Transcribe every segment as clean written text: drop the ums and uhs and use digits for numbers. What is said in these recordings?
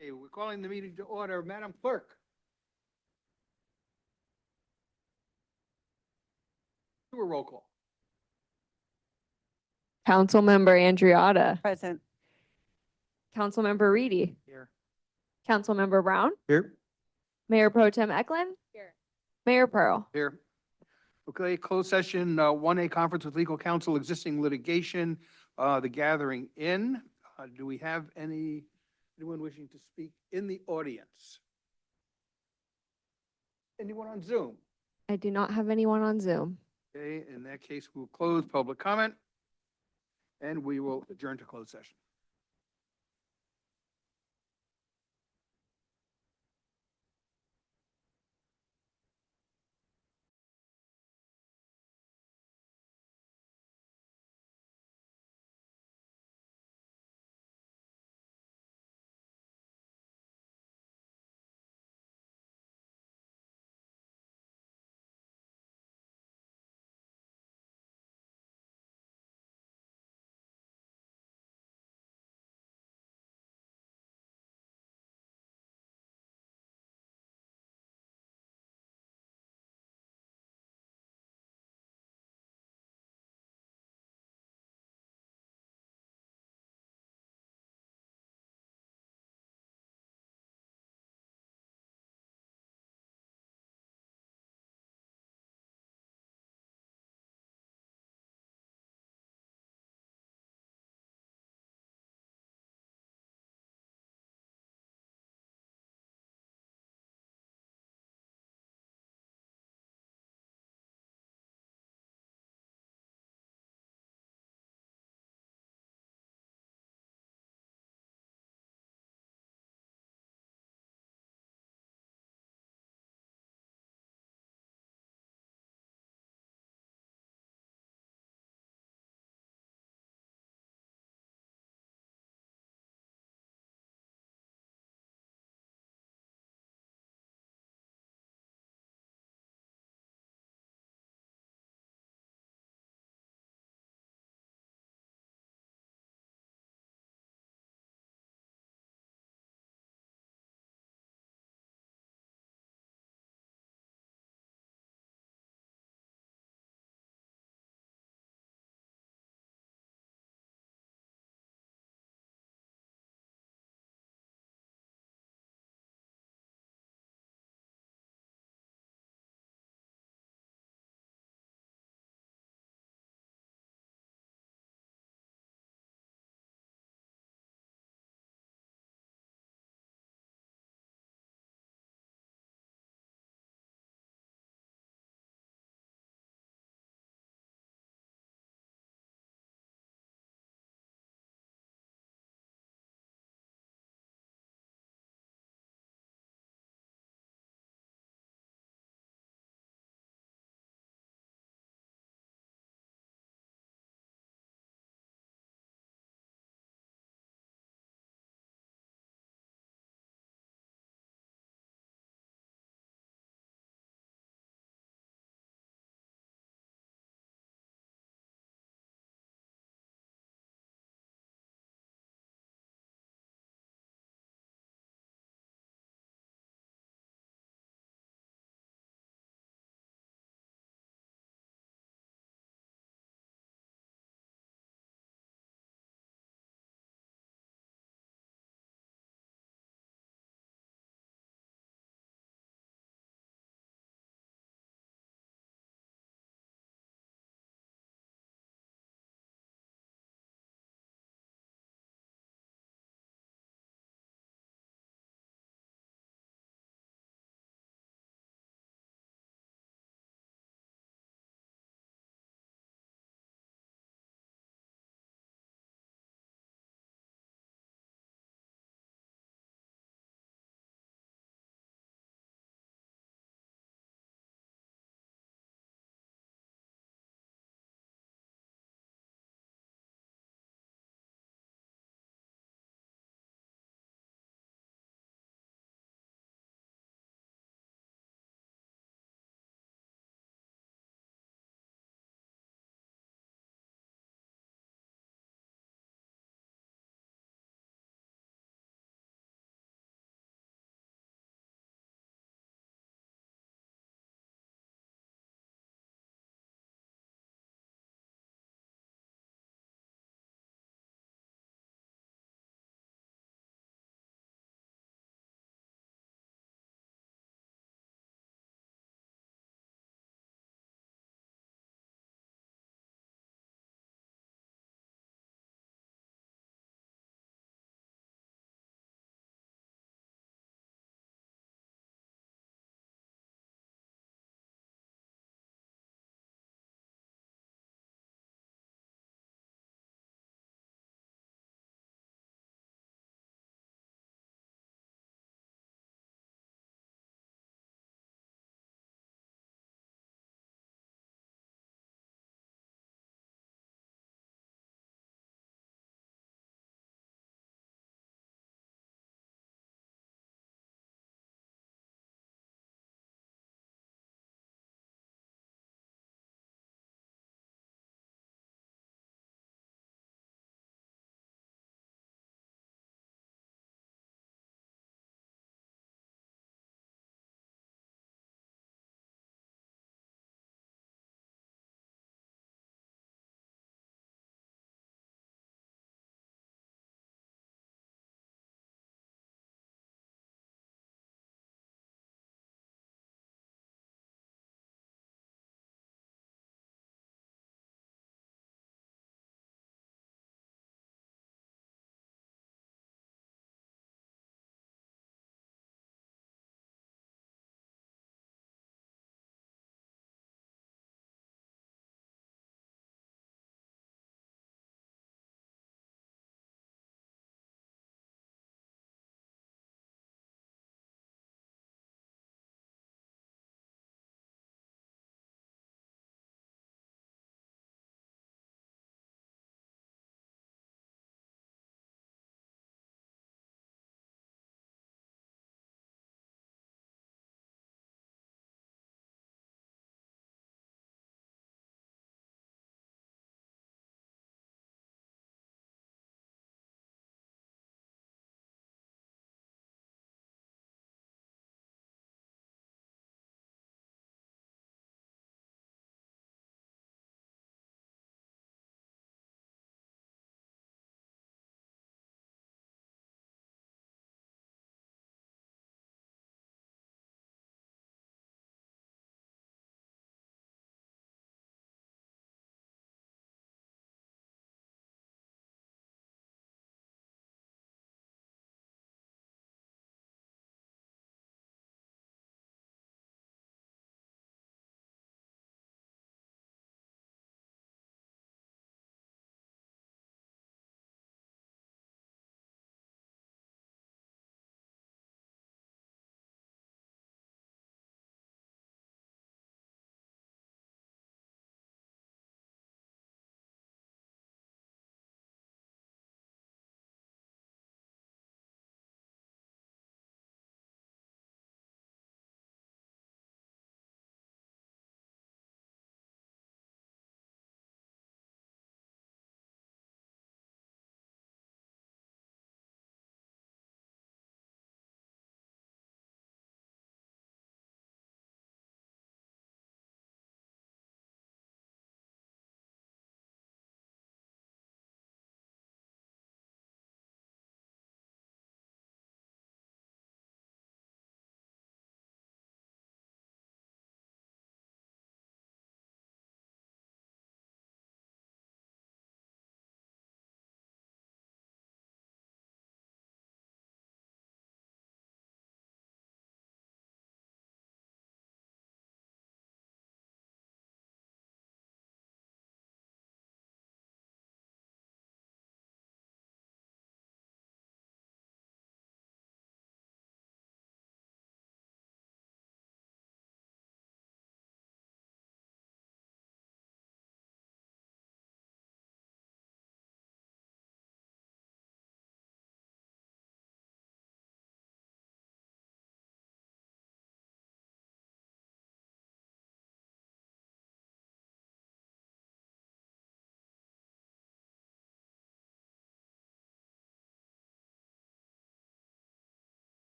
Okay, we're calling the meeting to order. Madam Clerk. Do a roll call. Councilmember Andriotta, Present. Councilmember Reedy, Here. Councilmember Brown, Here. Mayor Pro Tem Eklund. Mayor Pearl. Here. Okay, closed session, 1A conference with legal counsel, existing litigation, the Gathering Inn. Do we have anyone wishing to speak in the audience? Anyone on Zoom? I do not have anyone on Zoom. Okay, in that case, we'll close public comment and we will adjourn to closed session.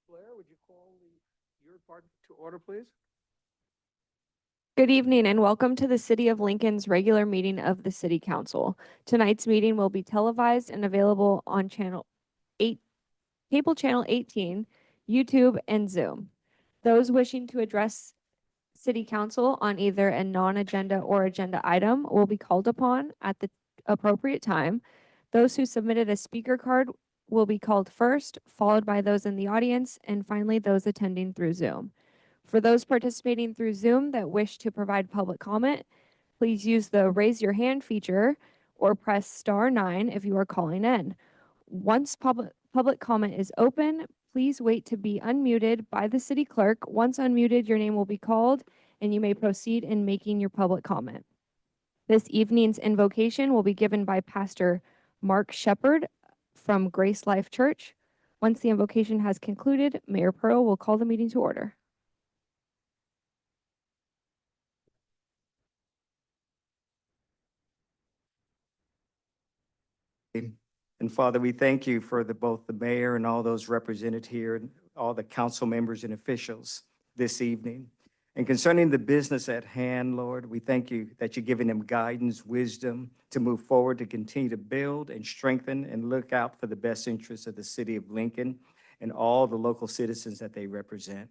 Blair, would you call your part to order, please? Good evening and welcome to the City of Lincoln's regular meeting of the City Council. Tonight's meeting will be televised and available on cable channel 18, YouTube, and Zoom. Those wishing to address City Council on either a non-agenda or agenda item will be called upon at the appropriate time. Those who submitted a speaker card will be called first, followed by those in the audience, and finally those attending through Zoom. For those participating through Zoom that wish to provide public comment, please use the raise your hand feature or press *9 if you are calling in. Once public comment is open, please wait to be unmuted by the city clerk. Once unmuted, your name will be called and you may proceed in making your public comment. This evening's invocation will be given by Pastor Mark Shepard from Grace Life Church. Once the invocation has concluded, Mayor Pearl will call the meeting to order. And Father, we thank you for both the mayor and all those represented here, and all the council members and officials this evening. And concerning the business at hand, Lord, we thank you that you're giving them guidance, wisdom to move forward, to continue to build and strengthen and look out for the best interests of the city of Lincoln and all the local citizens that they represent.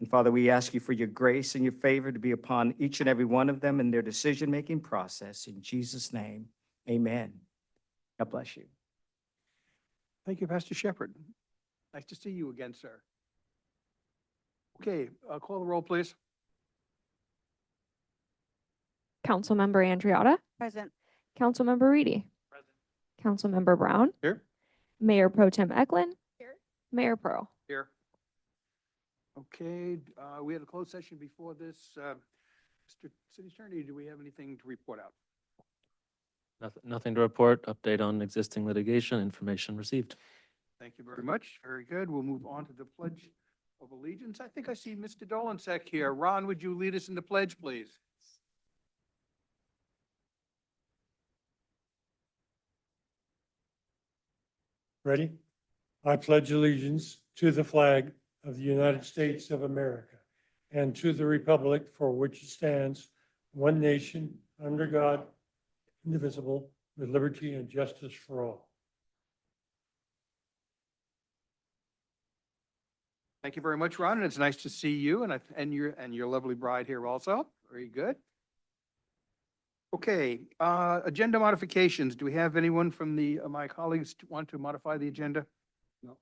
And Father, we ask you for your grace and your favor to be upon each and every one of them in their decision-making process. In Jesus' name, amen. God bless you. Thank you, Pastor Shepherd. Nice to see you again, sir. Okay, call the roll, please. Councilmember Andriotta, Present. Councilmember Reedy, Present. Councilmember Brown, Here. Mayor Pro Tem Eklund, Here. Mayor Pearl. Here. Okay, we had a closed session before this. Mr. City Attorney, do we have anything to report out? Nothing to report. Update on existing litigation, information received. Thank you very much. Very good. We'll move on to the Pledge of Allegiance. I think I see Mr. Dolensek here. Ron, would you lead us in the pledge, please? Ready? I pledge allegiance to the flag of the United States of America and to the republic for which it stands, one nation, under God, indivisible, with liberty and justice for all. Thank you very much, Ron, and it's nice to see you and your lovely bride here also. Very good. Okay, agenda modifications. Do we have anyone from my colleagues want to modify the agenda? No.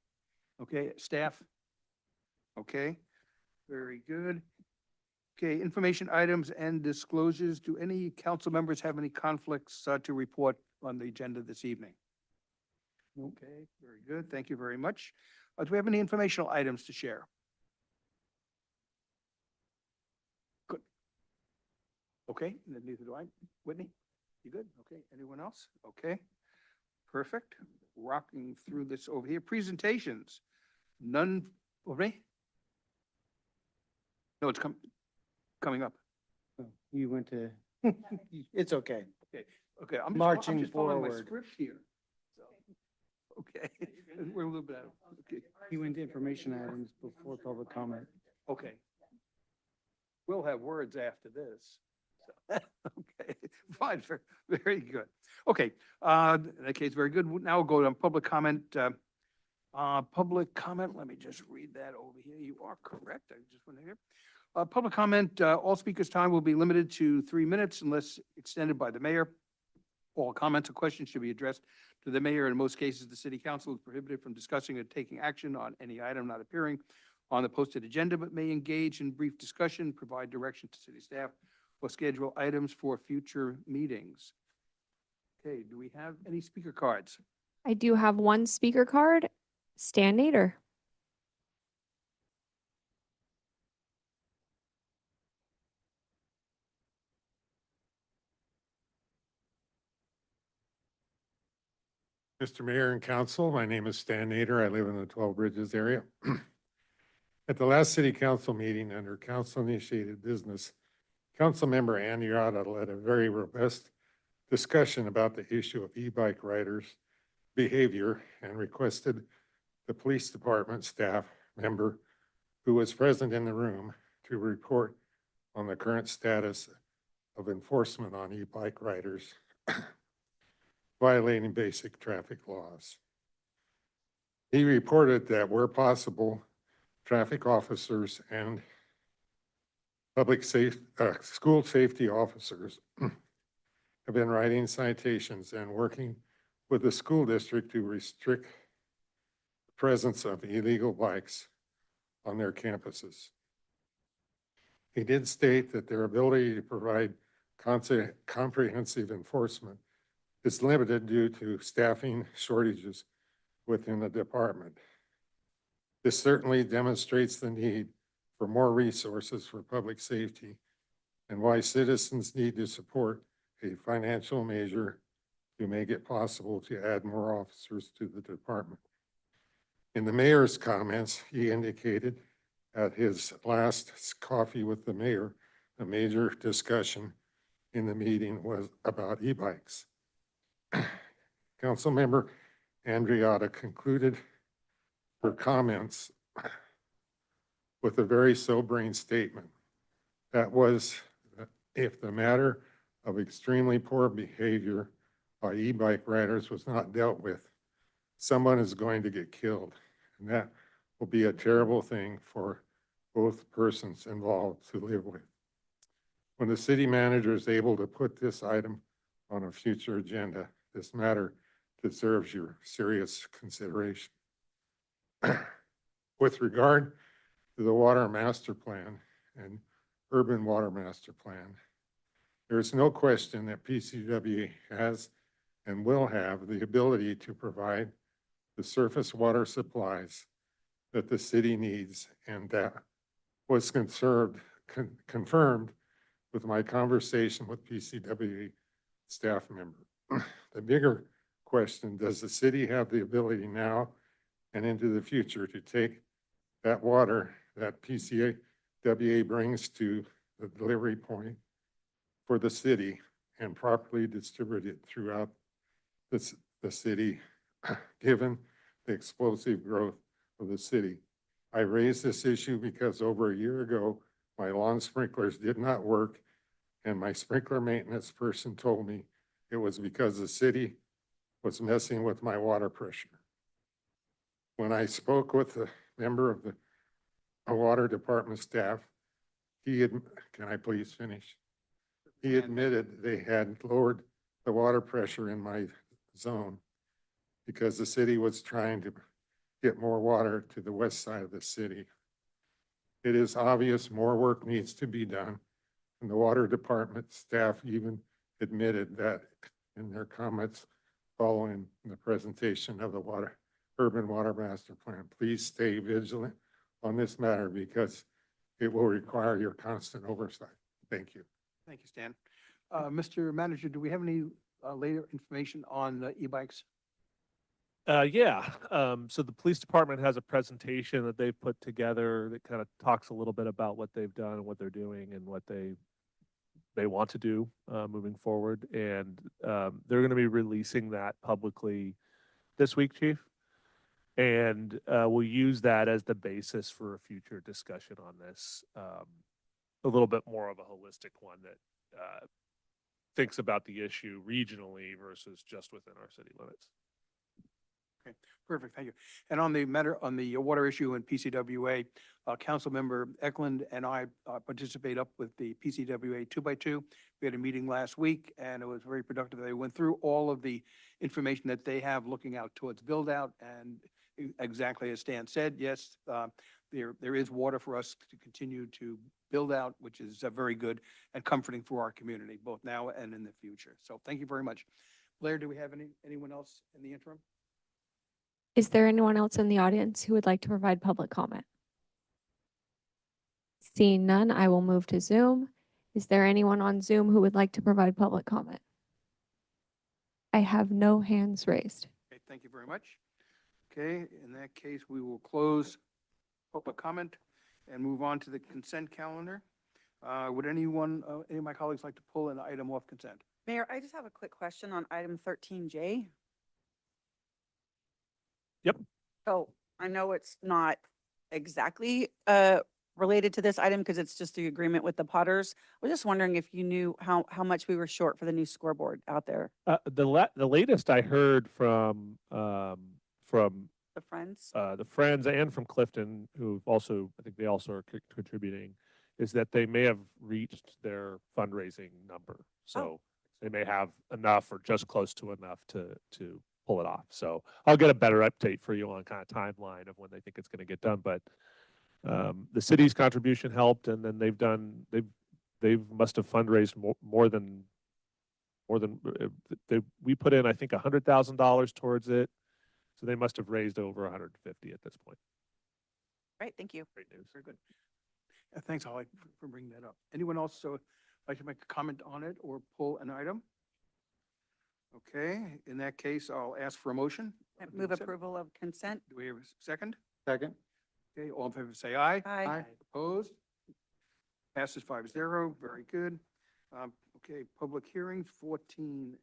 Okay, staff? Okay, very good. Okay, information items and disclosures. Do any council members have any conflicts to report on the agenda this evening? Okay, very good. Thank you very much. Do we have any informational items to share? Good. Okay, neither do I. Whitney, you good? Okay, anyone else? Okay, perfect. Rocking through this over here. Presentations. None over me? No, it's coming up. You went to, it's okay. Okay, I'm Marching just following my forward. script here. So, okay, we're a little bit out. Okay, You went to information items before public comment. okay. We'll have words after this. So, okay, fine, very good. Okay, in that case, very good. Now we'll go to public comment. Public comment, let me just read that over here. You are correct. I just want to hear. Public comment, all speakers' time will be limited to 3 minutes unless extended by the mayor. All comments or questions should be addressed to the mayor. In most cases, the city council is prohibited from discussing or taking action on any item not appearing on the posted agenda, but may engage in brief discussion, provide direction to city staff, or schedule items for future meetings. Okay, do we have any speaker cards? I do have one speaker card. Stan Nader. Mr. Mayor and Council, my name is Stan Nader. I live in the 12 Bridges area. At the last city council meeting under council-initiated business, Councilmember Andriotta led a very robust discussion about the issue of e-bike riders' behavior and requested the police department staff member who was present in the room to report on the current status of enforcement on e-bike riders violating basic traffic laws. He reported that where possible, traffic officers and school safety officers have been writing citations and working with the school district to restrict the presence of illegal bikes on their campuses. He did state that their ability to provide comprehensive enforcement is limited due to staffing shortages within the department. This certainly demonstrates the need for more resources for public safety and why citizens need to support a financial measure to make it possible to add more officers to the department. In the mayor's comments, he indicated at his last coffee with the mayor, a major discussion in the meeting was about e-bikes. Councilmember Andriotta concluded her comments with a very sobering statement. That was, if the matter of extremely poor behavior by e-bike riders was not dealt with, someone is going to get killed. And that will be a terrible thing for both persons involved to live with. When the city manager is able to put this item on a future agenda, this matter deserves your serious consideration. With regard to the water master plan and urban water master plan, there is no question that PCWA has and will have the ability to provide the surface water supplies that the city needs, and that was confirmed with my conversation with PCWA staff member. The bigger question, does the city have the ability now and into the future to take that water that PCWA brings to the delivery point for the city and properly distribute it throughout the city, given the explosive growth of the city? I raised this issue because over a year ago, my lawn sprinklers did not work, and my sprinkler maintenance person told me it was because the city was messing with my water pressure. When I spoke with a member of the water department staff, can I please finish? He admitted they had lowered the water pressure in my zone because the city was trying to get more water to the west side of the city. It is obvious more work needs to be done, and the water department staff even admitted that in their comments following the presentation of the urban water master plan. Please stay vigilant on this matter because it will require your constant oversight. Thank you. Thank you, Stan. Mr. Manager, do we have any later information on e-bikes? So the police department has a presentation that they've put together that kind of talks a little bit about what they've done and what they're doing and what they want to do moving forward. And they're going to be releasing that publicly this week, Chief. And we'll use that as the basis for a future discussion on this, a little bit more of a holistic one that thinks about the issue regionally versus just within our city limits. Okay, perfect, thank you. And on the matter, on the water issue in PCWA, Councilmember Eklund and I participate up with the PCWA 2x2. We had a meeting last week and it was very productive. They went through all of the information that they have looking out towards build out, and exactly as Stan said, yes, there is water for us to continue to build out, which is very good and comforting for our community, both now and in the future. So thank you very much. Blair, do we have anyone else in the interim? Is there anyone else in the audience who would like to provide public comment? Seeing none, I will move to Zoom. Is there anyone on Zoom who would like to provide public comment? I have no hands raised. Okay, thank you very much. Okay, in that case, we will close public comment and move on to the consent calendar. Would any of my colleagues like to pull an item off consent? Mayor, I just have a quick question on item 13J. Yep. So I know it's not exactly related to this item because it's just the agreement with the Potters. I was just wondering if you knew how much we were short for the new scoreboard out there, The latest I heard from the Friends. the Friends and from Clifton, who also, I think they also are contributing, is that they may have reached their fundraising number. So they may have enough or just close to enough to pull it off. So I'll get a better update for you on kind of timeline of when they think it's going to get done. But the city's contribution helped, and then they've must have fundraised more than we put in, I think, $100,000 towards it. So they must have raised over 150 at this point. Right, thank you. Great news. Very good. Thanks, Holly, for bringing that up. Anyone else like to make a comment on it or pull an item? Okay, in that case, I'll ask for a motion. I move approval of consent. Do we have a second? Second. Okay, all in favor, say aye. Aye. Opposed? Passes 5-0. Very good. Okay, public hearings, 14A,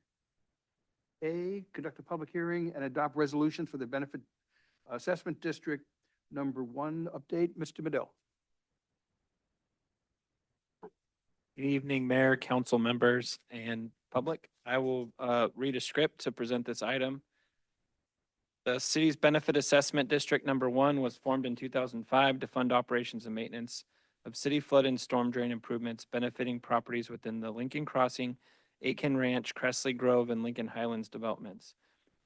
conduct a public hearing and adopt resolution for the Benefit Assessment District Number 1 update. Mr. Medill. Good evening, Mayor, council members, and public. I will read a script to present this item. The city's Benefit Assessment District Number 1 was formed in 2005 to fund operations and maintenance of city flood and storm drain improvements benefiting properties within the Lincoln Crossing, Aiken Ranch, Cressley Grove, and Lincoln Highlands developments.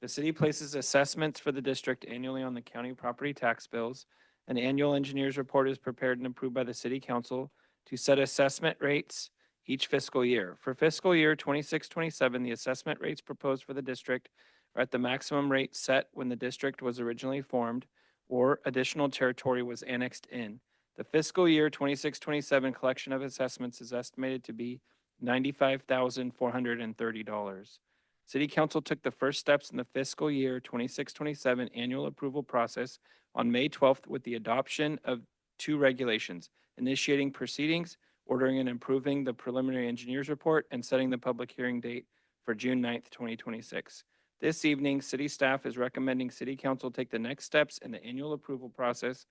The city places assessments for the district annually on the county property tax bills. An annual engineer's report is prepared and approved by the city council to set assessment rates each fiscal year. For fiscal year 26-27, the assessment rates proposed for the district are at the maximum rate set when the district was originally formed or additional territory was annexed in. The fiscal year 26-27 collection of assessments is estimated to be $95,430. City Council took the first steps in the fiscal year 26-27 annual approval process on May 12th with the adoption of 2 regulations, initiating proceedings, ordering and approving the preliminary engineer's report, and setting the public hearing date for June 9th, 2026. This evening, city staff is recommending City Council take the next steps in the annual approval process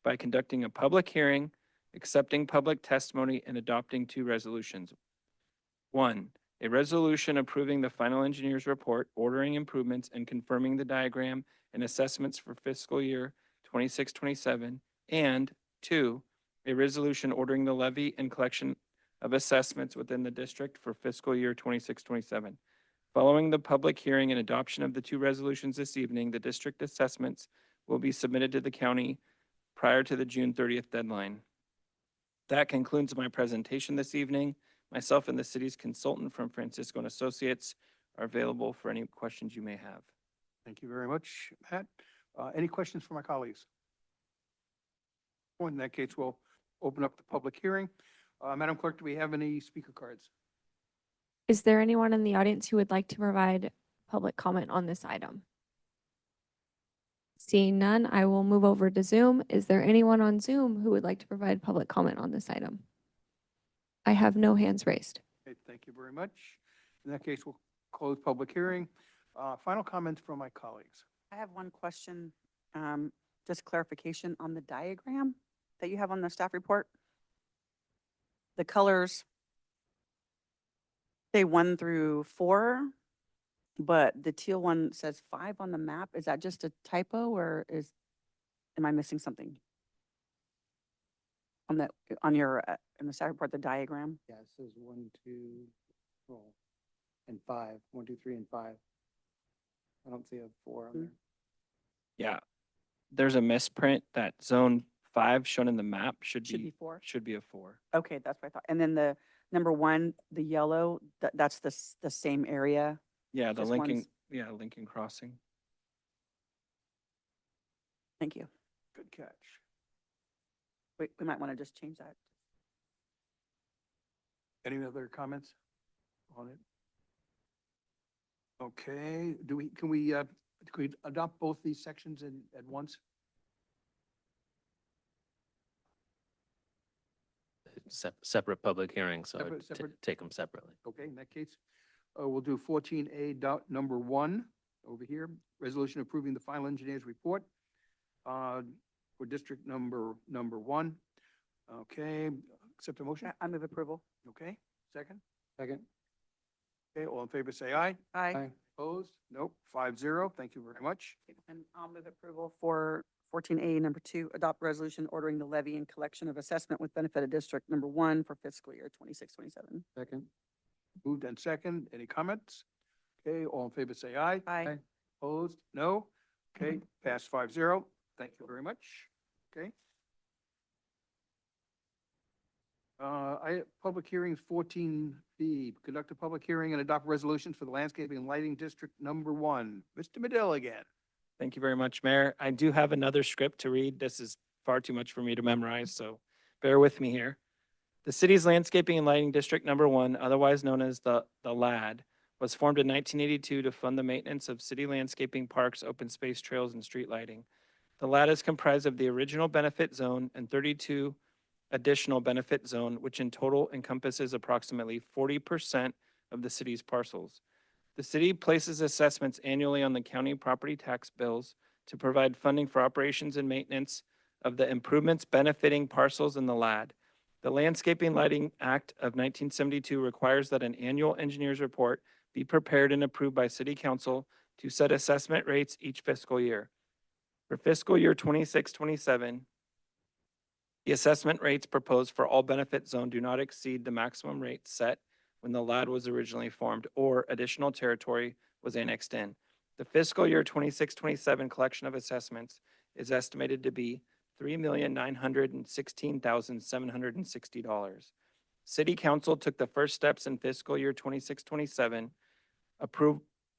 by conducting a public hearing, accepting public testimony, and adopting 2 resolutions. 1, a resolution approving the final engineer's report, ordering improvements, and confirming the diagram and assessments for fiscal year 26-27, and 2, a resolution ordering the levy and collection of assessments within the district for fiscal year 26-27. Following the public hearing and adoption of the 2 resolutions this evening, the district assessments will be submitted to the county prior to the June 30th deadline. That concludes my presentation this evening. Myself and the city's consultant from Francisco and Associates are available for any questions you may have. Thank you very much, Matt. Any questions for my colleagues? Well, in that case, we'll open up the public hearing. Madam Clerk, do we have any speaker cards? Is there anyone in the audience who would like to provide public comment on this item? Seeing none, I will move over to Zoom. Is there anyone on Zoom who would like to provide public comment on this item? I have no hands raised. Okay, thank you very much. In that case, we'll close public hearing. Final comments from my colleagues. I have one question, just clarification on the diagram that you have on the staff report. The colors, say 1 through 4, but the teal one says 5 on the map. Is that just a typo or am I missing something? On in the staff report, the diagram? Yeah, it says 1, 2, and 5. 1, 2, 3, and 5. I don't see a 4 on there. Yeah, there's a misprint that zone 5 shown in the map should Should be be 4? should be a 4. Okay, that's what I thought. And then the number 1, the yellow, that's the same area. Yeah, the Just Lincoln, one's- Lincoln Crossing. Thank you. Good catch. We might want to just change that. Any other comments on it? Okay, can we adopt both these sections at once? Separate public hearings, so Separate- separate. take them separately. Okay, in that case, we'll do 14A number 1 over here, resolution approving the final engineer's report. for district number one. Okay, accept a motion? I move approval. Okay, second? Second. Okay, all in favor, say aye. Aye. Opposed? Nope, 5-0. Thank you very much. And I'll move approval for 14A, number 2, adopt resolution ordering the levy and collection of assessment with benefit of district number 1 for fiscal year 26-27. Second. Moved and second. Any comments? Okay, all in favor, say aye. Aye. Opposed? No? Okay, passed 5-0. Thank you very much. Okay. Public hearings 14B, conduct a public hearing and adopt resolutions for the landscaping and lighting district number 1. Mr. Medill again. Thank you very much, Mayor. I do have another script to read. This is far too much for me to memorize, so bear with me here. The city's landscaping and lighting district number 1, otherwise known as the LAD, was formed in 1982 to fund the maintenance of city landscaping, parks, open space, trails, and street lighting. The LAD is comprised of the original benefit zone and 32 additional benefit zone, which in total encompasses approximately 40% of the city's parcels. The city places assessments annually on the county property tax bills to provide funding for operations and maintenance of the improvements benefiting parcels in the LAD. The Landscaping Lighting Act of 1972 requires that an annual engineer's report be prepared and approved by City Council to set assessment rates each fiscal year. For fiscal year 26-27, the assessment rates proposed for all benefit zone do not exceed the maximum rate set when the LAD was originally formed or additional territory was annexed in. The fiscal year 26-27 collection of assessments is estimated to be $3,916,760. City Council took the first steps in fiscal year 26-27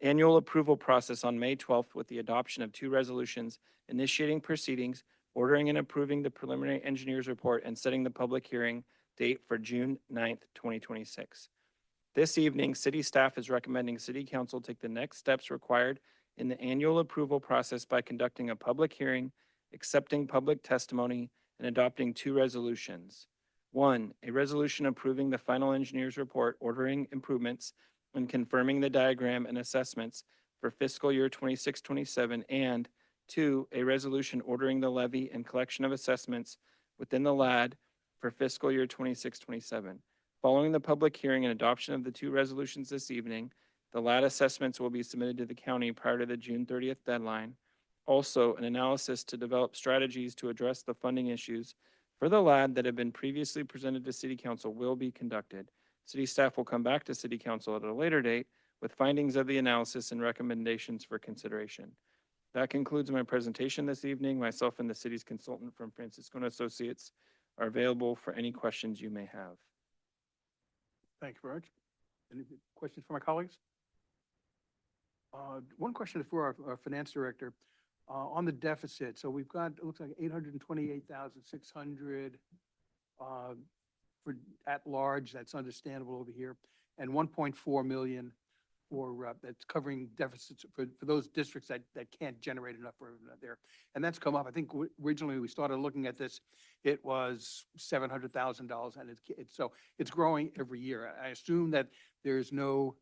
annual approval process on May 12th with the adoption of 2 resolutions initiating proceedings, ordering and approving the preliminary engineer's report, and setting the public hearing date for June 9th, 2026. This evening, city staff is recommending City Council take the next steps required in the annual approval process by conducting a public hearing, accepting public testimony, and adopting 2 resolutions. 1, a resolution approving the final engineer's report, ordering improvements, and confirming the diagram and assessments for fiscal year 26-27, and 2, a resolution ordering the levy and collection of assessments within the LAD for fiscal year 26-27. Following the public hearing and adoption of the 2 resolutions this evening, the LAD assessments will be submitted to the county prior to the June 30th deadline. Also, an analysis to develop strategies to address the funding issues for the LAD that have been previously presented to City Council will be conducted. City staff will come back to City Council at a later date with findings of the analysis and recommendations for consideration. That concludes my presentation this evening. Myself and the city's consultant from Francisco and Associates are available for any questions you may have. Thank you very much. Any questions for my colleagues? One question for our finance director, on the deficit. So we've got, it looks like 828,600, for at large, that's understandable over here, and 1.4 million for, that's covering deficits for those districts that can't generate enough revenue there. And that's come up. I think originally we started looking at this, it was $700,000, and so it's growing every year. I assume that there's no,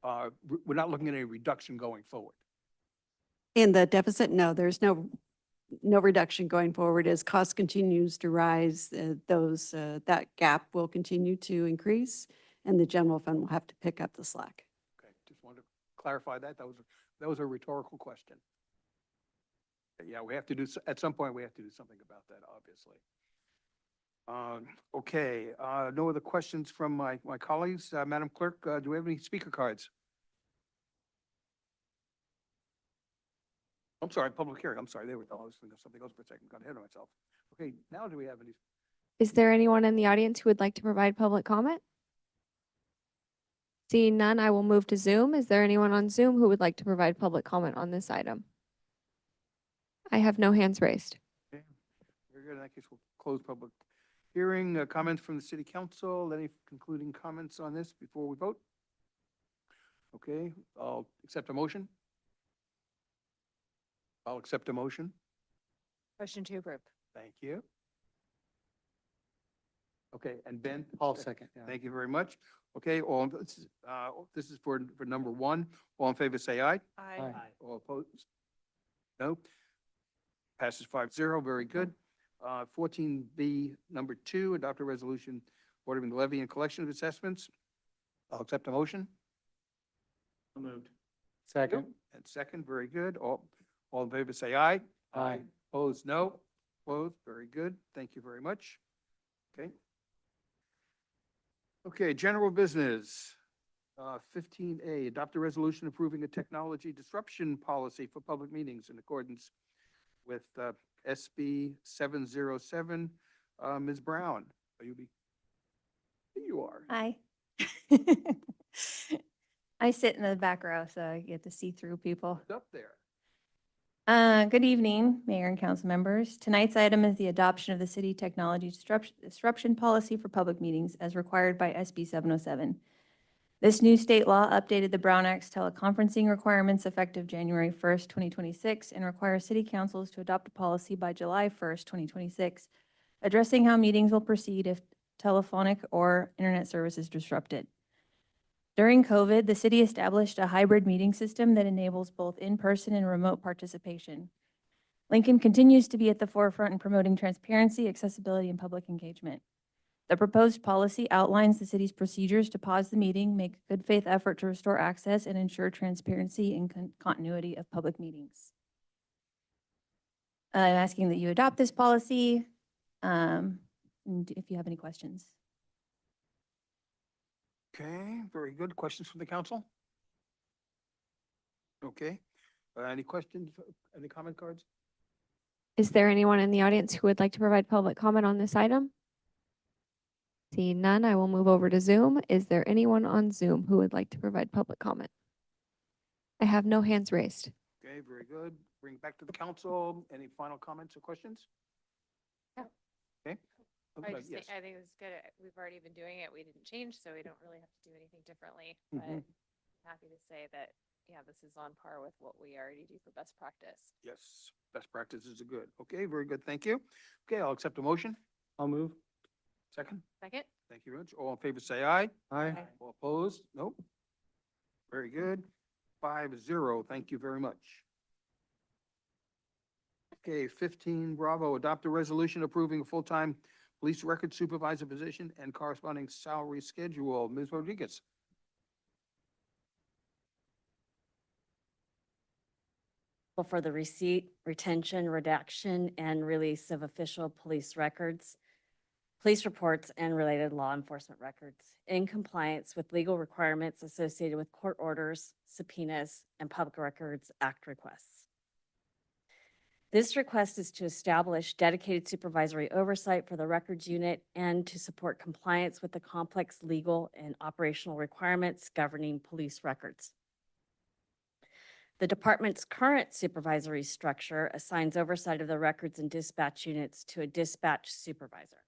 we're not looking at any reduction going forward. In the deficit, no, there's no reduction going forward. As cost continues to rise, that gap will continue to increase, and the general fund will have to pick up the slack. Okay, just wanted to clarify that. That was a rhetorical question. Yeah, we have to do, at some point, we have to do something about that, obviously. Okay, no other questions from my colleagues. Madam Clerk, do we have any speaker cards? I'm sorry, public hearing. I'm sorry, there we go. I was thinking of something else for a second. Got ahead of myself. Okay, now do we have any? Is there anyone in the audience who would like to provide public comment? Seeing none, I will move to Zoom. Is there anyone on Zoom who would like to provide public comment on this item? I have no hands raised. Okay, very good. In that case, we'll close public hearing. Comments from the city council. Any concluding comments on this before we vote? Okay, I'll accept a motion. I'll accept a motion. Motion to approve. Thank you. Okay, and Ben? All second. Yeah. Thank you very much. Okay, this is for number 1. All in favor, say aye. Aye. All opposed? No. Passes 5-0. Very good. 14B, number 2, adopt a resolution ordering the levy and collection of assessments. I'll accept a motion. Moved. Second. And second, very good. All in favor, say aye. Aye. Opposed, no. Opposed, very good. Thank you very much. Okay. Okay, general business. 15A, adopt a resolution approving a technology disruption policy for public meetings in accordance with SB 707. Ms. Brown, are you? Here you are. Hi. I sit in the back row, so I get to see through people. It's up there. Good evening, Mayor and council members. Tonight's item is the adoption of the city technology disruption policy for public meetings as required by SB 707. This new state law updated the Brown Act's teleconferencing requirements effective January 1st, 2026, and requires city councils to adopt a policy by July 1st, 2026, addressing how meetings will proceed if telephonic or internet service is disrupted. During COVID, the city established a hybrid meeting system that enables both in-person and remote participation. Lincoln continues to be at the forefront in promoting transparency, accessibility, and public engagement. The proposed policy outlines the city's procedures to pause the meeting, make a good faith effort to restore access, and ensure transparency and continuity of public meetings. I'm asking that you adopt this policy, and if you have any questions. Okay, very good. Questions from the council? Okay. Any questions, any comment cards? Is there anyone in the audience who would like to provide public comment on this item? Seeing none, I will move over to Zoom. Is there anyone on Zoom who would like to provide public comment? I have no hands raised. Okay, very good. Bring it back to the council. Any final comments or questions? Yeah. Okay. I just Yes. think, I think it's good. We've already been doing it. We didn't change, so we don't really have to do anything differently. But Mhm. happy to say that, yeah, this is on par with what we already do for best practice. Yes, best practices are good. Okay, very good. Thank you. Okay, I'll accept a motion. I'll move. Second. Second? Thank you, Rich. All in favor, say aye. Aye. All opposed? Nope. Very good. 5-0. Thank you very much. Okay, 15 Bravo, adopt a resolution approving a full-time police record supervisor position and corresponding salary schedule. Ms. Rodriguez. For the receipt, retention, redaction, and release of official police records, police reports, and related law enforcement records in compliance with legal requirements associated with court orders, subpoenas, and Public Records Act requests. This request is to establish dedicated supervisory oversight for the records unit and to support compliance with the complex legal and operational requirements governing police records. The department's current supervisory structure assigns oversight of the records and dispatch units to a dispatch supervisor.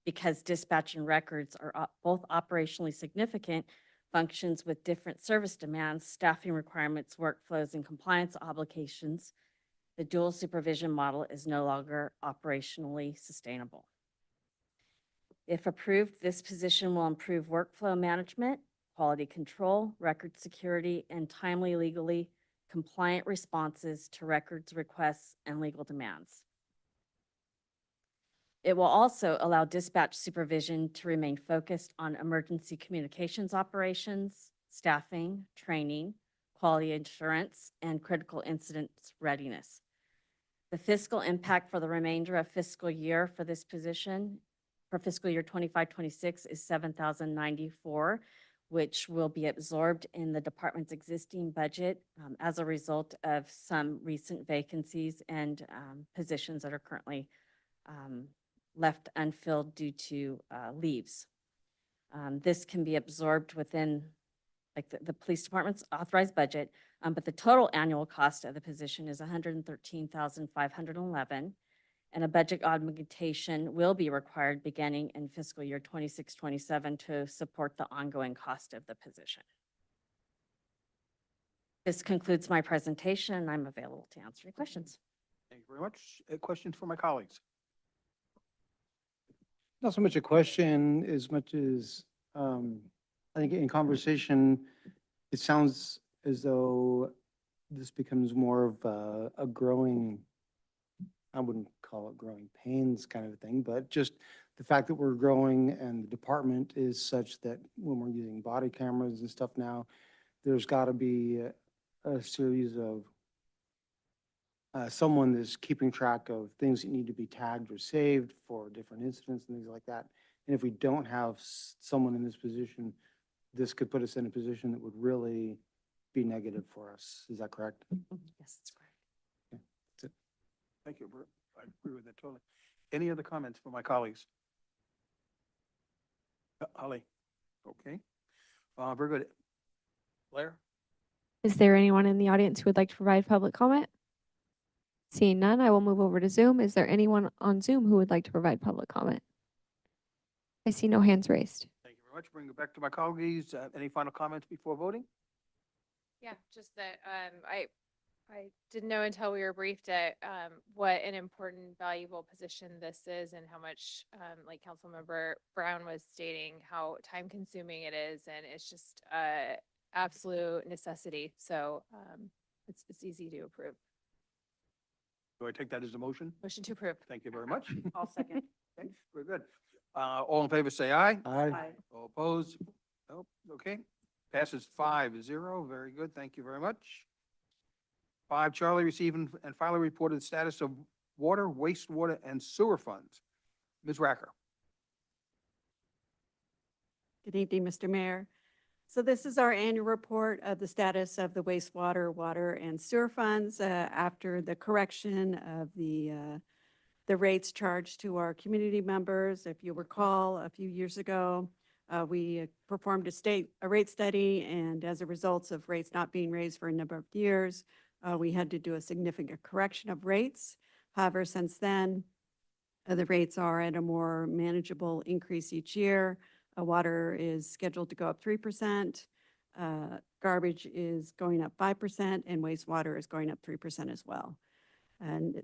Because dispatch and records are both operationally significant functions with different service demands, staffing requirements, workflows, and compliance obligations, the dual supervision model is no longer operationally sustainable. If approved, this position will improve workflow management, quality control, record security, and timely legally compliant responses to records requests and legal demands. It will also allow dispatch supervision to remain focused on emergency communications operations, staffing, training, quality assurance, and critical incidents readiness. The fiscal impact for the remainder of fiscal year for this position for fiscal year 25-26 is $7,094, which will be absorbed in the department's existing budget as a result of some recent vacancies and positions that are currently left unfilled due to leaves. This can be absorbed within like the police department's authorized budget, but the total annual cost of the position is $113,511, and a budget augmentation will be required beginning in fiscal year 26-27 to support the ongoing cost of the position. This concludes my presentation, and I'm available to answer your questions. Thank you very much. Questions for my colleagues? Not so much a question as much as, I think in conversation, it sounds as though this becomes more of a growing I wouldn't call it growing pains kind of a thing, but just the fact that we're growing and the department is such that when we're using body cameras and stuff now, there's got to be a series of someone that's keeping track of things that need to be tagged or saved for different incidents and things like that. And if we don't have someone in this position, this could put us in a position that would really be negative for us. Is that correct? Yes, that's correct. Thank you, Bert. I agree with that totally. Any other comments from my colleagues? Holly? Okay. Very good. Blair? Is there anyone in the audience who would like to provide public comment? Seeing none, I will move over to Zoom. Is there anyone on Zoom who would like to provide public comment? I see no hands raised. Thank you very much. Bring it back to my colleagues. Any final comments before voting? Yeah, just that, I didn't know until we were briefed at, what an important, valuable position this is and how much, like Councilmember Brown was stating, how time consuming it is. And it's just, absolute necessity. So, it's easy to approve. Do I take that as a motion? Motion to approve. Thank you very much. I'll second. Okay, very good. All in favor, say aye. Aye. All opposed? Nope, okay. Passes 5-0. Very good. Thank you very much. 5, Charlie, receive and file a report of the status of water, wastewater, and sewer funds. Ms. Racker. Good evening, Mr. Mayor. So this is our annual report of the status of the wastewater, water, and sewer funds after the correction of the rates charged to our community members. If you recall, a few years ago, we performed a rate study, and as a result of rates not being raised for a number of years, we had to do a significant correction of rates. However, since then, the rates are at a more manageable increase each year. Water is scheduled to go up 3%, garbage is going up 5%, and wastewater is going up 3% as well. And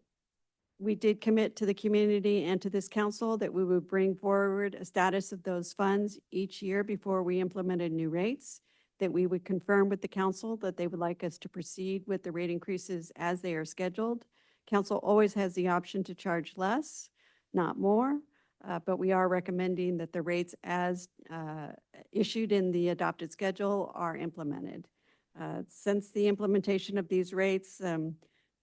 we did commit to the community and to this council that we would bring forward a status of those funds each year before we implemented new rates, that we would confirm with the council that they would like us to proceed with the rate increases as they are scheduled. Council always has the option to charge less, not more. But we are recommending that the rates as issued in the adopted schedule are implemented. Since the implementation of these rates,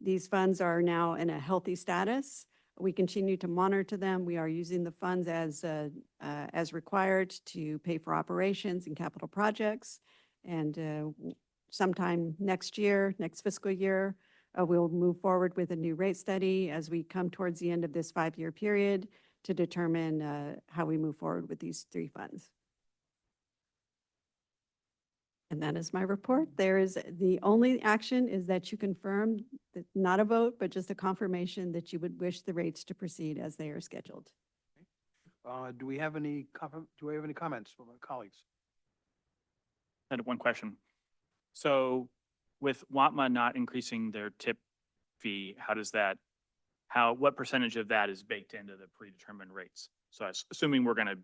these funds are now in a healthy status. We continue to monitor them. We are using the funds as required to pay for operations and capital projects. And sometime next year, next fiscal year, we'll move forward with a new rate study as we come towards the end of this 5-year period to determine how we move forward with these 3 funds. And that is my report. The only action is that you confirm, that not a vote, but just a confirmation that you would wish the rates to proceed as they are scheduled. Do we have any comments from our colleagues? I had one question. So with WATMA not increasing their tip fee, what percentage of that is baked into the predetermined rates? So assuming we're going to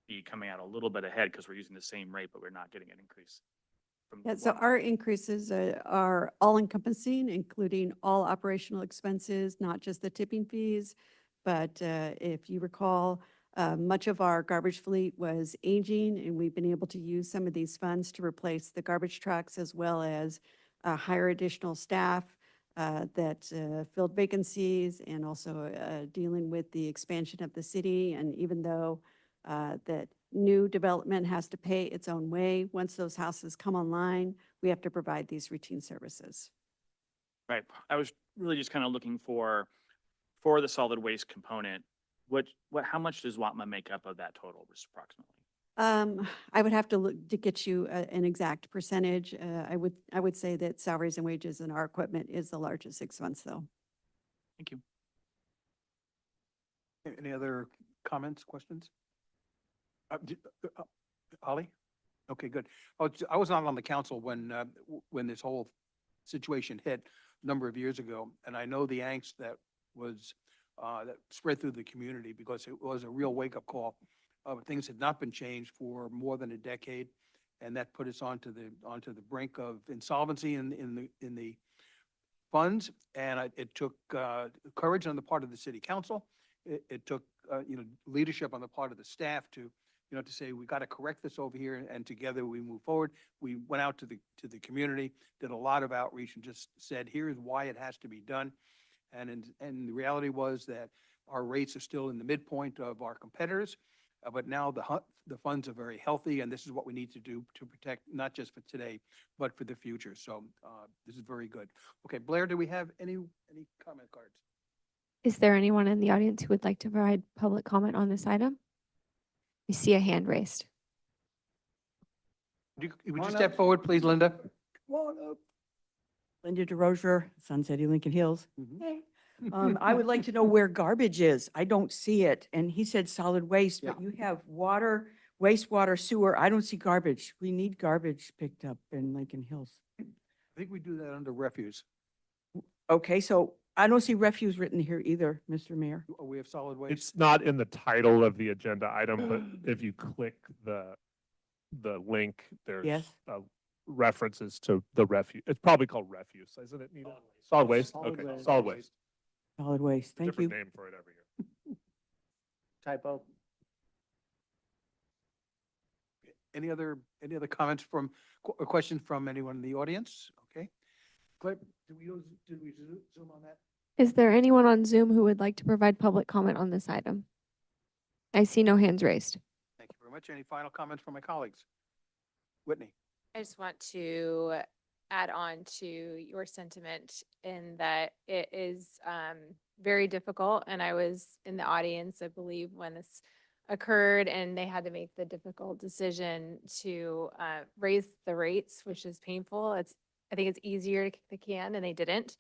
be coming out a little bit ahead because we're using the same rate, but we're not getting an increase. Yeah, so our increases are all encompassing, including all operational expenses, not just the tipping fees. But if you recall, much of our garbage fleet was aging, and we've been able to use some of these funds to replace the garbage trucks, as well as hire additional staff that filled vacancies, and also dealing with the expansion of the city. And even though that new development has to pay its own way, once those houses come online, we have to provide these routine services. Right. I was really just kind of looking for the solid waste component. How much does WATMA make up of that total, just approximately? I would have to look to get you an exact percentage. I would say that salaries and wages and our equipment is the largest expense, though. Thank you. Any other comments, questions? Holly? Okay, good. I was not on the council when this whole situation hit a number of years ago, and I know the angst that was that spread through the community, because it was a real wake-up call. Things had not been changed for more than a decade, and that put us onto the brink of insolvency in the funds, and it took courage on the part of the city council. It took, leadership on the part of the staff to, to say, we got to correct this over here, and together we move forward. We went out to the community, did a lot of outreach, and just said, here's why it has to be done. And the reality was that our rates are still in the midpoint of our competitors, but now the funds are very healthy, and this is what we need to do to protect, not just for today, but for the future. So this is very good. Okay, Blair, do we have any comment cards? Is there anyone in the audience who would like to provide public comment on this item? I see a hand raised. Would you step forward, please, Linda? Come on up. Linda DeRozier, Sun City, Lincoln Hills. Mhm. Hey. I would like to know where garbage is. I don't see it. And he said solid waste, but you have water, wastewater, sewer. I don't see garbage. We need garbage picked up in Lincoln Hills. I think we do that under refuse. Okay, so I don't see refuse written here either, Mr. Mayor. We have solid waste. It's not in the title of the agenda item, but if you click the link, there's Yes. references to the refuse. It's probably called refuse, isn't it, Nita? Solid waste? Solid Okay, waste. solid waste. Solid waste. Thank you. Different name for it every year. Typo. Any other comments or questions from anyone in the audience? Okay. Claire, did we zoom on that? Is there anyone on Zoom who would like to provide public comment on this item? I see no hands raised. Thank you very much. Any final comments from my colleagues? Whitney? I just want to add on to your sentiment in that it is very difficult. And I was in the audience, I believe, when this occurred and they had to make the difficult decision to raise the rates, which is painful. I think it's easier to kick the can, and they didn't.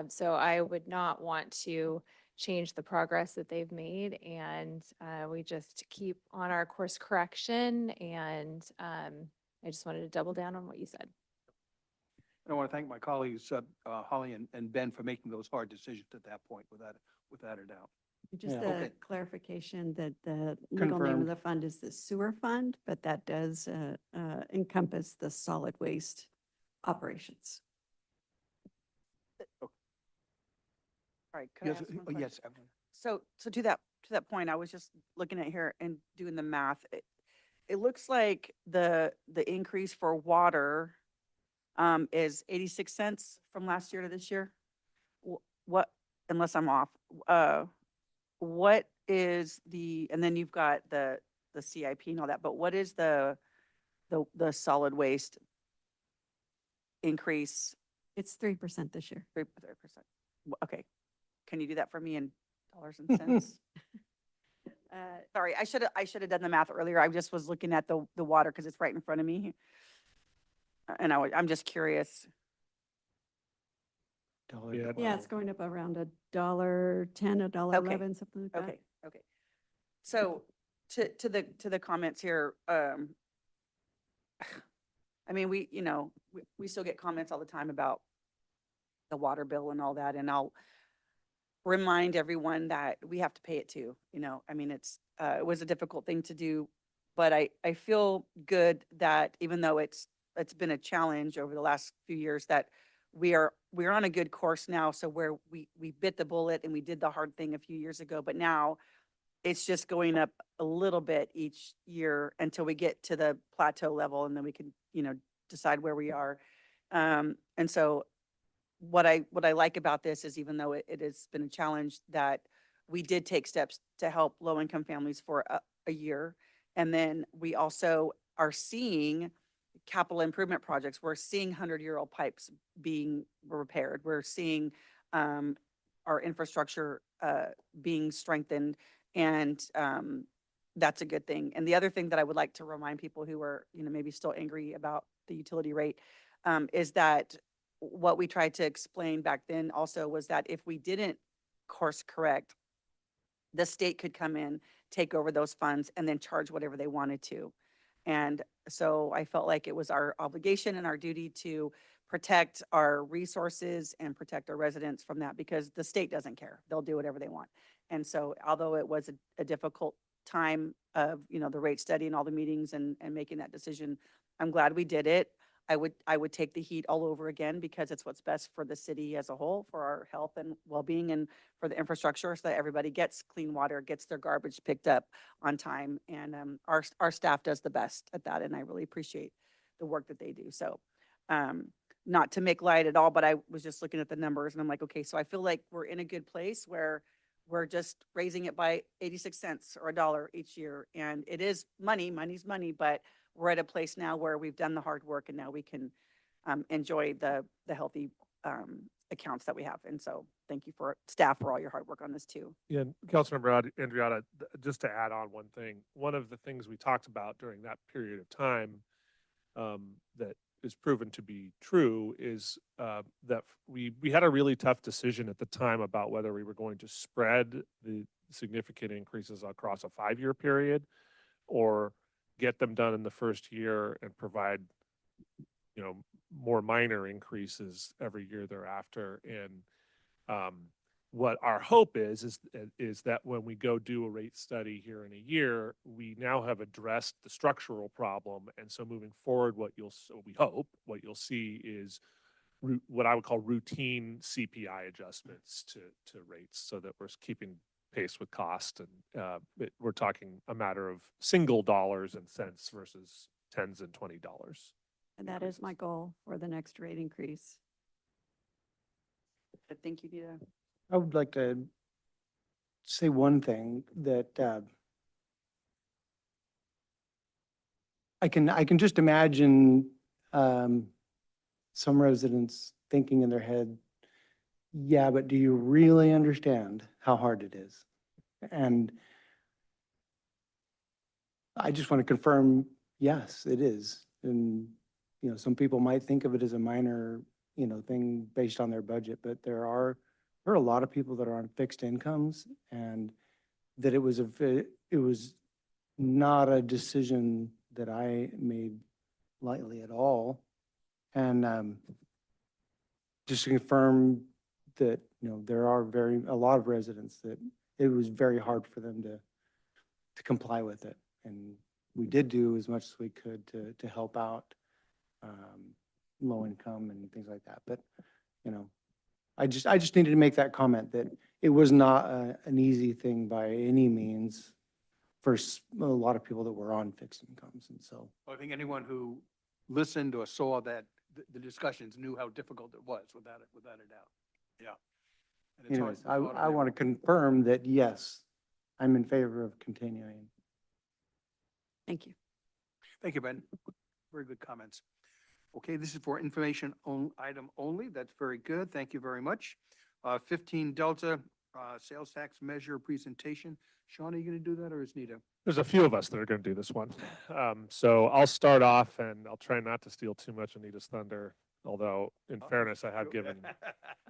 So I would not want to change the progress that they've made, and we just keep on our course correction. And I just wanted to double down on what you said. I want to thank my colleagues, Holly and Ben, for making those hard decisions at that point, without a doubt. Just Yeah. a Okay. clarification that the legal name of Confirmed. the fund is the sewer fund, but that does encompass the solid waste operations. All right, could I Yes, ask one oh, question? yes, Evelyn. So to that point, I was just looking at here and doing the math. It looks like the increase for water is 86 cents from last year to this year. What, unless I'm off, what is and then you've got the CIP and all that, but what is the solid waste increase? It's 3% this year. 3%. Okay. Can you do that for me in dollars and cents? Sorry, I should have done the math earlier. I just was looking at the water because it's right in front of me. And I'm just curious. Yeah. Yeah, it's going up around $1.10, $1.11, something like that. Okay. So to the comments here, I mean, we still get comments all the time about the water bill and all that, and I'll remind everyone that we have to pay it too. I mean, it was a difficult thing to do, but I feel good that even though it's been a challenge over the last few years, that we're on a good course now. So where we bit the bullet and we did the hard thing a few years ago, but now it's just going up a little bit each year until we get to the plateau level, and then we can, decide where we are. And so what I like about this is, even though it has been a challenge, that we did take steps to help low-income families for a year. And then we also are seeing capital improvement projects. We're seeing 100-year-old pipes being repaired. We're seeing our infrastructure being strengthened, and that's a good thing. And the other thing that I would like to remind people who are, maybe still angry about the utility rate is that what we tried to explain back then also was that if we didn't course correct, the state could come in, take over those funds, and then charge whatever they wanted to. And so I felt like it was our obligation and our duty to protect our resources and protect our residents from that, because the state doesn't care. They'll do whatever they want. And so although it was a difficult time of, the rate study and all the meetings and making that decision, I'm glad we did it. I would take the heat all over again because it's what's best for the city as a whole, for our health and well-being and for the infrastructure so that everybody gets clean water, gets their garbage picked up on time. And our staff does the best at that. And I really appreciate the work that they do. So not to make light at all, but I was just looking at the numbers and I'm like, okay, so I feel like we're in a good place where we're just raising it by 86 cents or $1 each year. And it is money, money's money, but we're at a place now where we've done the hard work and now we can enjoy the healthy accounts that we have. And so thank you for staff for all your hard work on this too. Yeah, and Councilmember Andriotta, just to add on one thing, one of the things we talked about during that period of time that is proven to be true is that we had a really tough decision at the time about whether we were going to spread the significant increases across a 5-year period or get them done in the first year and provide, you know, more minor increases every year thereafter. And what our hope is that when we go do a rate study here in a year, we now have addressed the structural problem. And so moving forward, we hope what you'll see is what I would call routine CPI adjustments to rates so that we're keeping pace with cost. And we're talking a matter of single dollars and cents versus tens and $20. And that is my goal for the next rate increase. I think you need a. I would like to say one thing that I can just imagine some residents thinking in their head, yeah, but do you really understand how hard it is? And I just want to confirm, yes, it is. And, you know, some people might think of it as a minor, you know, thing based on their budget, but there are a lot of people that are on fixed incomes, and that it was not a decision that I made lightly at all. And just to confirm that, you know, there are a lot of residents that it was very hard for them to comply with it. And we did do as much as we could to help out low income and things like that. But, you know, I just needed to make that comment that it was not an easy thing by any means for a lot of people that were on fixed incomes. And so I think anyone who listened or saw that, the discussions knew how difficult it was without a doubt. Yeah. And it's hard anyways, for a lot of I want to confirm that, yes, I'm in favor of continuing. Thank you. Thank you, Ben. Very good comments. Okay, this is for information item only. That's very good. Thank you very much. 15 Delta sales tax measure presentation. Sean, are you going to do that or is Nita? There's a few of us that are going to do this one. So I'll start off and I'll try not to steal too much of Anita's thunder, although in fairness, I have given.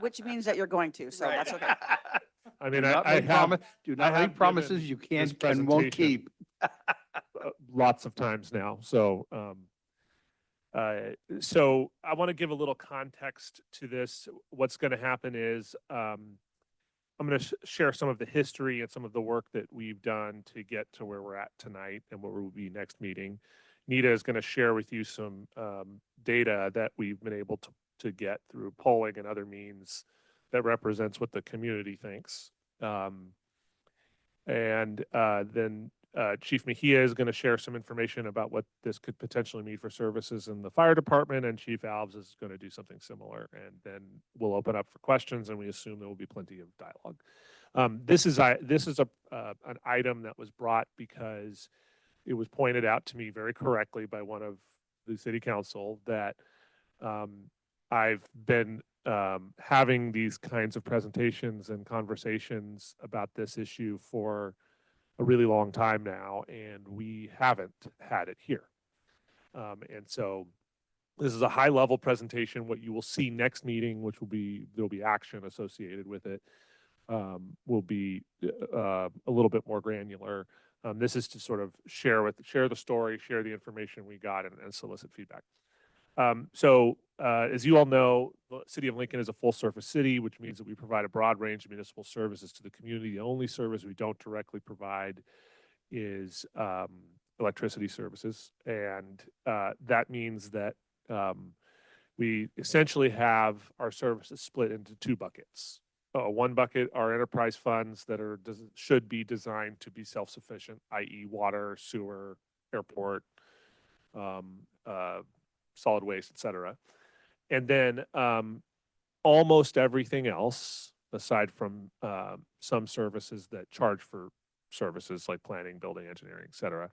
Which means that you're going to, so that's okay. I mean, Do not I make have. promise- Do not I make have promises given you this can't and won't presentation, keep. lots of times now. So so I want to give a little context to this. What's going to happen is I'm going to share some of the history and some of the work that we've done to get to where we're at tonight and where we'll be next meeting. Nita is going to share with you some data that we've been able to get through polling and other means that represents what the community thinks. And then Chief Mejia is going to share some information about what this could potentially mean for services in the fire department, and Chief Alves is going to do something similar. And then we'll open up for questions, and we assume there will be plenty of dialogue. This is an item that was brought because it was pointed out to me very correctly by one of the city council that I've been having these kinds of presentations and conversations about this issue for a really long time now, and we haven't had it here. And so this is a high level presentation. What you will see next meeting, which will be, there'll be action associated with it, will be a little bit more granular. This is to sort of share the story, share the information we got, and solicit feedback. As you all know, the City of Lincoln is a full service city, which means that we provide a broad range of municipal services to the community. The only service we don't directly provide is electricity services. And that means that We essentially have our services split into two buckets. One bucket are enterprise funds that should be designed to be self-sufficient, i.e. water, sewer, airport, solid waste, et cetera. And then almost everything else, aside from some services that charge for services like planning, building, engineering, et cetera,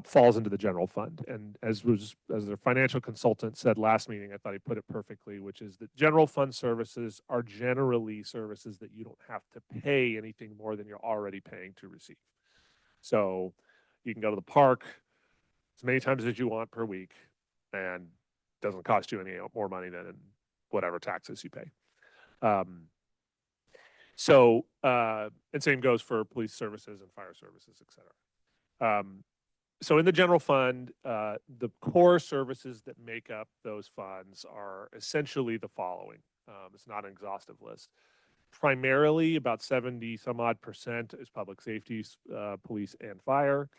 falls into the general fund. And as the financial consultant said last meeting, I thought he put it perfectly, which is that general fund services are generally services that you don't have to pay anything more than you're already paying to receive. So you can go to the park as many times as you want per week, and it doesn't cost you any more money than whatever taxes you pay. And same goes for police services and fire services, et cetera. So in the general fund, the core services that make up those funds are essentially the following. It's not an exhaustive list. Primarily, about 70 some odd percent is public safety, police and fire,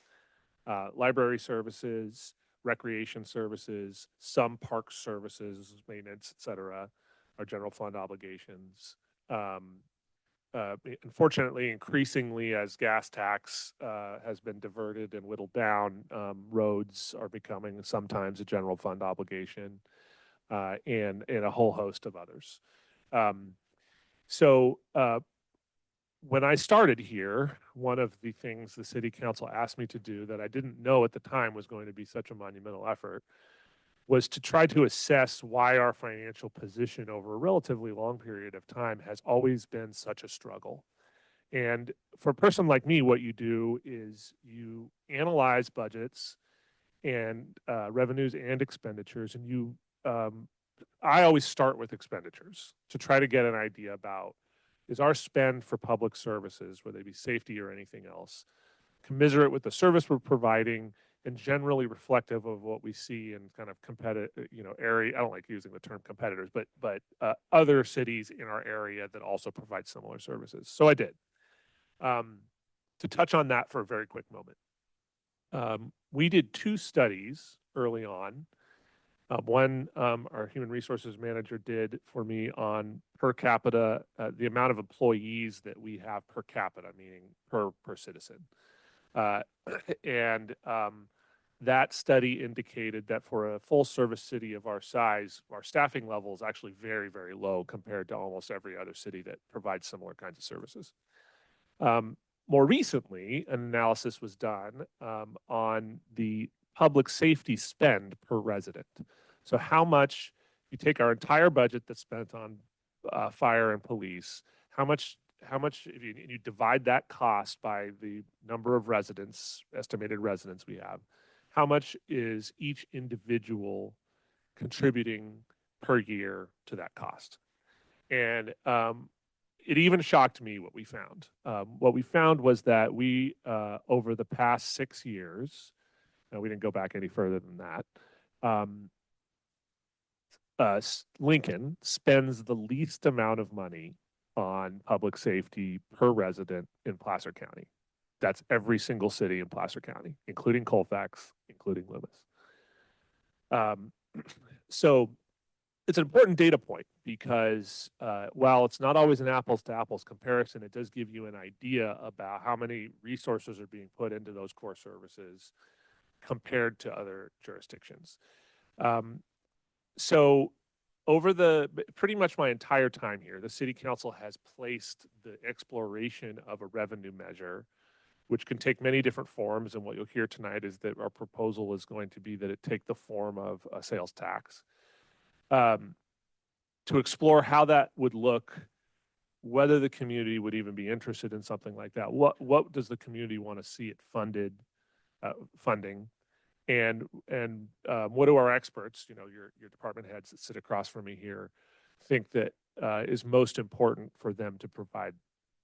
library services, recreation services, some park services, maintenance, et cetera, are general fund obligations. Unfortunately, increasingly as gas tax has been diverted and whittled down, roads are becoming sometimes a general fund obligation, and a whole host of others. When I started here, one of the things the city council asked me to do that I didn't know at the time was going to be such a monumental effort was to try to assess why our financial position over a relatively long period of time has always been such a struggle. And for a person like me, what you do is you analyze budgets and revenues and expenditures, and I always start with expenditures to try to get an idea about, is our spend for public services, whether they be safety or anything else, commiserate with the service we're providing and generally reflective of what we see in kind of competitive, area. I don't like using the term competitors, but other cities in our area that also provide similar services. So I did. To touch on that for a very quick moment. We did two studies early on. One, our human resources manager did for me on per capita, the amount of employees that we have per capita, meaning per citizen. That study indicated that for a full service city of our size, our staffing level is actually very, very low compared to almost every other city that provides similar kinds of services. More recently, an analysis was done on the public safety spend per resident. So how much, you take our entire budget that's spent on fire and police, how much if you divide that cost by the number of residents, estimated residents we have, how much is each individual contributing per year to that cost? And it even shocked me what we found. What we found was that we, over the past 6 years, we didn't go back any further than that, Lincoln spends the least amount of money on public safety per resident in Placer County. That's every single city in Placer County, including Colfax, including Loomis. So it's an important data point because while it's not always an apples to apples comparison, it does give you an idea about how many resources are being put into those core services compared to other jurisdictions. So over pretty much my entire time here, the city council has placed the exploration of a revenue measure, which can take many different forms. And what you'll hear tonight is that our proposal is going to be that it take the form of a sales tax, to explore how that would look, whether the community would even be interested in something like that. What does the community want to see it funding? And what do our experts, your department heads that sit across from me here, think that is most important for them to provide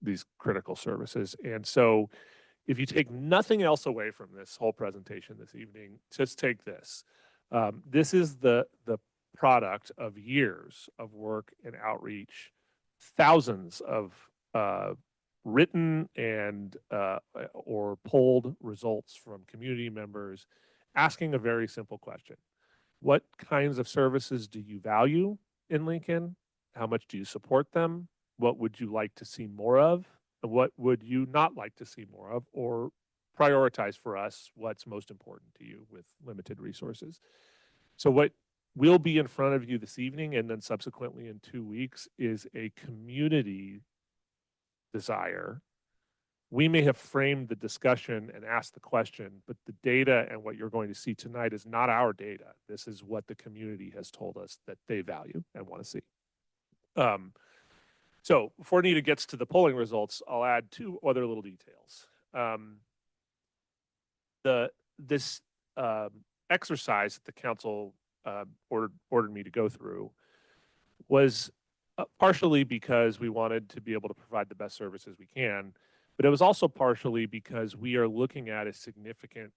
these critical services? And so if you take nothing else away from this whole presentation this evening, just take this. This is the product of years of work and outreach, thousands of written and or polled results from community members asking a very simple question. What kinds of services do you value in Lincoln? How much do you support them? What would you like to see more of? And what would you not like to see more of? Or prioritize for us what's most important to you with limited resources? So what will be in front of you this evening and then subsequently in 2 weeks is a community desire. We may have framed the discussion and asked the question, but the data and what you're going to see tonight is not our data. This is what the community has told us that they value and want to see. So before Nita gets to the polling results, I'll add 2 other little details. This exercise that the council ordered me to go through was partially because we wanted to be able to provide the best services we can, but it was also partially because we are looking at a significant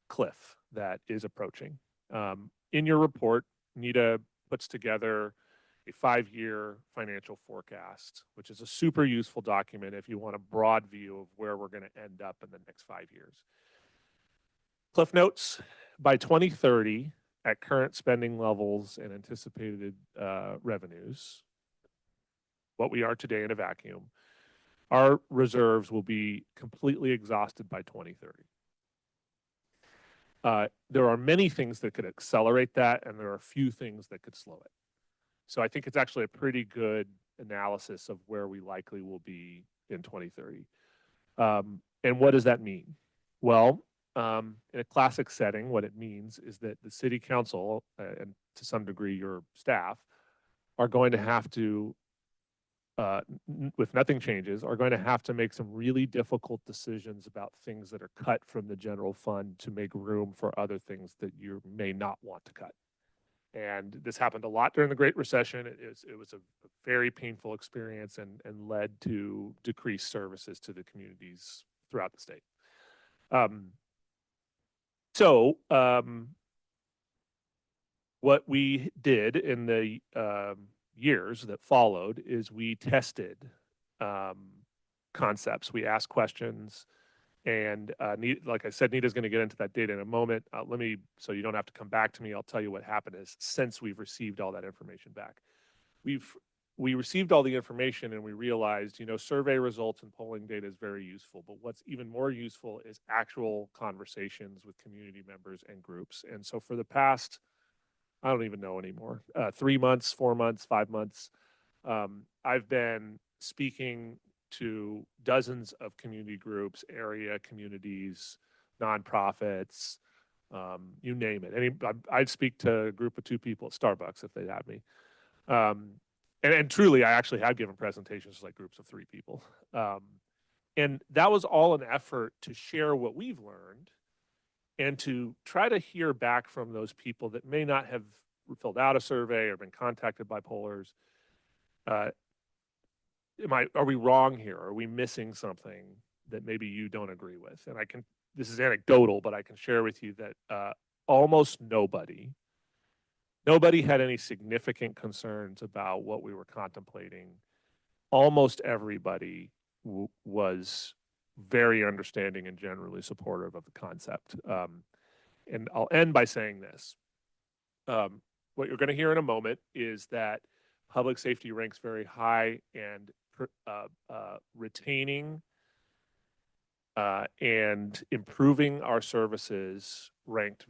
cliff that is approaching. In your report, Nita puts together a 5-year financial forecast, which is a super useful document if you want a broad view of where we're going to end up in the next 5 years. Cliff notes, by 2030, at current spending levels and anticipated revenues, what we are today in a vacuum, our reserves will be completely exhausted by 2030. There are many things that could accelerate that, and there are a few things that could slow it. So I think it's actually a pretty good analysis of where we likely will be in 2030. And what does that mean? Well, in a classic setting, what it means is that the city council, and to some degree your staff, are going to have to, with nothing changes, are going to have to make some really difficult decisions about things that are cut from the general fund to make room for other things that you may not want to cut. And this happened a lot during the Great Recession. It was a very painful experience and led to decreased services to the communities throughout the state. What we did in the years that followed is we tested concepts. We asked questions, and like I said, Nita's going to get into that data in a moment. So you don't have to come back to me, I'll tell you what happened is since we've received all that information back. We received all the information and we realized, survey results and polling data is very useful, but what's even more useful is actual conversations with community members and groups. And so for the past, I don't even know anymore, 3 months, 4 months, 5 months, I've been speaking to dozens of community groups, area communities, nonprofits, you name it. I'd speak to a group of 2 people at Starbucks if they'd have me. And truly, I actually have given presentations to like groups of 3 people. And that was all an effort to share what we've learned and to try to hear back from those people that may not have filled out a survey or been contacted by pollers. Are we wrong here? Are we missing something that maybe you don't agree with? And this is anecdotal, but I can share with you that almost nobody had any significant concerns about what we were contemplating. Almost everybody was very understanding and generally supportive of the concept. And I'll end by saying this. What you're going to hear in a moment is that public safety ranks very high, and retaining and improving our services ranked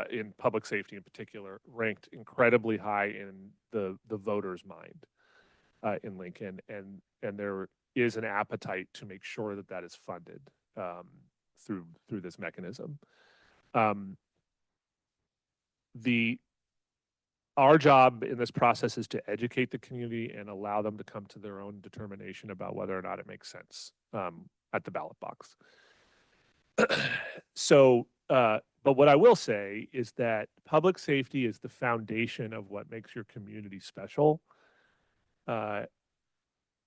in public safety in particular, ranked incredibly high in the voters' mind in Lincoln. And there is an appetite to make sure that that is funded through this mechanism. Our job in this process is to educate the community and allow them to come to their own determination about whether or not it makes sense at the ballot box. But what I will say is that public safety is the foundation of what makes your community special, and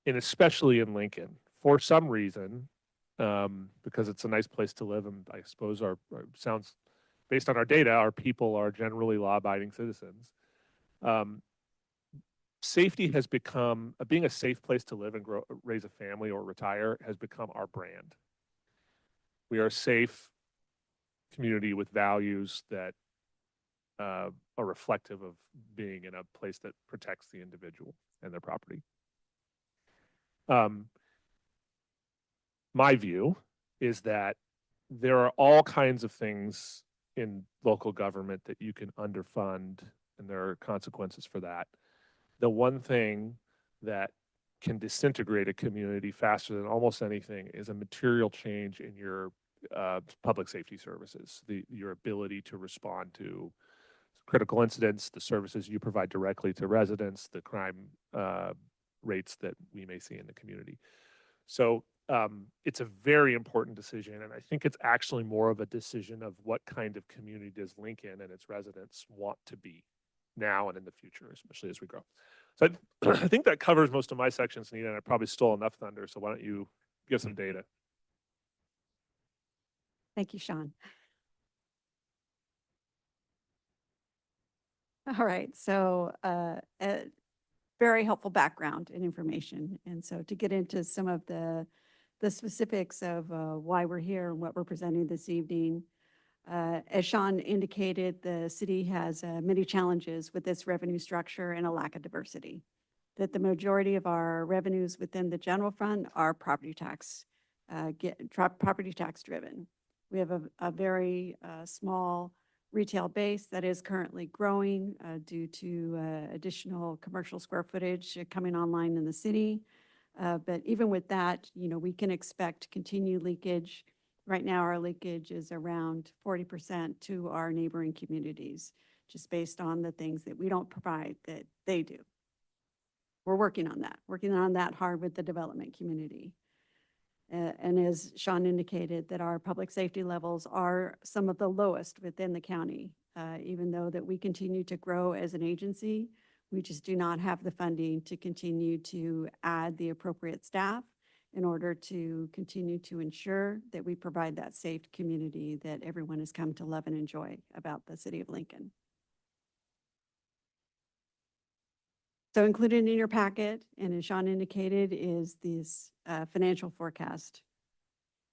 especially in Lincoln. For some reason, because it's a nice place to live, and I suppose sounds based on our data, our people are generally law-abiding citizens. Safety has become, being a safe place to live and raise a family or retire has become our brand. We are a safe community with values that are reflective of being in a place that protects the individual and their property. My view is that there are all kinds of things in local government that you can underfund, and there are consequences for that. The one thing that can disintegrate a community faster than almost anything is a material change in your public safety services, your ability to respond to critical incidents, the services you provide directly to residents, the crime rates that we may see in the community. So it's a very important decision, and I think it's actually more of a decision of what kind of community does Lincoln and its residents want to be now and in the future, especially as we grow. So I think that covers most of my sections, Nita, and I probably stole enough thunder, so why don't you give some data? Thank you, Sean. All right, so very helpful background and information. And so to get into some of the specifics of why we're here and what we're presenting this evening, as Sean indicated, the city has many challenges with its revenue structure and a lack of diversity. That the majority of our revenues within the general fund are property tax driven. We have a very small retail base that is currently growing due to additional commercial square footage coming online in the city. But even with that, we can expect continued leakage. Right now, our leakage is around 40% to our neighboring communities, just based on the things that we don't provide that they do. We're working on that hard with the development community. And as Sean indicated, that our public safety levels are some of the lowest within the county. Even though that we continue to grow as an agency, we just do not have the funding to continue to add the appropriate staff in order to continue to ensure that we provide that safe community that everyone has come to love and enjoy about the city of Lincoln. So included in your packet, and as Sean indicated, is this financial forecast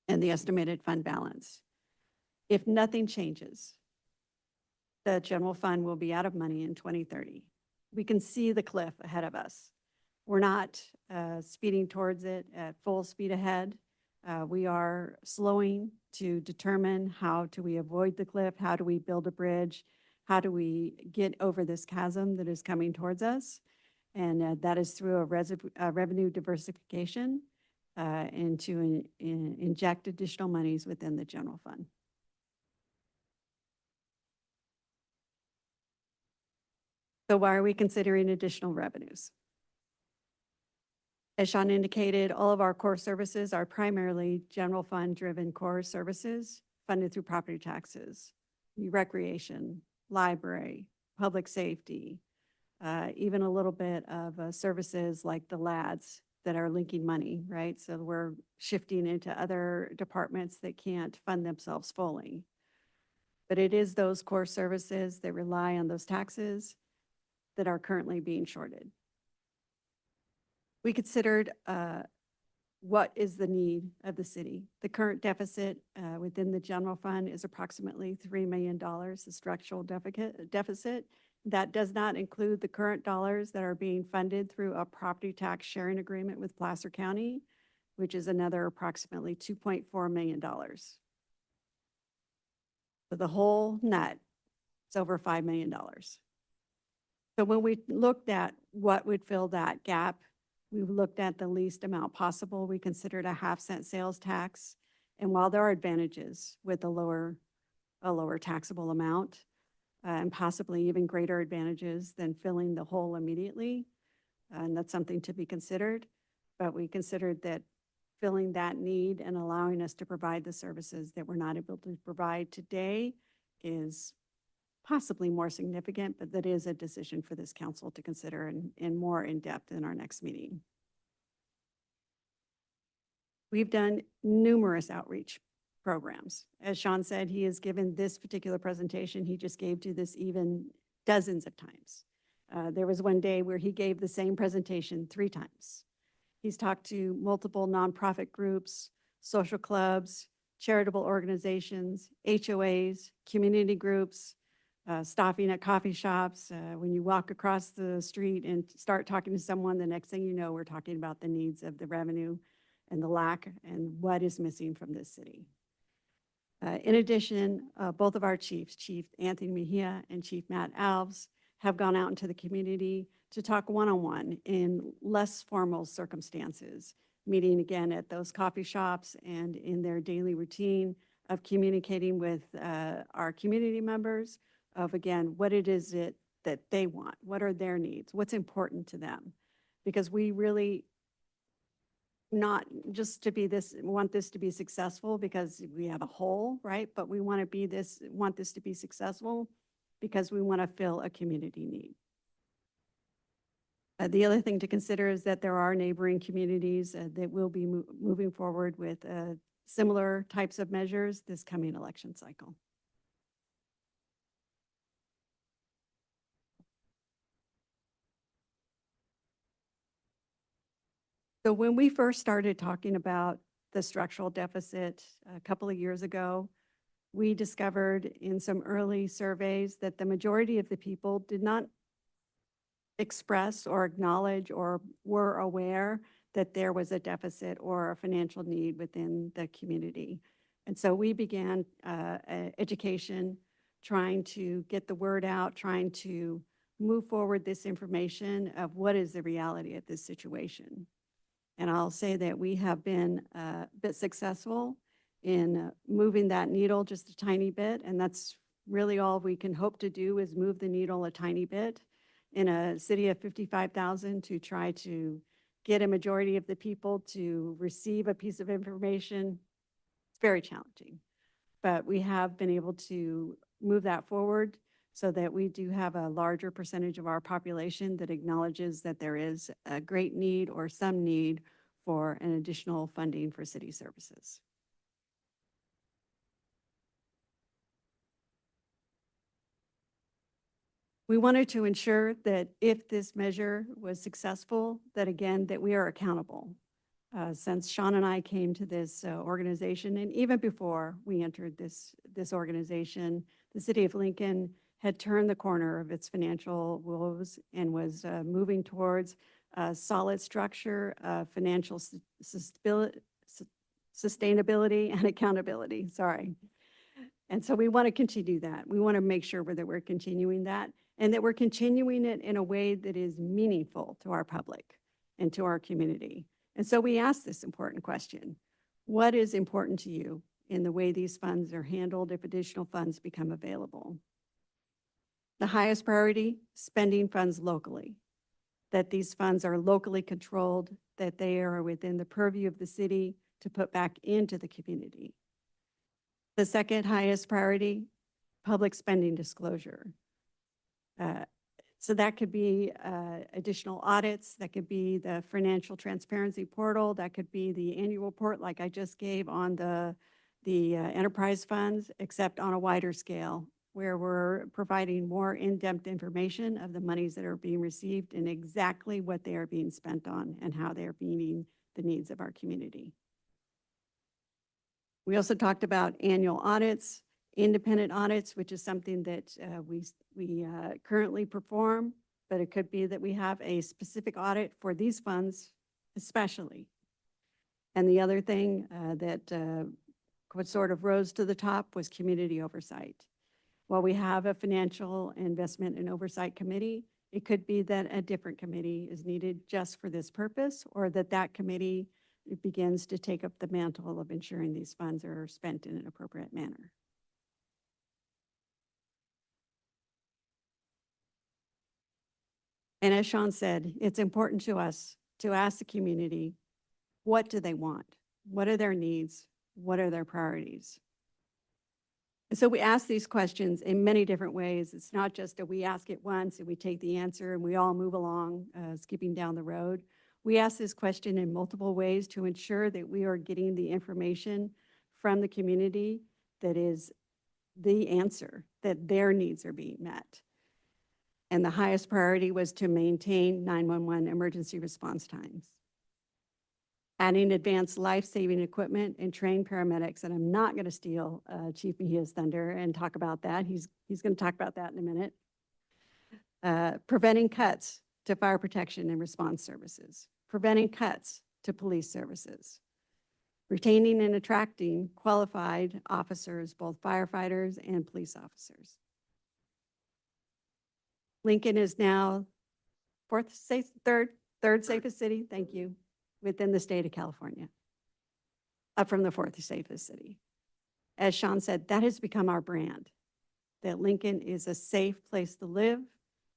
and the estimated fund balance. If nothing changes, the general fund will be out of money in 2030. We can see the cliff ahead of us. We're not speeding towards it at full speed ahead. We are slowing to determine how do we avoid the cliff, how do we build a bridge, how do we get over this chasm that is coming towards us. And that is through a revenue diversification and to inject additional monies within the general fund. So why are we considering additional revenues? As Sean indicated, all of our core services are primarily general fund driven core services funded through property taxes, recreation, library, public safety, even a little bit of services like the LADs that are linking money, right? So we're shifting into other departments that can't fund themselves fully. But it is those core services that rely on those taxes that are currently being shorted. We considered what is the need of the city. The current deficit within the general fund is approximately $3 million, the structural deficit. That does not include the current dollars that are being funded through a property tax sharing agreement with Placer County, which is another approximately $2.4 million. So the whole net is over $5 million. So when we looked at what would fill that gap, we looked at the least amount possible. We considered a 0.5-cent sales tax. And while there are advantages with a lower taxable amount, and possibly even greater advantages than filling the hole immediately, and that's something to be considered. But we considered that filling that need and allowing us to provide the services that we're not able to provide today is possibly more significant, but that is a decision for this council to consider and more in depth in our next meeting. We've done numerous outreach programs. As Sean said, he has given this particular presentation he just gave to this even dozens of times. There was one day where he gave the same presentation 3 times. He's talked to multiple nonprofit groups, social clubs, charitable organizations, HOAs, community groups, stopping at coffee shops, when you walk across the street and start talking to someone, the next thing you know, we're talking about the needs of the revenue and the lack and what is missing from this city. In addition, both of our chiefs, Chief Anthony Mejia and Chief Matt Alves, have gone out into the community to talk one-on-one in less formal circumstances, meeting again at those coffee shops and in their daily routine of communicating with our community members of, again, what it is that they want, what are their needs, what's important to them. Because we really not just to be this, want this to be successful because we have a hole, right? But we want this to be successful because we want to fill a community need. The other thing to consider is that there are neighboring communities that will be moving forward with similar types of measures this coming election cycle. So when we first started talking about the structural deficit a couple of years ago, we discovered in some early surveys that the majority of the people did not express or acknowledge or were aware that there was a deficit or a financial need within the community. And so we began education, trying to get the word out, trying to move forward this information of what is the reality of this situation. And I'll say that we have been a bit successful in moving that needle just a tiny bit. And that's really all we can hope to do is move the needle a tiny bit in a city of 55,000 to try to get a majority of the people to receive a piece of information. It's very challenging, but we have been able to move that forward so that we do have a larger percentage of our population that acknowledges that there is a great need or some need for an additional funding for city services. We wanted to ensure that if this measure was successful, that again, that we are accountable. Since Sean and I came to this organization, and even before we entered this organization, the city of Lincoln had turned the corner of its financial woes and was moving towards a solid structure of financial sustainability and accountability, sorry. And so we want to continue that. We want to make sure that we're continuing that and that we're continuing it in a way that is meaningful to our public and to our community. And so we ask this important question: what is important to you in the way these funds are handled if additional funds become available? The highest priority, spending funds locally, that these funds are locally controlled, that they are within the purview of the city to put back into the community. The second highest priority, public spending disclosure. So that could be additional audits, that could be the financial transparency portal, that could be the annual report like I just gave on the enterprise funds, except on a wider scale, where we're providing more in-depth information of the monies that are being received and exactly what they are being spent on and how they are meeting the needs of our community. We also talked about annual audits, independent audits, which is something that we currently perform, but it could be that we have a specific audit for these funds especially. And the other thing that what sort of rose to the top was community oversight. While we have a financial investment and oversight committee, it could be that a different committee is needed just for this purpose, or that committee begins to take up the mantle of ensuring these funds are spent in an appropriate manner. And as Sean said, it's important to us to ask the community, what do they want? What are their needs? What are their priorities? And so we ask these questions in many different ways. It's not just that we ask it once and we take the answer and we all move along, skipping down the road. We ask this question in multiple ways to ensure that we are getting the information from the community that is the answer, that their needs are being met. And the highest priority was to maintain 911 emergency response times. adding advanced life-saving equipment and trained paramedics. And I'm not going to steal Chief Mejia's thunder and talk about that. He's going to talk about that in a minute. Preventing cuts to fire protection and response services, preventing cuts to police services, retaining and attracting qualified officers, both firefighters and police officers. Lincoln is now third safest city, thank you, within the state of California, up from the fourth safest city. As Sean said, that has become our brand, that Lincoln is a safe place to live,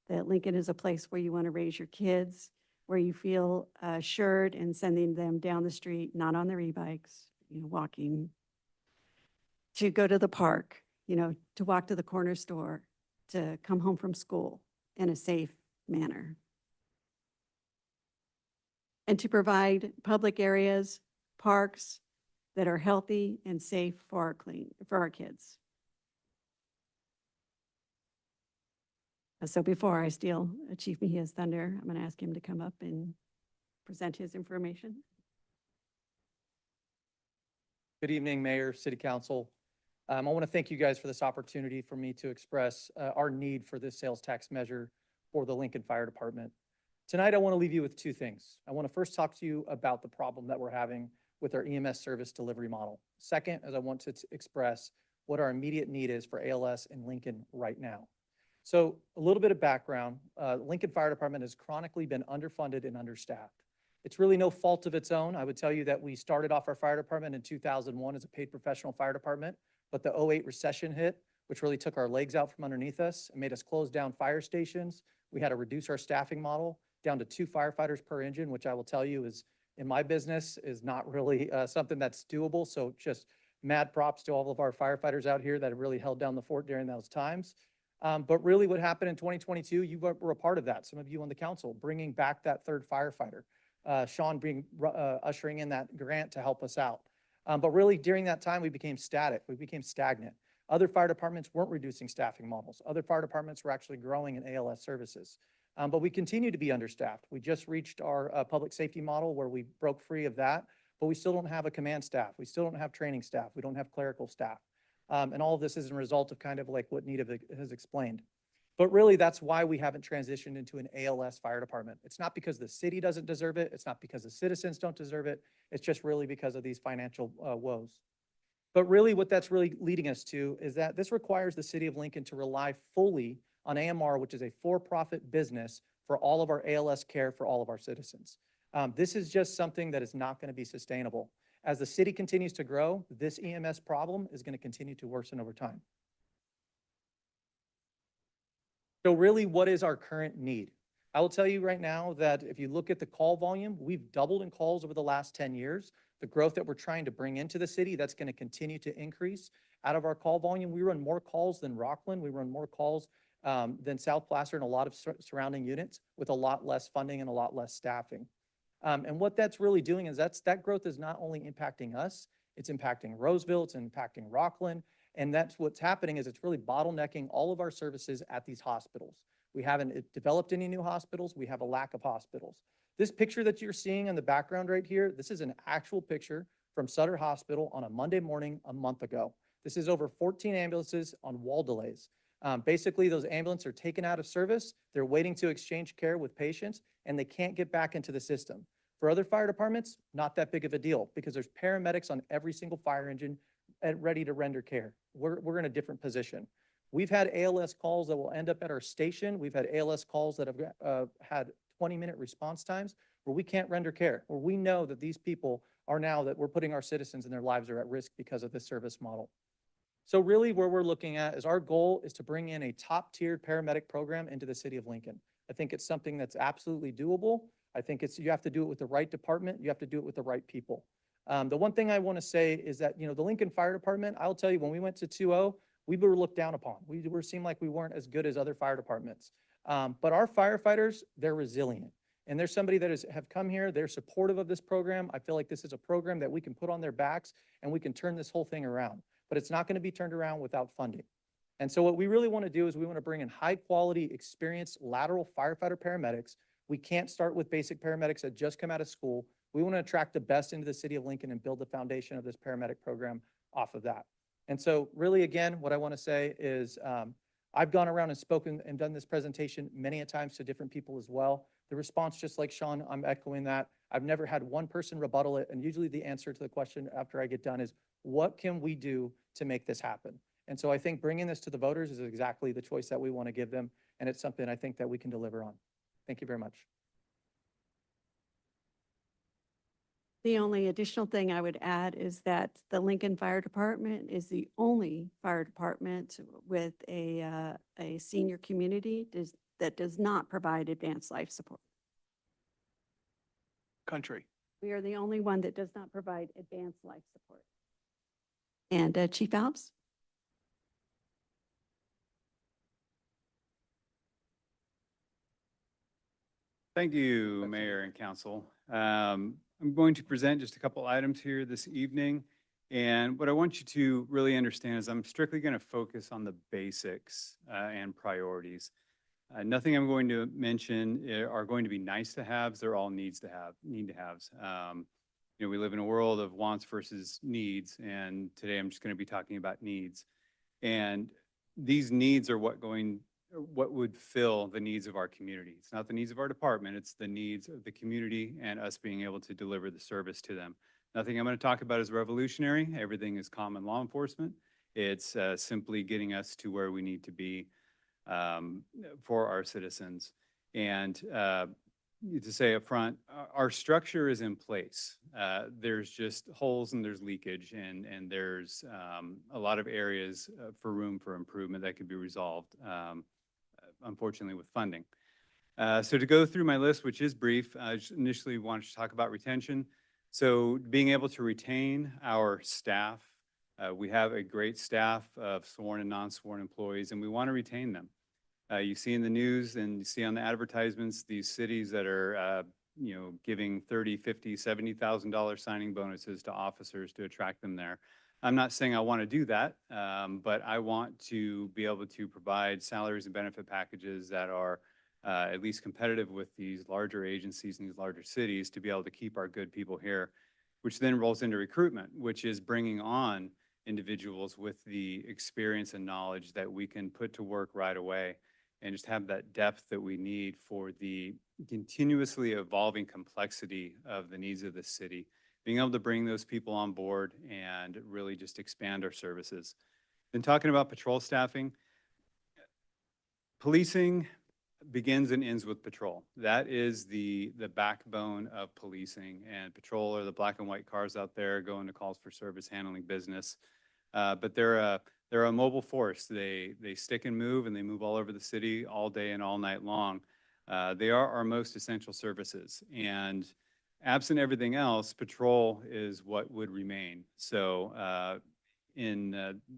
that Lincoln is a place where you want to raise your kids, where you feel assured in sending them down the street, not on their e-bikes, walking, to go to the park, to walk to the corner store, to come home from school in a safe manner. And to provide public areas, parks that are healthy and safe for our kids. So before I steal Chief Mejia's thunder, I'm going to ask him to come up and present his information. Good evening, Mayor, City Council. I want to thank you guys for this opportunity for me to express our need for this sales tax measure for the Lincoln Fire Department. Tonight, I want to leave you with two things. I want to first talk to you about the problem that we're having with our EMS service delivery model. Second, as I want to express what our immediate need is for ALS in Lincoln right now. So a little bit of background, Lincoln Fire Department has chronically been underfunded and understaffed. It's really no fault of its own. I would tell you that we started off our fire department in 2001 as a paid professional fire department, but the 2008 recession hit, which really took our legs out from underneath us and made us close down fire stations. We had to reduce our staffing model down to 2 firefighters per engine, which I will tell you is, in my business, is not really something that's doable. So just mad props to all of our firefighters out here that have really held down the fort during those times. But really what happened in 2022, you were a part of that. Some of you on the council, bringing back that 3rd firefighter. Sean ushering in that grant to help us out. But really during that time, we became static. We became stagnant. Other fire departments weren't reducing staffing models. Other fire departments were actually growing in ALS services. But we continue to be understaffed. We just reached our public safety model where we broke free of that, but we still don't have a command staff. We still don't have training staff. We don't have clerical staff. And all of this is a result of kind of like what Nita has explained. But really, that's why we haven't transitioned into an ALS fire department. It's not because the city doesn't deserve it. It's not because the citizens don't deserve it. It's just really because of these financial woes. But really what that's really leading us to is that this requires the city of Lincoln to rely fully on AMR, which is a for-profit business for all of our ALS care for all of our citizens. This is just something that is not going to be sustainable. As the city continues to grow, this EMS problem is going to continue to worsen over time. So really, what is our current need? I will tell you right now that if you look at the call volume, we've doubled in calls over the last 10 years. The growth that we're trying to bring into the city, that's going to continue to increase. Out of our call volume, we run more calls than Rockland. We run more calls than South Placer and a lot of surrounding units with a lot less funding and a lot less staffing. And what that's really doing is that growth is not only impacting us, it's impacting Roseville, it's impacting Rockland. And that's what's happening is it's really bottlenecking all of our services at these hospitals. We haven't developed any new hospitals. We have a lack of hospitals. This picture that you're seeing in the background right here, this is an actual picture from Sutter Hospital on a Monday morning a month ago. This is over 14 ambulances on wall delays. Basically, those ambulances are taken out of service. They're waiting to exchange care with patients, and they can't get back into the system. For other fire departments, not that big of a deal because there's paramedics on every single fire engine ready to render care. We're in a different position. We've had ALS calls that will end up at our station. We've had ALS calls that have had 20-minute response times where we can't render care, where we know that these people are now that we're putting our citizens and their lives are at risk because of this service model. So really where we're looking at is our goal is to bring in a top-tiered paramedic program into the city of Lincoln. I think it's something that's absolutely doable. I think you have to do it with the right department. You have to do it with the right people. The one thing I want to say is that, the Lincoln Fire Department, I'll tell you, when we went to 2.0, we were looked down upon. We seemed like we weren't as good as other fire departments. But our firefighters, they're resilient. And there's somebody that have come here, they're supportive of this program. I feel like this is a program that we can put on their backs and we can turn this whole thing around. But it's not going to be turned around without funding. And so what we really want to do is we want to bring in high quality, experienced lateral firefighter paramedics We can't start with basic paramedics that just come out of school. We want to attract the best into the city of Lincoln and build the foundation of this paramedic program off of that. And so really, again, what I want to say is I've gone around and spoken and done this presentation many a times to different people as well. The response, just like Sean, I'm echoing that. I've never had one person rebuttal it. And usually the answer to the question after I get done is, what can we do to make this happen? And so I think bringing this to the voters is exactly the choice that we want to give them. And it's something I think that we can deliver on. Thank you very much. The only additional thing I would add is that the Lincoln Fire Department is the only fire department with a senior community that does not provide advanced life support. Country. We are the only one that does not provide advanced life support. And Chief Alves? Thank you, Mayor and Council. I'm going to present just a couple items here this evening. And what I want you to really understand is I'm strictly going to focus on the basics and priorities. Nothing I'm going to mention are going to be nice to haves. They're all need to haves. We live in a world of wants versus needs. And today I'm just going to be talking about needs. And these needs are what would fill the needs of our community. It's not the needs of our department, it's the needs of the community and us being able to deliver the service to them. Nothing I'm going to talk about is revolutionary. Everything is common law enforcement. It's simply getting us to where we need to be for our citizens. And to say up front, our structure is in place. There's just holes and there's leakage and there's a lot of areas for room for improvement that could be resolved. Unfortunately, with funding. So to go through my list, which is brief, I just initially wanted to talk about retention. So being able to retain our staff, we have a great staff of sworn and non-sworn employees, and we want to retain them. You see in the news and you see on the advertisements, these cities that are, giving $30,000, $50,000, $70,000 signing bonuses to officers to attract them there. I'm not saying I want to do that, but I want to be able to provide salaries and benefit packages that are at least competitive with these larger agencies in these larger cities to be able to keep our good people here, which then rolls into recruitment, which is bringing on individuals with the experience and knowledge that we can put to work right away and just have that depth that we need for the continuously evolving complexity of the needs of the city. Being able to bring those people on board and really just expand our services. Then talking about patrol staffing, policing begins and ends with patrol. That is the backbone of policing, and patrol are the black and white cars out there going to calls for service, handling business. But they're a mobile force. They stick and move, and they move all over the city all day and all night long. They are our most essential services, and absent everything else, patrol is what would remain. So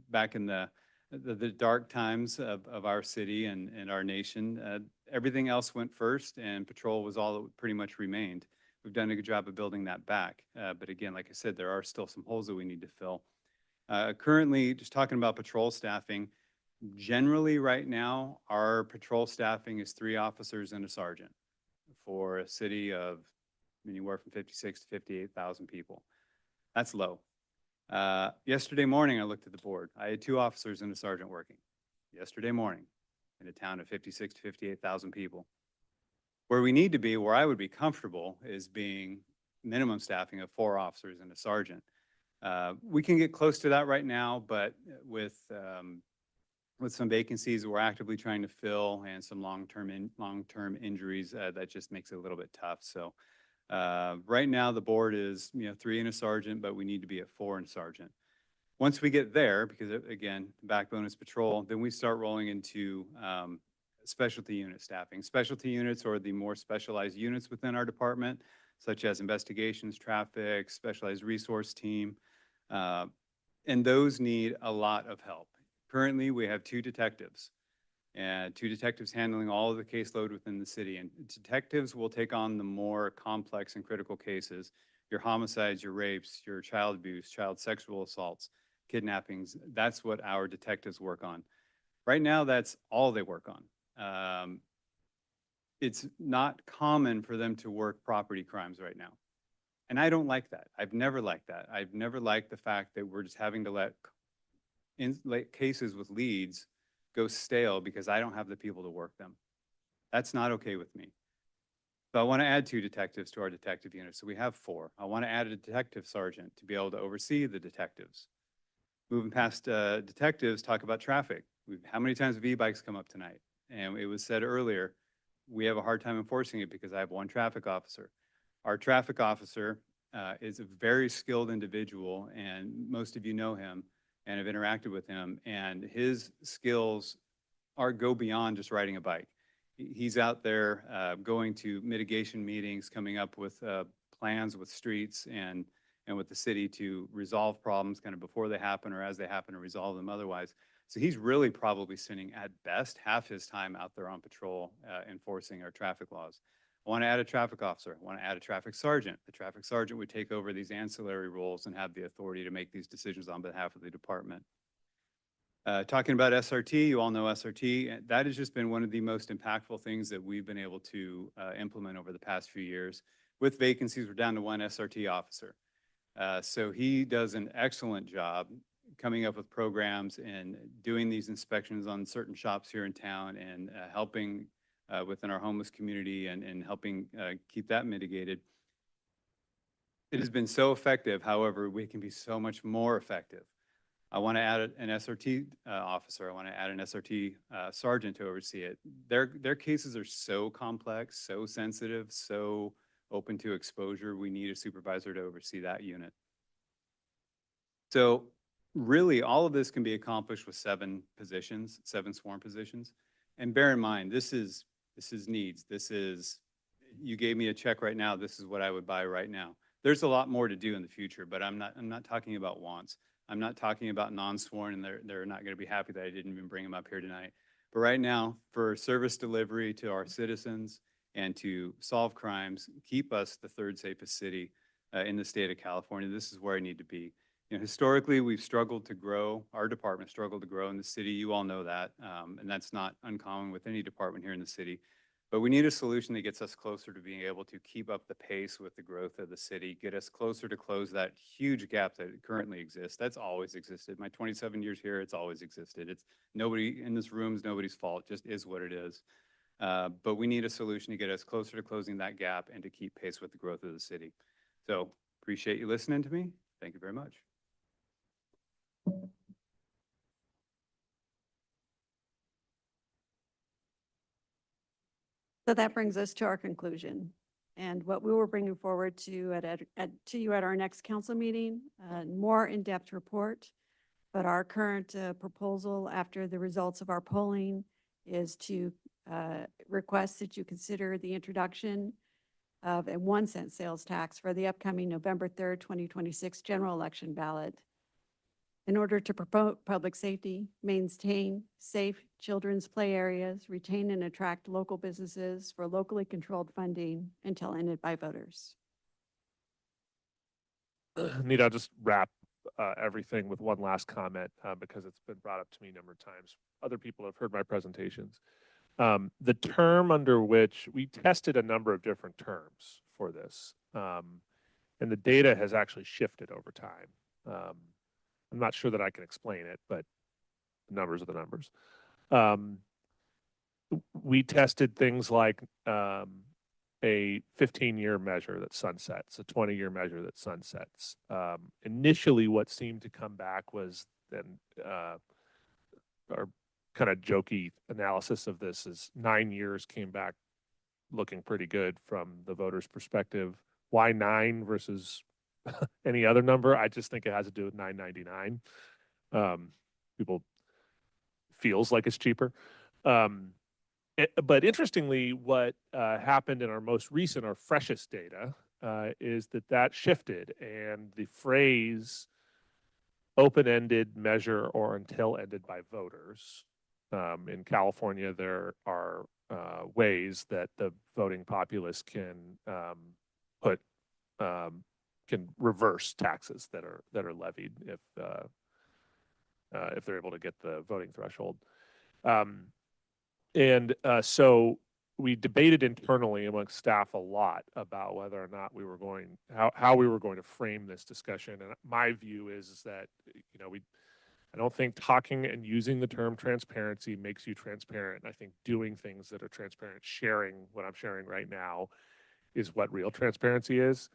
back in the dark times of our city and our nation, everything else went first and patrol was all that pretty much remained. We've done a good job of building that back. But again, like I said, there are still some holes that we need to fill. Currently, just talking about patrol staffing, generally right now, our patrol staffing is 3 officers and a sergeant for a city of anywhere from 56 to 58,000 people. That's low. Yesterday morning, I looked at the board. I had 2 officers and a sergeant working yesterday morning in a town of 56 to 58,000 people. Where we need to be, where I would be comfortable, is being minimum staffing of 4 officers and a sergeant. We can get close to that right now, but with some vacancies we're actively trying to fill and some long-term injuries, that just makes it a little bit tough. So right now the board is 3 and a sergeant, but we need to be at 4 and sergeant. Once we get there, because again, the backbone is patrol, then we start rolling into specialty unit staffing. Specialty units are the more specialized units within our department, such as investigations, traffic, specialized resource team, and those need a lot of help. Currently, we have 2 detectives and 2 detectives handling all of the caseload within the city. And detectives will take on the more complex and critical cases, your homicides, your rapes, your child abuse, child sexual assaults, kidnappings. That's what our detectives work on. Right now, that's all they work on. it's not common for them to work property crimes right now. And I don't like that. I've never liked that. I've never liked the fact that we're just having to let cases with leads go stale because I don't have the people to work them. That's not okay with me. So I want to add 2 detectives to our detective unit. So we have 4. I want to add a detective sergeant to be able to oversee the detectives. Moving past detectives, talk about traffic. How many times have e-bikes come up tonight? And it was said earlier, we have a hard time enforcing it because I have 1 traffic officer. Our traffic officer is a very skilled individual, and most of you know him and have interacted with him, and his skills go beyond just riding a bike. He's out there going to mitigation meetings, coming up with plans with streets and with the city to resolve problems kind of before they happen or as they happen, to resolve them otherwise. So he's really probably spending at best half his time out there on patrol enforcing our traffic laws. I want to add a traffic officer. I want to add a traffic sergeant. The traffic sergeant would take over these ancillary roles and have the authority to make these decisions on behalf of the department. Talking about SRT, you all know SRT. That has just been one of the most impactful things that we've been able to implement over the past few years. With vacancies, we're down to 1 SRT officer. So he does an excellent job coming up with programs and doing these inspections on certain shops here in town and helping within our homeless community and helping keep that mitigated. It has been so effective. However, we can be so much more effective. I want to add an SRT officer. I want to add an SRT sergeant to oversee it. Their cases are so complex, so sensitive, so open to exposure. We need a supervisor to oversee that unit. So really, all of this can be accomplished with 7 positions, 7 sworn positions. And bear in mind, this is needs. You gave me a check right now. This is what I would buy right now. There's a lot more to do in the future, but I'm not talking about wants. I'm not talking about non-sworn, and they're not going to be happy that I didn't even bring them up here tonight. But right now, for service delivery to our citizens and to solve crimes, keep us the 3rd safest city in the state of California, this is where I need to be. You know, historically, we've struggled to grow. Our department struggled to grow in the city. You all know that, and that's not uncommon with any department here in the city. But we need a solution that gets us closer to being able to keep up the pace with the growth of the city, get us closer to close that huge gap that currently exists. That's always existed. My 27 years here, it's always existed. It's nobody in this room is nobody's fault. It just is what it is. But we need a solution to get us closer to closing that gap and to keep pace with the growth of the city. So appreciate you listening to me. Thank you very much. So that brings us to our conclusion. And what we were bringing forward to you at our next council meeting, more in-depth report. But our current proposal after the results of our polling is to request that you consider the introduction of a 1-cent sales tax for the upcoming November 3rd, 2026 general election ballot in order to promote public safety, maintain safe children's play areas, retain and attract local businesses for locally controlled funding until ended by voters. Need I just wrap everything with one last comment because it's been brought up to me a number of times. Other people have heard my presentations. The term under which we tested a number of different terms for this, and the data has actually shifted over time. I'm not sure that I can explain it, but the numbers are the numbers. We tested things like a 15-year measure that sunsets, a 20-year measure that sunsets. Initially, what seemed to come back was then our kind of jokey analysis of this is 9 years came back looking pretty good from the voters' perspective. Why 9 versus any other number? I just think it has to do with $9.99. People feels like it's cheaper. But interestingly, what happened in our most recent, our freshest data, is that shifted, and the phrase open-ended measure or until ended by voters. In California, there are ways that the voting populace can can reverse taxes that are levied if they're able to get the voting threshold. So we debated internally amongst staff a lot about whether or not how we were going to frame this discussion. And my view is that, I don't think talking and using the term transparency makes you transparent. I think doing things that are transparent, sharing what I'm sharing right now, is what real transparency is.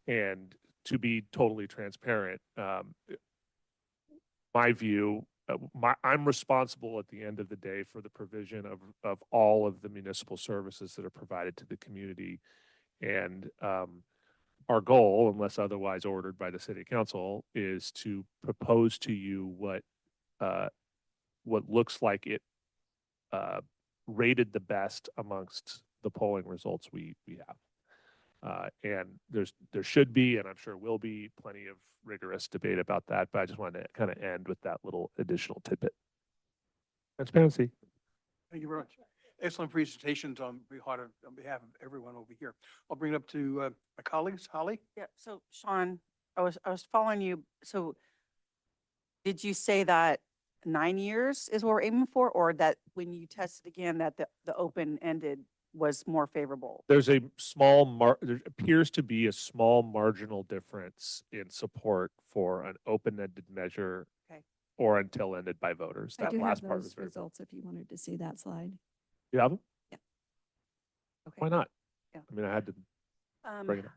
And to be totally transparent, my view, I'm responsible at the end of the day for the provision of all of the municipal services that are provided to the community. And our goal, unless otherwise ordered by the city council, is to propose to you what looks like it rated the best amongst the polling results we have. And there should be, and I'm sure will be, plenty of rigorous debate about that, but I just wanted to kind of end with that little additional tidbit. Transparency. Thank you very much. Excellent presentations on behalf of everyone over here. I'll bring it up to my colleagues. Holly? Yeah, so Sean, I was following you. So did you say that 9 years is what we're aiming for, or that when you tested again, that the open-ended was more favorable? There's a there appears to be a small marginal difference in support for an open-ended measure Okay. or until ended by voters. I That do have last part was those very. results if you wanted to see that slide. You have them? Okay. Why not? Yeah. I mean, I had to bring it up.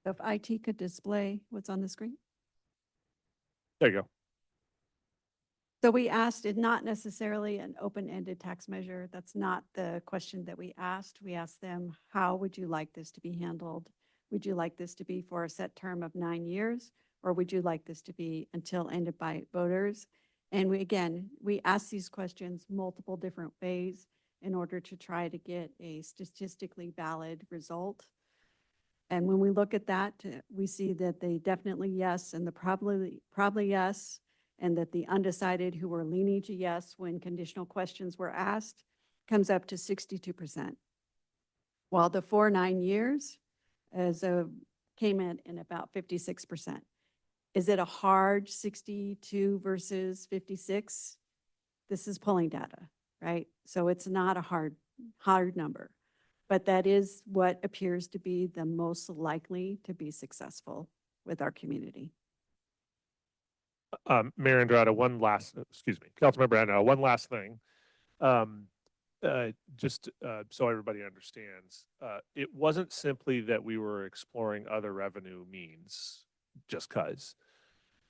So if IT could display what's on the screen. There you go. So we asked it not necessarily an open-ended tax measure. That's not the question that we asked. We asked them, how would you like this to be handled? Would you like this to be for a set term of 9 years? Or would you like this to be until ended by voters? And we asked these questions multiple different ways in order to try to get a statistically valid result. And when we look at that, we see that they definitely yes, and the probably yes, and that the undecided who were leaning to yes when conditional questions were asked comes up to 62%. While the 9 years came in about 56%. Is it a hard 62 versus 56? This is polling data, right? So it's not a hard number, but that is what appears to be the most likely to be successful with our community. Mayor Andrada, Councilmember Andrada, one last thing. Just so everybody understands, it wasn't simply that we were exploring other revenue means just because.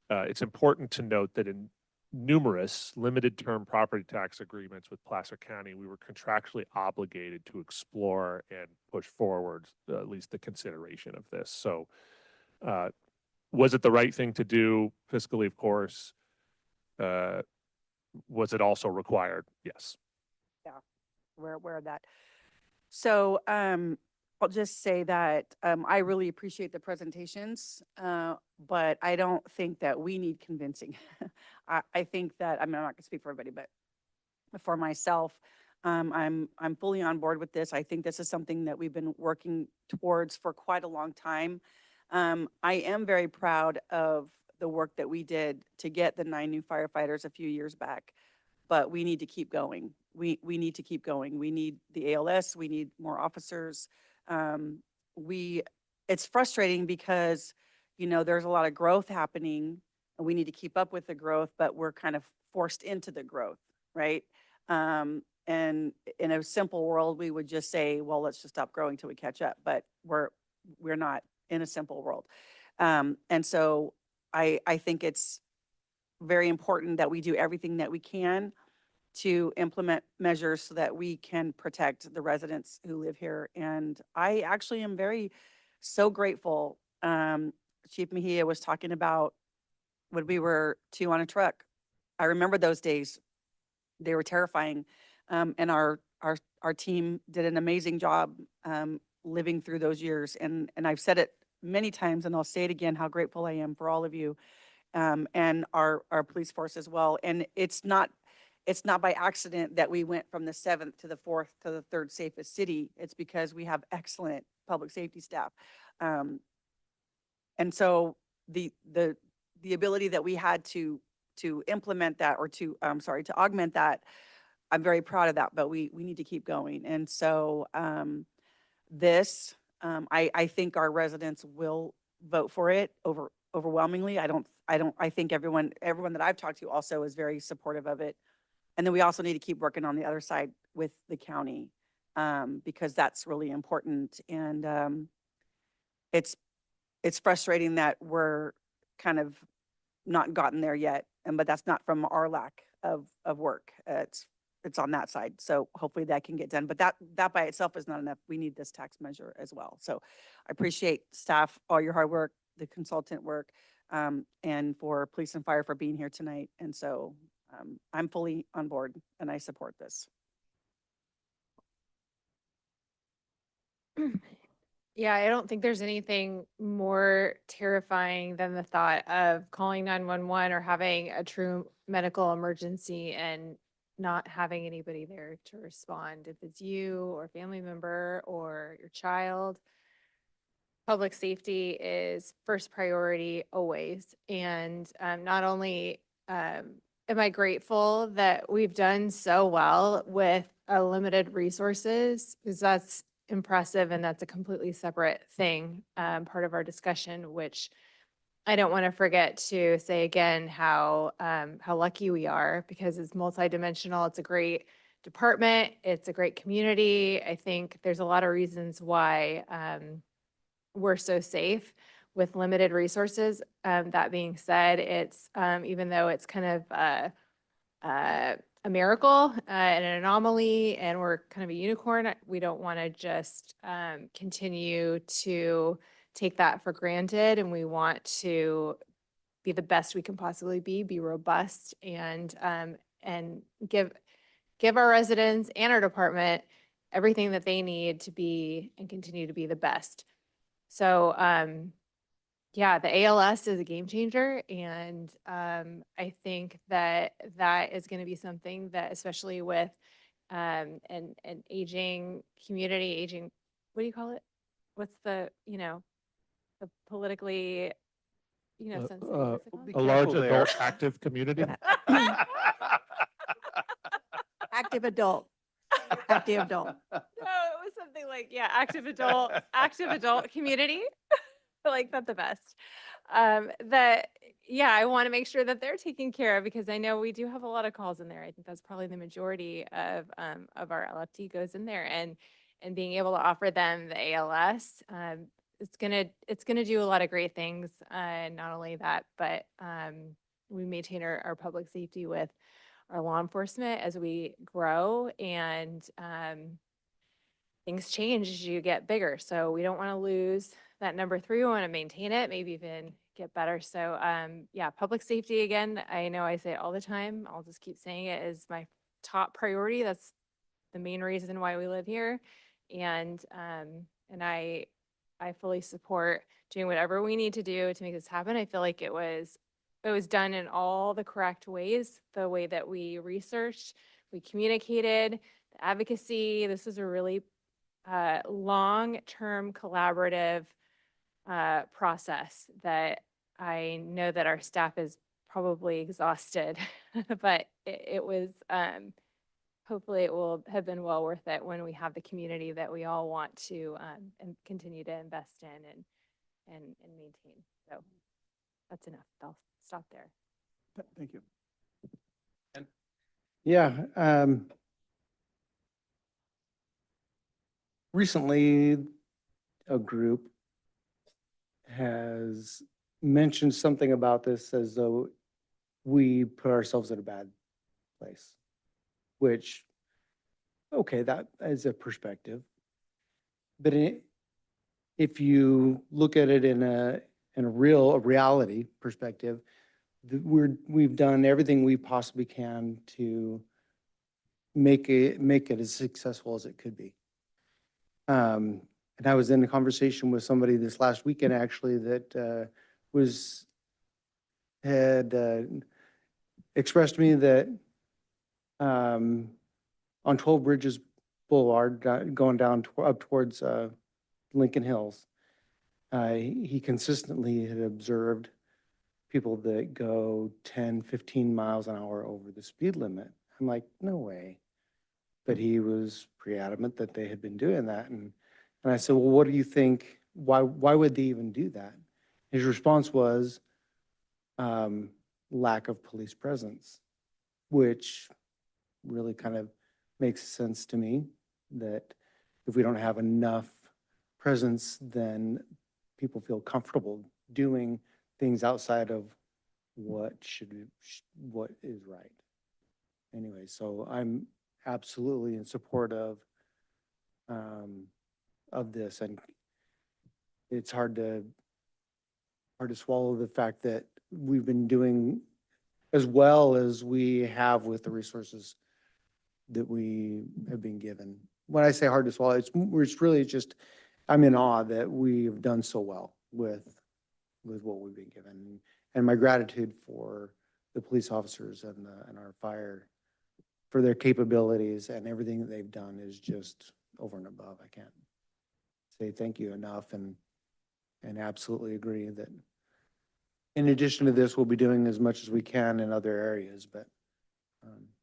It's important to note that in numerous limited term property tax agreements with Placer County, we were contractually obligated to explore and push forward at least the consideration of this. So was it the right thing to do fiscally? Of course. Was it also required? Yes. Yeah, we're aware of that. So I'll just say that I really appreciate the presentations, but I don't think that we need convincing. I think that, I'm not going to speak for everybody, but for myself, I'm fully on board with this. I think this is something that we've been working towards for quite a long time. I am very proud of the work that we did to get the 9 new firefighters a few years back, but we need to keep going. We need to keep going. We need the ALS. We need more officers. It's frustrating because, there's a lot of growth happening and we need to keep up with the growth, but we're kind of forced into the growth, right? And in a simple world, we would just say, well, let's just stop growing till we catch up, but we're not in a simple world. And so I think it's very important that we do everything that we can to implement measures so that we can protect the residents who live here. And I actually am so grateful. Chief Mejia was talking about when we were 2 on a truck. I remember those days. They were terrifying. And our team did an amazing job living through those years. And I've said it many times, and I'll say it again, how grateful I am for all of you and our police force as well. And it's not by accident that we went from the 7th to the 4th to the 3rd safest city. It's because we have excellent public safety staff. And so the ability that we had to implement that, or to augment that, I'm very proud of that, but we need to keep going. And so, this, I think our residents will vote for it overwhelmingly. I think everyone that I've talked to also is very supportive of it. And then we also need to keep working on the other side with the county, because that's really important. And, it's frustrating that we're kind of not gotten there yet. But that's not from our lack of work. It's on that side. So hopefully that can get done. But that by itself is not enough. We need this tax measure as well. So I appreciate staff, all your hard work, the consultant work, and for police and fire for being here tonight. And so I'm fully on board and I support this. Yeah, I don't think there's anything more terrifying than the thought of calling 911 or having a true medical emergency and not having anybody there to respond. If it's you or a family member or your child, public safety is first priority always. And not only am I grateful that we've done so well with limited resources, because that's impressive and that's a completely separate thing, part of our discussion, which I don't want to forget to say again how lucky we are, because it's multidimensional. It's a great department. It's a great community. I think there's a lot of reasons why we're so safe with limited resources. That being said, it's even though it's kind of a miracle and an anomaly, and we're kind of a unicorn, we don't want to just continue to take that for granted. And we want to be the best we can possibly be robust, and give our residents and our department everything that they need to be and continue to be the best. So yeah, the ALS is a game changer. And I think that is going to be something that, especially with an aging community, what do you call it? What's the politically, sensitive, what's it called? A large adult active community. Active adult, active adult. No, it was something like, yeah, active adult community. I like that the best. I want to make sure that they're taken care of, because I know we do have a lot of calls in there. I think that's probably the majority of our LFT goes in there, and being able to offer them the ALS, it's gonna do a lot of great things. Not only that, but we maintain our public safety with our law enforcement as we grow, and things change as you get bigger. So we don't want to lose that number 3. We want to maintain it, maybe even get better. So yeah, public safety, again, I know I say it all the time. I'll just keep saying it, is my top priority. That's the main reason why we live here. And I fully support doing whatever we need to do to make this happen. I feel like it was done in all the correct ways, the way that we researched, we communicated, the advocacy. This is a really long-term collaborative process that I know that our staff is probably exhausted, but it was, hopefully it will have been well worth it when we have the community that we all want to and continue to invest in and maintain. So that's enough. I'll stop there. Thank you. Yeah. Recently, a group has mentioned something about this as though we put ourselves in a bad place, which, okay, that is a perspective. But if you look at it in a reality perspective, we've done everything we possibly can to make it as successful as it could be. And I was in a conversation with somebody this last weekend, actually, that had expressed to me that on 12 Bridges Boulevard, going down up towards Lincoln Hills, he consistently had observed people that go 10, 15 miles an hour over the speed limit. I'm like, no way. But he was pretty adamant that they had been doing that. And I said, well, what do you think? Why would they even do that? His response was, lack of police presence, which really kind of makes sense to me, that if we don't have enough presence, then people feel comfortable doing things outside of what is right. Anyway, so I'm absolutely in support of this, and it's hard to swallow the fact that we've been doing as well as we have with the resources that we have been given. When I say hard to swallow, it's really just, I'm in awe that we've done so well with what we've been given. And my gratitude for the police officers and our fire for their capabilities and everything that they've done is just over and above. I can't say thank you enough, and absolutely agree that in addition to this, we'll be doing as much as we can in other areas, but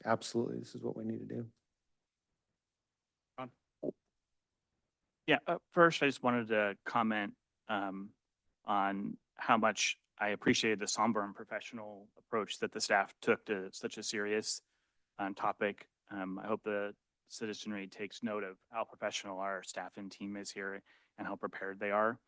absolutely, this is what we need to do. Yeah, first, I just wanted to comment on how much I appreciated the somber and professional approach that the staff took to such a serious topic. I hope the citizenry takes note of how professional our staff and team is here and how prepared they are.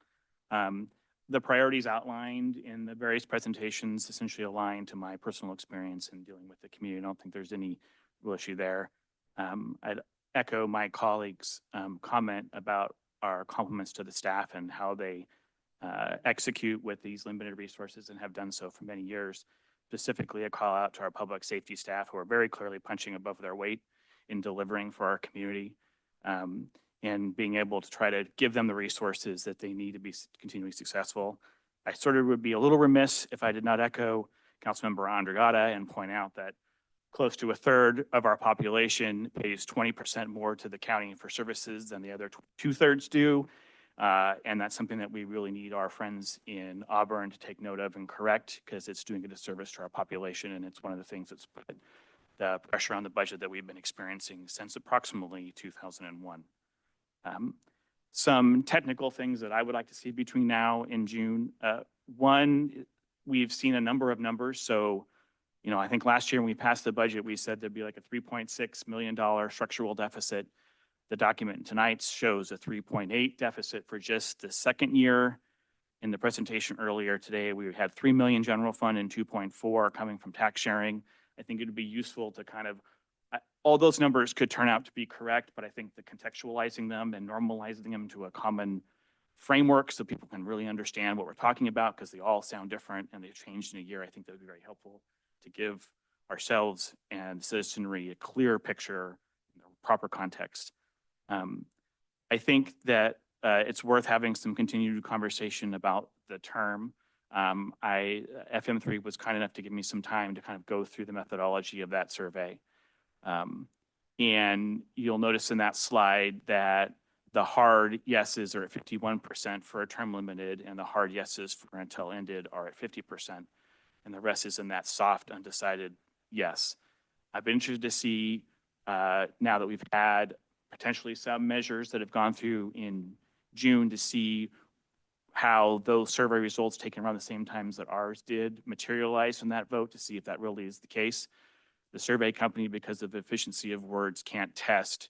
The priorities outlined in the various presentations essentially align to my personal experience in dealing with the community. I don't think there's any real issue there. I'd echo my colleagues' comment about our compliments to the staff and how they execute with these limited resources and have done so for many years. Specifically, a call out to our public safety staff who are very clearly punching above their weight in delivering for our community. And being able to try to give them the resources that they need to be continually successful. I sort of would be a little remiss if I did not echo Councilmember Andrigada and point out that close to a third of our population pays 20% more to the county for services than the other 2/3 do. And that's something that we really need our friends in Auburn to take note of and correct, because it's doing a disservice to our population. And it's one of the things that's put the pressure on the budget that we've been experiencing since approximately 2001. Some technical things that I would like to see between now and June. One, we've seen a number of numbers. So, I think last year when we passed the budget, we said there'd be like a $3.6 million structural deficit. The document tonight shows a 3.8 deficit for just the second year. In the presentation earlier today, we had 3 million general fund and 2.4 coming from tax sharing. I think it'd be useful to kind of, all those numbers could turn out to be correct, but I think the contextualizing them and normalizing them to a common framework so people can really understand what we're talking about, because they all sound different and they've changed in a year. I think that would be very helpful to give ourselves and citizenry a clear picture in the proper context. I think that it's worth having some continued conversation about the term. FM3 was kind enough to give me some time to kind of go through the methodology of that survey. And you'll notice in that slide that the hard yeses are at 51% for a term limited, and the hard yeses for until ended are at 50%. And the rest is in that soft, undecided yes. I've been interested to see, now that we've had potentially some measures that have gone through in June, to see how those survey results taken around the same times that ours did materialize in that vote, to see if that really is the case. The survey company, because of efficiency of words, can't test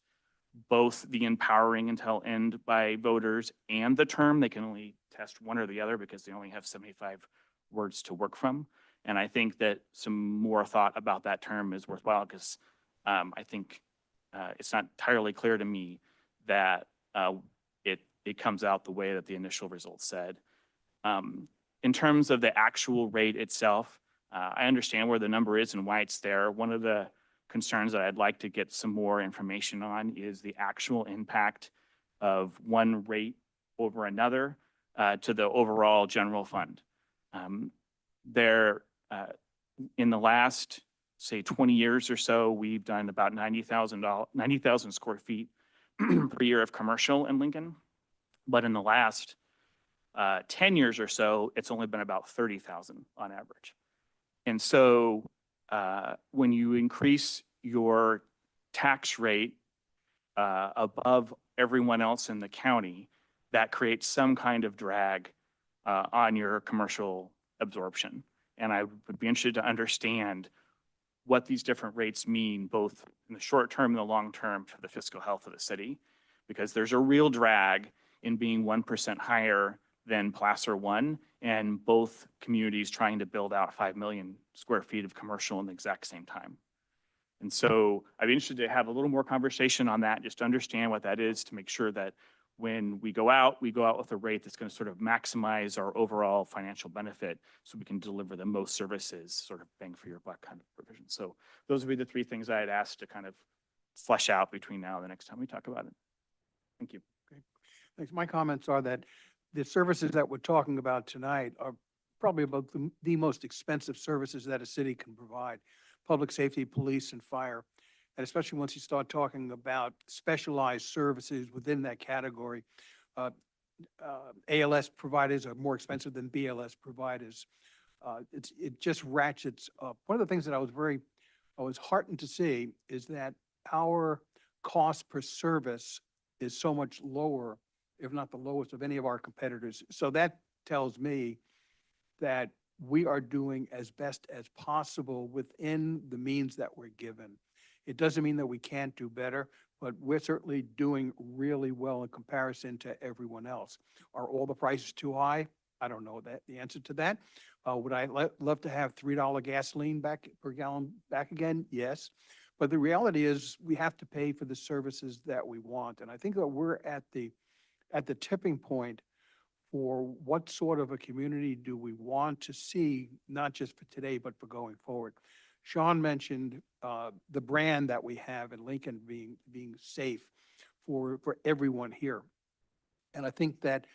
both the empowering until end by voters and the term. They can only test one or the other because they only have 75 words to work from. And I think that some more thought about that term is worthwhile, because I think it's not entirely clear to me that it comes out the way that the initial results said. In terms of the actual rate itself, I understand where the number is and why it's there. One of the concerns that I'd like to get some more information on is the actual impact of one rate over another to the overall general fund. In the last, say, 20 years or so, we've done about 90,000 square feet per year of commercial in Lincoln. But in the last 10 years or so, it's only been about 30,000 on average. And so when you increase your tax rate above everyone else in the county, that creates some kind of drag on your commercial absorption. And I would be interested to understand what these different rates mean, both in the short term and the long term for the fiscal health of the city, because there's a real drag in being 1% higher than Placer 1 and both communities trying to build out 5 million square feet of commercial in the exact same time. And so I'd be interested to have a little more conversation on that, just to understand what that is, to make sure that when we go out with a rate that's going to sort of maximize our overall financial benefit so we can deliver the most services, sort of bang for your buck kind of provision. So those would be the three things I had asked to kind of flesh out between now and the next time we talk about it. Thank you. Thanks. My comments are that the services that we're talking about tonight are probably about the most expensive services that a city can provide: public safety, police, and fire. And especially once you start talking about specialized services within that category, ALS providers are more expensive than BLS providers. It just ratchets up. One of the things that I was heartened to see is that our cost per service is so much lower, if not the lowest of any of our competitors. So that tells me that we are doing as best as possible within the means that we're given. It doesn't mean that we can't do better, but we're certainly doing really well in comparison to everyone else. Are all the prices too high? I don't know the answer to that. Would I love to have $3 gasoline back per gallon back again? Yes. But the reality is we have to pay for the services that we want. And I think that we're at the tipping point for what sort of a community do we want to see, not just for today, but for going forward. Sean mentioned the brand that we have in Lincoln being safe for everyone here. And I think that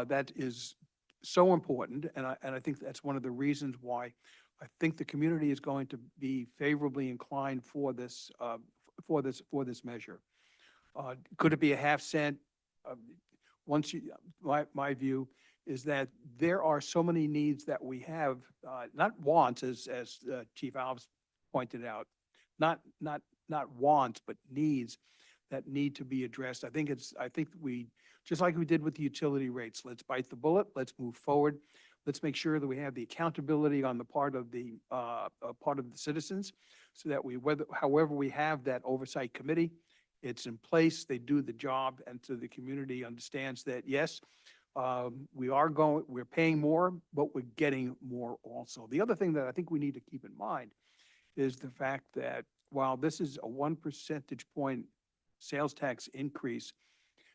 that is so important. And I think that's one of the reasons why I think the community is going to be favorably inclined for this measure. Could it be a half cent? My view is that there are so many needs that we have, not wants, as Chief Alves pointed out, not wants, but needs that need to be addressed. I think we, just like we did with the utility rates, let's bite the bullet, let's move forward. Let's make sure that we have the accountability on the part of the citizens, so that however we have that oversight committee, it's in place, they do the job, and so the community understands that, yes, we're paying more, but we're getting more also. The other thing that I think we need to keep in mind is the fact that while this is a 1 percentage point sales tax increase,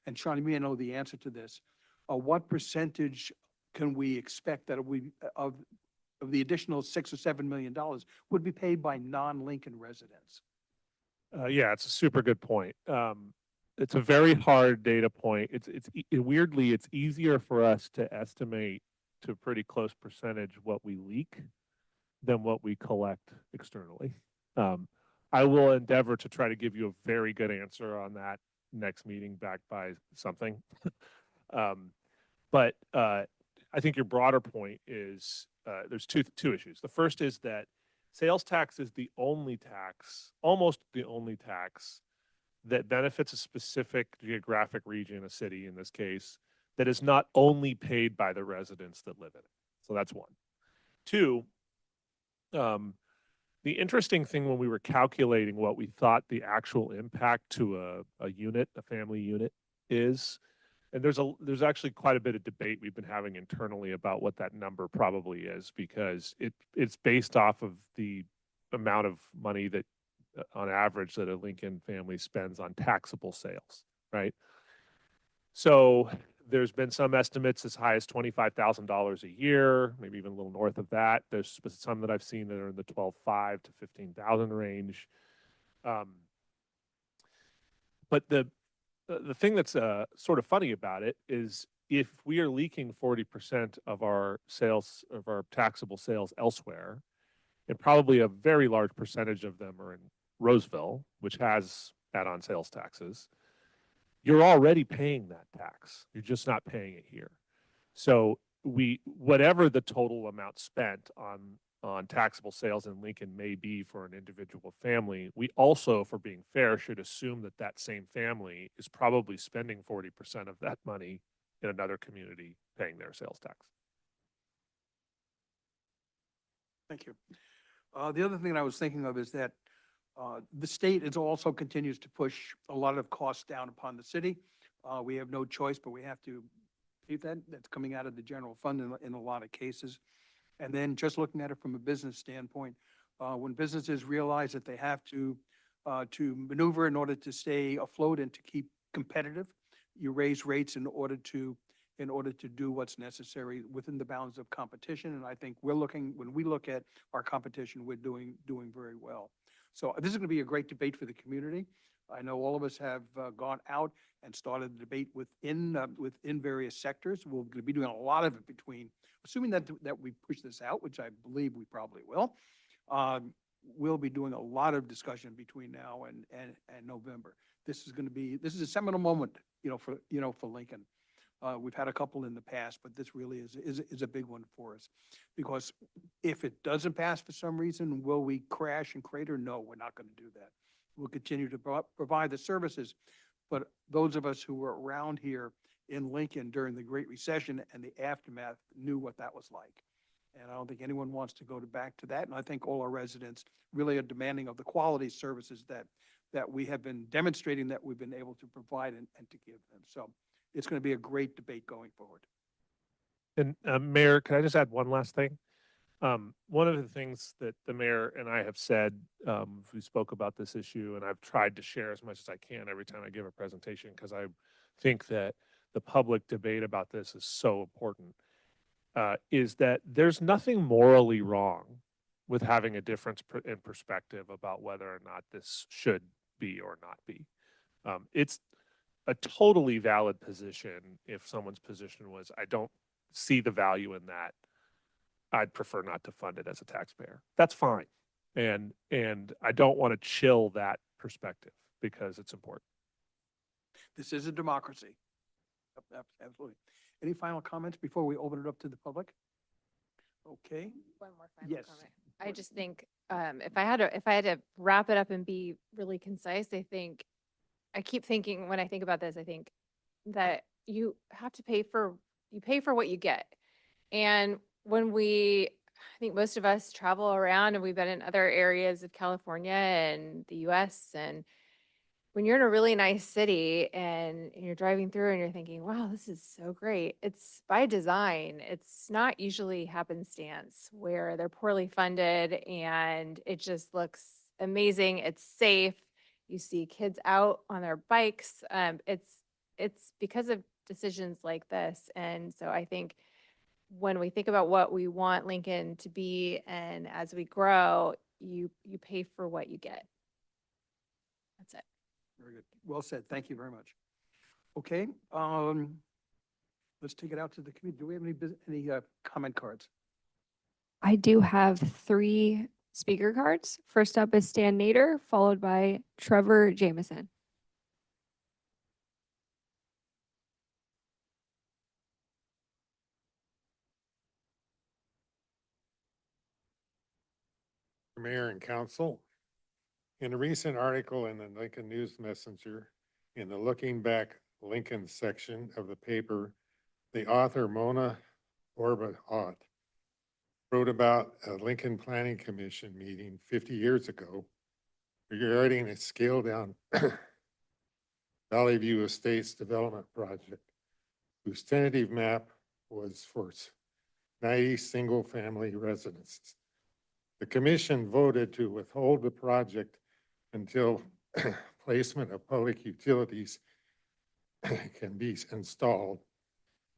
and Sean, you may know the answer to this, what percentage can we expect that we of the additional $6 or $7 million would be paid by non-Lincoln residents? Yeah, it's a super good point. It's a very hard data point. Weirdly, it's easier for us to estimate to a pretty close percentage what we leak than what we collect externally. I will endeavor to try to give you a very good answer on that next meeting, backed by something. But I think your broader point is there's two issues. The first is that sales tax is the only tax, almost the only tax, that benefits a specific geographic region, a city in this case, that is not only paid by the residents that live in it. So that's one. Two, the interesting thing when we were calculating what we thought the actual impact to a unit, a family unit, is, and there's actually quite a bit of debate we've been having internally about what that number probably is, because it's based off of the amount of money that on average that a Lincoln family spends on taxable sales, right? So there's been some estimates as high as $25,000 a year, maybe even a little north of that. There's some that I've seen that are in the 12,500 to 15,000 range. But the thing that's sort of funny about it is if we are leaking 40% of our sales, of our taxable sales elsewhere, and probably a very large percentage of them are in Roseville, which has add-on sales taxes, you're already paying that tax. You're just not paying it here. So whatever the total amount spent on on taxable sales in Lincoln may be for an individual family, we also, for being fair, should assume that that same family is probably spending 40% of that money in another community paying their sales tax. Thank you. The other thing I was thinking of is that the state is also continues to push a lot of costs down upon the city. We have no choice, but we have to pay that. That's coming out of the general fund in a lot of cases. And then just looking at it from a business standpoint, when businesses realize that they have to maneuver in order to stay afloat and to keep competitive, you raise rates in order to do what's necessary within the bounds of competition. And I think when we look at our competition, we're doing very well. So this is going to be a great debate for the community. I know all of us have gone out and started the debate within various sectors. We're going to be doing a lot of it between, assuming that we push this out, which I believe we probably will. We'll be doing a lot of discussion between now and November. This is a seminal moment, for Lincoln. We've had a couple in the past, but this really is a big one for us. Because if it doesn't pass for some reason, will we crash and crater? No, we're not going to do that. We'll continue to provide the services. But those of us who were around here in Lincoln during the Great Recession and the aftermath knew what that was like. And I don't think anyone wants to go back to that. And I think all our residents really are demanding of the quality services that we have been demonstrating that we've been able to provide and to give them. So it's going to be a great debate going forward. And Mayor, can I just add one last thing? One of the things that the mayor and I have said, we spoke about this issue, and I've tried to share as much as I can every time I give a presentation, because I think that the public debate about this is so important, is that there's nothing morally wrong with having a difference in perspective about whether or not this should be or not be. It's a totally valid position if someone's position was, I don't see the value in that. I'd prefer not to fund it as a taxpayer. That's fine. And I don't want to chill that perspective because it's important. This is a democracy. Absolutely. Any final comments before we open it up to the public? Okay. One more final Yes. comment. I just think if I had to wrap it up and be really concise, I keep thinking when I think about this, I think that you have to pay for what you get. And when I think most of us travel around and we've been in other areas of California and the US, and when you're in a really nice city and you're driving through and you're thinking, wow, this is so great. It's by design. It's not usually happenstance where they're poorly funded and it just looks amazing. It's safe. You see kids out on their bikes. It's because of decisions like this. And so I think when we think about what we want Lincoln to be, and as we grow, you pay for what you get. That's it. Very good. Well said. Thank you very much. Okay. Let's take it out to the community. Do we have any comment cards? I do have 3 speaker cards. First up is Stan Nader, followed by Trevor Jameson. Mayor and Council, in a recent article in the Lincoln News Messenger, in the Looking Back Lincoln section of the paper, the author Mona Orba-Ott wrote about a Lincoln Planning Commission meeting 50 years ago regarding a scaled-down Valley View Estates development project, whose tentative map was for 90 single-family residences. The commission voted to withhold the project until placement of public utilities can be installed,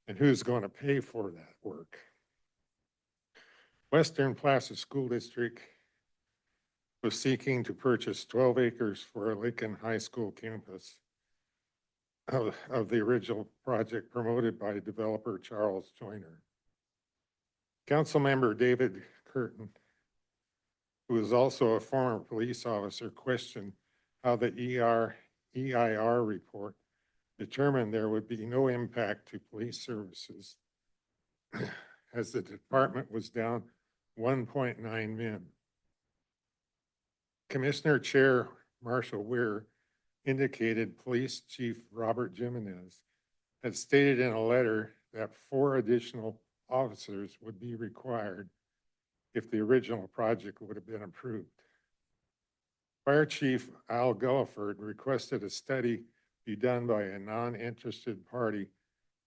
and who's going to pay for that work. Western Plaza School District was seeking to purchase 12 acres for a Lincoln High School campus of the original project promoted by developer Charles Joyner. Councilmember David Curtin, who is also a former police officer, questioned how the EIR report determined there would be no impact to police services as the department was down 1.9 men. Commissioner Chair Marshall Weir indicated Police Chief Robert Jimenez had stated in a letter that 4 additional officers would be required if the original project would have been approved. Fire Chief Al Gulliford requested a study be done by a non-interested party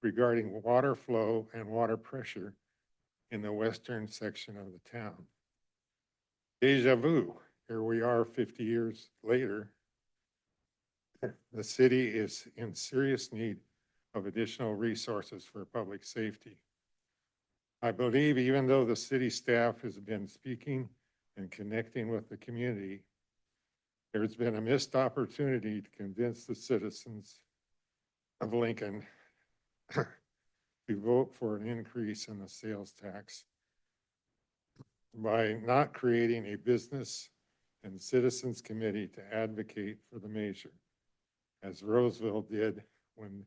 regarding water flow and water pressure in the western section of the town. Deja vu, here we are 50 years later. The city is in serious need of additional resources for public safety. I believe even though the city staff has been speaking and connecting with the community, there's been a missed opportunity to convince the citizens of Lincoln to vote for an increase in the sales tax by not creating a business and citizens committee to advocate for the measure, as Roseville did when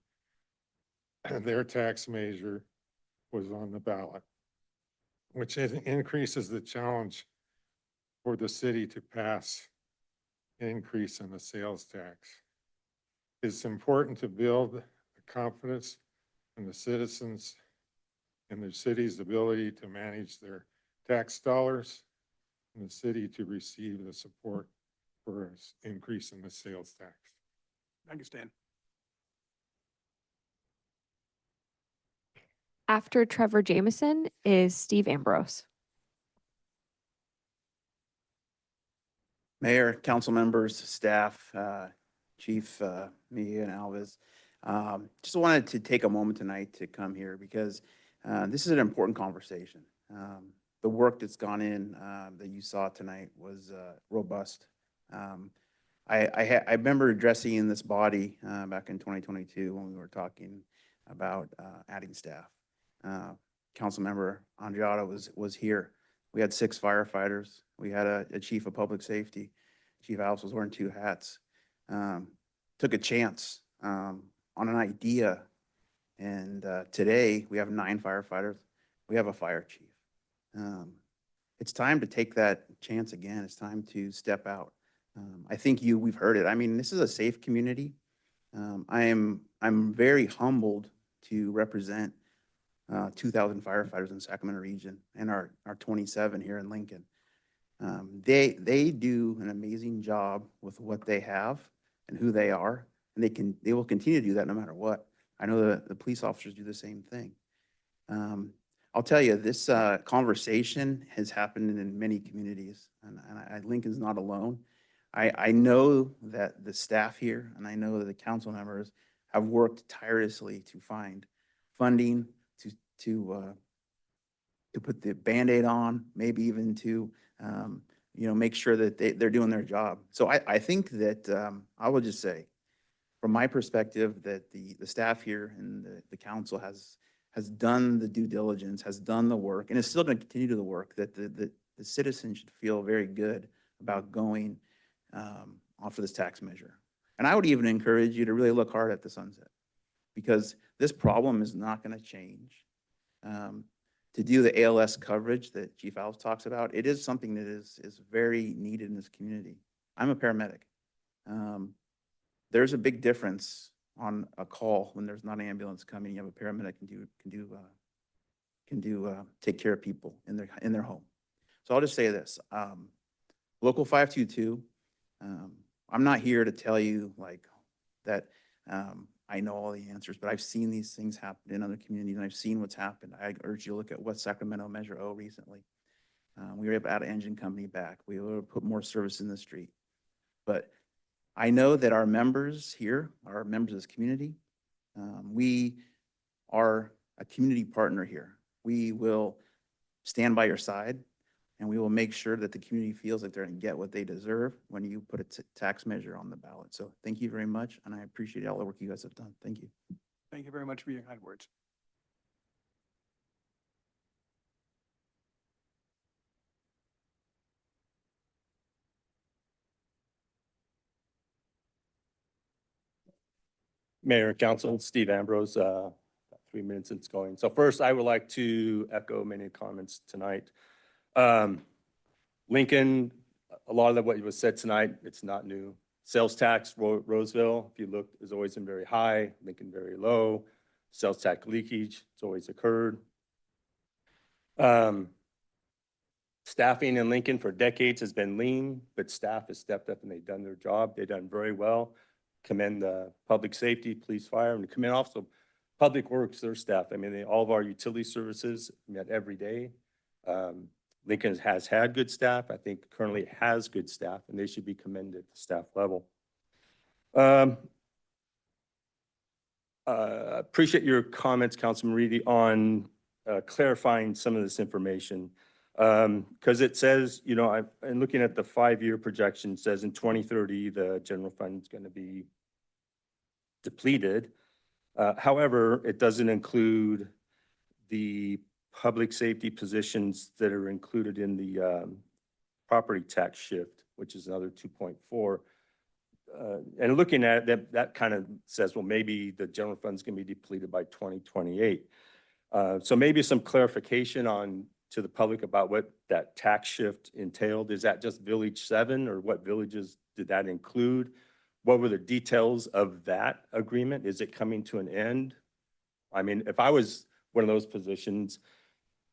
their tax measure was on the ballot, which increases the challenge for the city to pass an increase in the sales tax. It's important to build the confidence in the citizens in the city's ability to manage their tax dollars and the city to receive the support for an increase in the sales tax. Thank you, Stan. After Trevor Jameson is Steve Ambrose. Mayor, council members, staff, Chief Mejia and Alves. Just wanted to take a moment tonight to come here because this is an important conversation. The work that's gone in that you saw tonight was robust. I remember addressing in this body back in 2022 when we were talking about adding staff. Councilmember Andrada was here. We had 6 firefighters. We had a chief of public safety. Chief Alves was wearing 2 hats. Took a chance on an idea. And today we have 9 firefighters. We have a fire chief. It's time to take that chance again. It's time to step out. I think we've heard it. I mean, this is a safe community. I'm very humbled to represent 2,000 firefighters in the Sacramento region and our 27 here in Lincoln. They do an amazing job with what they have and who they are, and they will continue to do that no matter what. I know the police officers do the same thing. I'll tell you, this conversation has happened in many communities, and Lincoln's not alone. I know that the staff here, and I know that the council members have worked tirelessly to find funding to put the Band-Aid on, maybe even to make sure that they're doing their job. So I think that I will just say, from my perspective, that the staff here and the council has done the due diligence, has done the work, and is still going to continue to do the work, that the citizens should feel very good about going off of this tax measure. And I would even encourage you to really look hard at the sunset, because this problem is not going to change. To do the ALS coverage that Chief Alves talks about, it is something that is very needed in this community. I'm a paramedic. There's a big difference on a call when there's not an ambulance coming. You have a paramedic can take care of people in their home. So I'll just say this: Local 522. I'm not here to tell you like that. I know all the answers, but I've seen these things happen in other communities, and I've seen what's happened. I urge you to look at what Sacramento Measure O recently. We were able to add an engine company back. We were able to put more service in the street. But I know that our members here are members of this community. We are a community partner here. We will stand by your side, and we will make sure that the community feels like they're going to get what they deserve when you put a tax measure on the ballot. So thank you very much, and I appreciate all the work you guys have done. Thank you. Thank you very much for your kind words. Mayor and Council, Steve Ambrose, 3 minutes it's going. So first, I would like to echo many comments tonight. Lincoln, a lot of what was said tonight, it's not new. Sales tax, Roseville, if you look, has always been very high, Lincoln very low. Sales tax leakage, it's always occurred. Staffing in Lincoln for decades has been lean, but staff has stepped up and they've done their job. They've done very well. Commend the public safety, police, fire, and commend also Public Works, their staff. I mean, all of our utility services met every day. Lincoln has had good staff. I think currently has good staff, and they should be commended at the staff level. Appreciate your comments, Councilman Reedy, on clarifying some of this information. Because it says, you know, and looking at the 5-year projection, says in 2030, the general fund is going to be depleted. However, it doesn't include the public safety positions that are included in the property tax shift, which is another 2.4. And looking at it, that kind of says, well, maybe the general fund is going to be depleted by 2028. So maybe some clarification to the public about what that tax shift entailed. Is that just Village 7, or what villages did that include? What were the details of that agreement? Is it coming to an end? I mean, if I was one of those positions,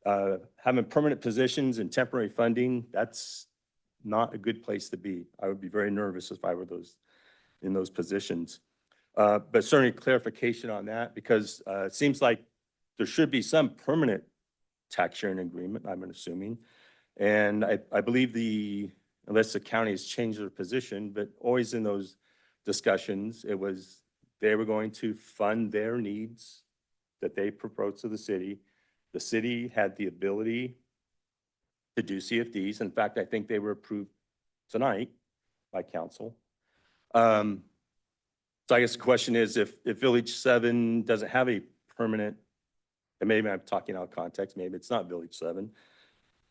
having permanent positions and temporary funding, that's not a good place to be. I would be very nervous if I were in those positions. But certainly clarification on that, because it seems like there should be some permanent tax sharing agreement, I'm assuming. And I believe unless the county has changed their position, but always in those discussions, it was they were going to fund their needs that they proposed to the city. The city had the ability to do CFDs. In fact, I think they were approved tonight by council. So I guess the question is, if Village 7 doesn't have a permanent, and maybe I'm talking out of context, maybe it's not Village 7,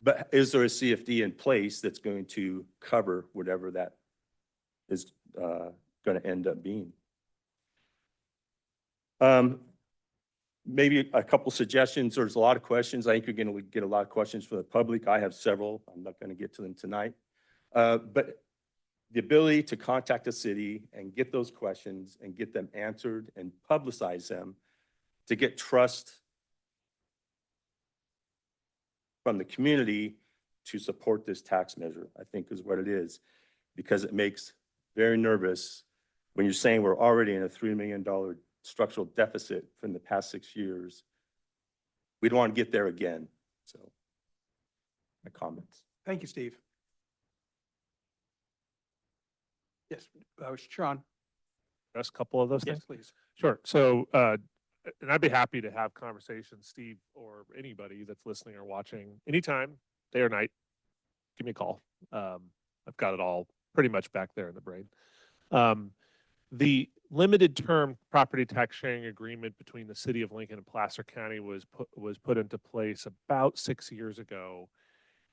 but is there a CFD in place that's going to cover whatever that is going to end up being? Maybe a couple suggestions. There's a lot of questions. I think you're going to get a lot of questions from the public. I have several. I'm not going to get to them tonight. But the ability to contact the city and get those questions and get them answered and publicize them to get trust from the community to support this tax measure, I think is what it is, because it makes very nervous when you're saying we're already in a $3 million structural deficit from the past 6 years. We don't want to get there again. So my comments. Thank you, Steve. Yes, Sean. Just a couple of those Yes, things. please. Sure. So, and I'd be happy to have conversations, Steve, or anybody that's listening or watching, anytime, day or night, give me a call. I've got it all pretty much back there in the brain. The limited term property tax sharing agreement between the city of Lincoln and Placer County was put into place about 6 years ago.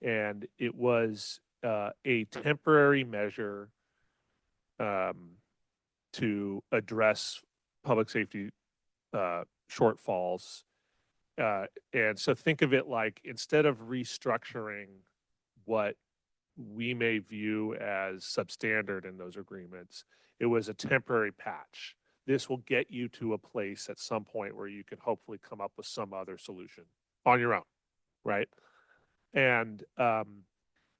And it was a temporary measure to address public safety shortfalls. And so think of it like, instead of restructuring what we may view as substandard in those agreements, it was a temporary patch. This will get you to a place at some point where you can hopefully come up with some other solution on your own, right? And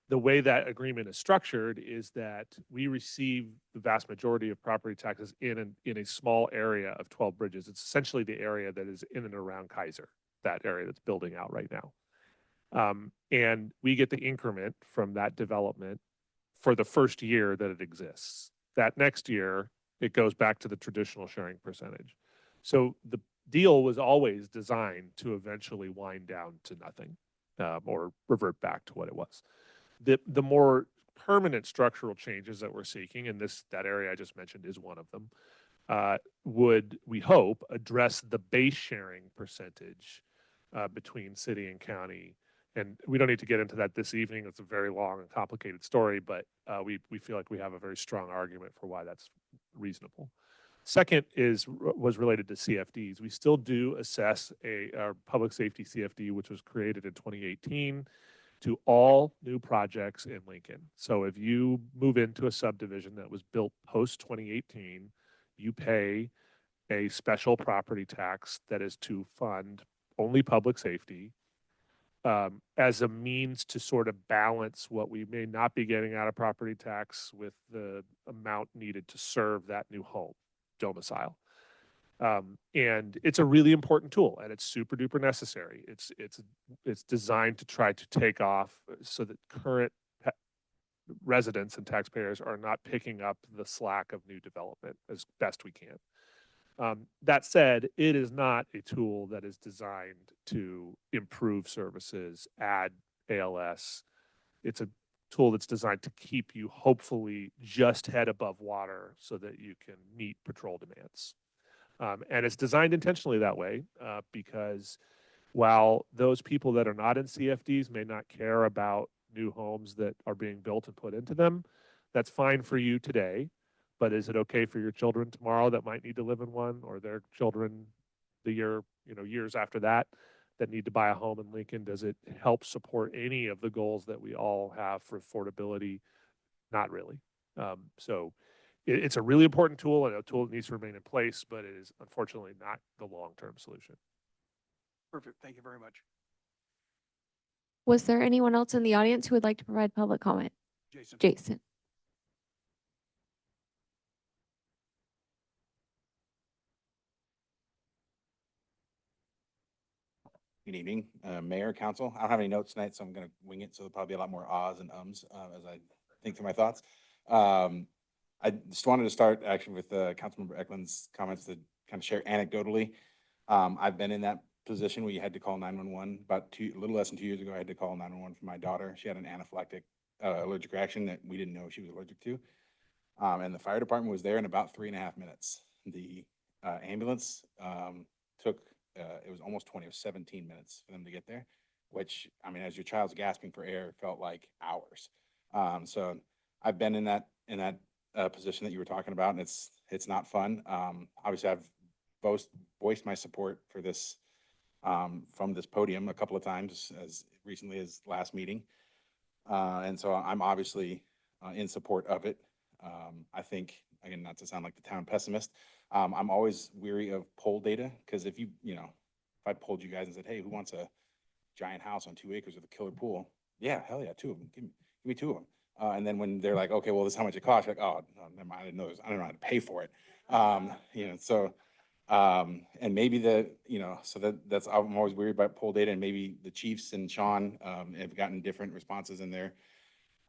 the way that agreement is structured is that we receive the vast majority of property taxes in a small area of 12 bridges. It's essentially the area that is in and around Kaiser, that area that's building out right now. And we get the increment from that development for the first year that it exists. That next year, it goes back to the traditional sharing percentage. So the deal was always designed to eventually wind down to nothing, or revert back to what it was. The more permanent structural changes that we're seeking, and that area I just mentioned is one of them, would, we hope, address the base sharing percentage between city and county. And we don't need to get into that this evening. It's a very long and complicated story, but we feel like we have a very strong argument for why that's reasonable. Second was related to CFDs. We still do assess our public safety CFD, which was created in 2018. to all new projects in Lincoln. So if you move into a subdivision that was built post 2018, you pay a special property tax that is to fund only public safety, as a means to sort of balance what we may not be getting out of property tax with the amount needed to serve that new home domicile. And it's a really important tool, and it's super duper necessary. It's designed to try to take off so that current residents and taxpayers are not picking up the slack of new development as best we can. That said, it is not a tool that is designed to improve services, add ALS. It's a tool that's designed to keep you hopefully just head above water so that you can meet patrol demands. And it's designed intentionally that way because while those people that are not in CFDs may not care about new homes that are being built and put into them, that's fine for you today. But is it okay for your children tomorrow that might need to live in one, or their children the years after that need to buy a home in Lincoln? Does it help support any of the goals that we all have for affordability? Not really. So it's a really important tool, and a tool that needs to remain in place, but it is unfortunately not the long-term solution. Perfect. Thank you very much. Was there anyone else in the audience who would like to provide public comment? Jason. Jason. Good evening, Mayor, Council. I don't have any notes tonight, so I'm going to wing it. So there'll probably be a lot more ahs and ums as I think through my thoughts. I just wanted to start actually with Councilmember Eklund's comments to kind of share anecdotally. I've been in that position where you had to call 911 about a little less than 2 years ago. I had to call 911 for my daughter. She had an anaphylactic allergic reaction that we didn't know she was allergic to. And the fire department was there in about 3.5 minutes. The ambulance took it was almost 20, it was 17 minutes for them to get there, which, I mean, as your child's gasping for air, felt like hours. So I've been in that position that you were talking about, and it's not fun. Obviously, I've voiced my support for this from this podium a couple of times, as recently as last meeting. And so I'm obviously in support of it. I think, again, not to sound like the town pessimist, I'm always weary of poll data, because if if I polled you guys and said, hey, who wants a giant house on 2 acres with a killer pool? Yeah, hell yeah, 2 of them. Give me 2 of them. And then when they're like, okay, well, this is how much it costs, you're like, oh, no, never mind, I didn't know this. I don't know how to pay for it. And maybe so that's, I'm always worried about poll data, and maybe the chiefs and Sean have gotten different responses in their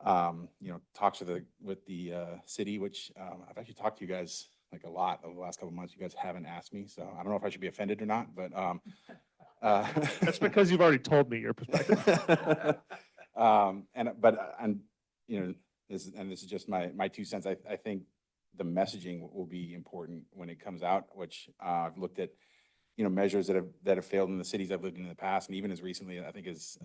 talks with the city, which I've actually talked to you guys like a lot over the last couple of months. You guys haven't asked me, so I don't know if I should be offended or not, but That's because you've already told me your perspective. This is just my 2 cents. I think the messaging will be important when it comes out, which I've looked at, measures that have failed in the cities I've lived in the past, and even as recently, I think as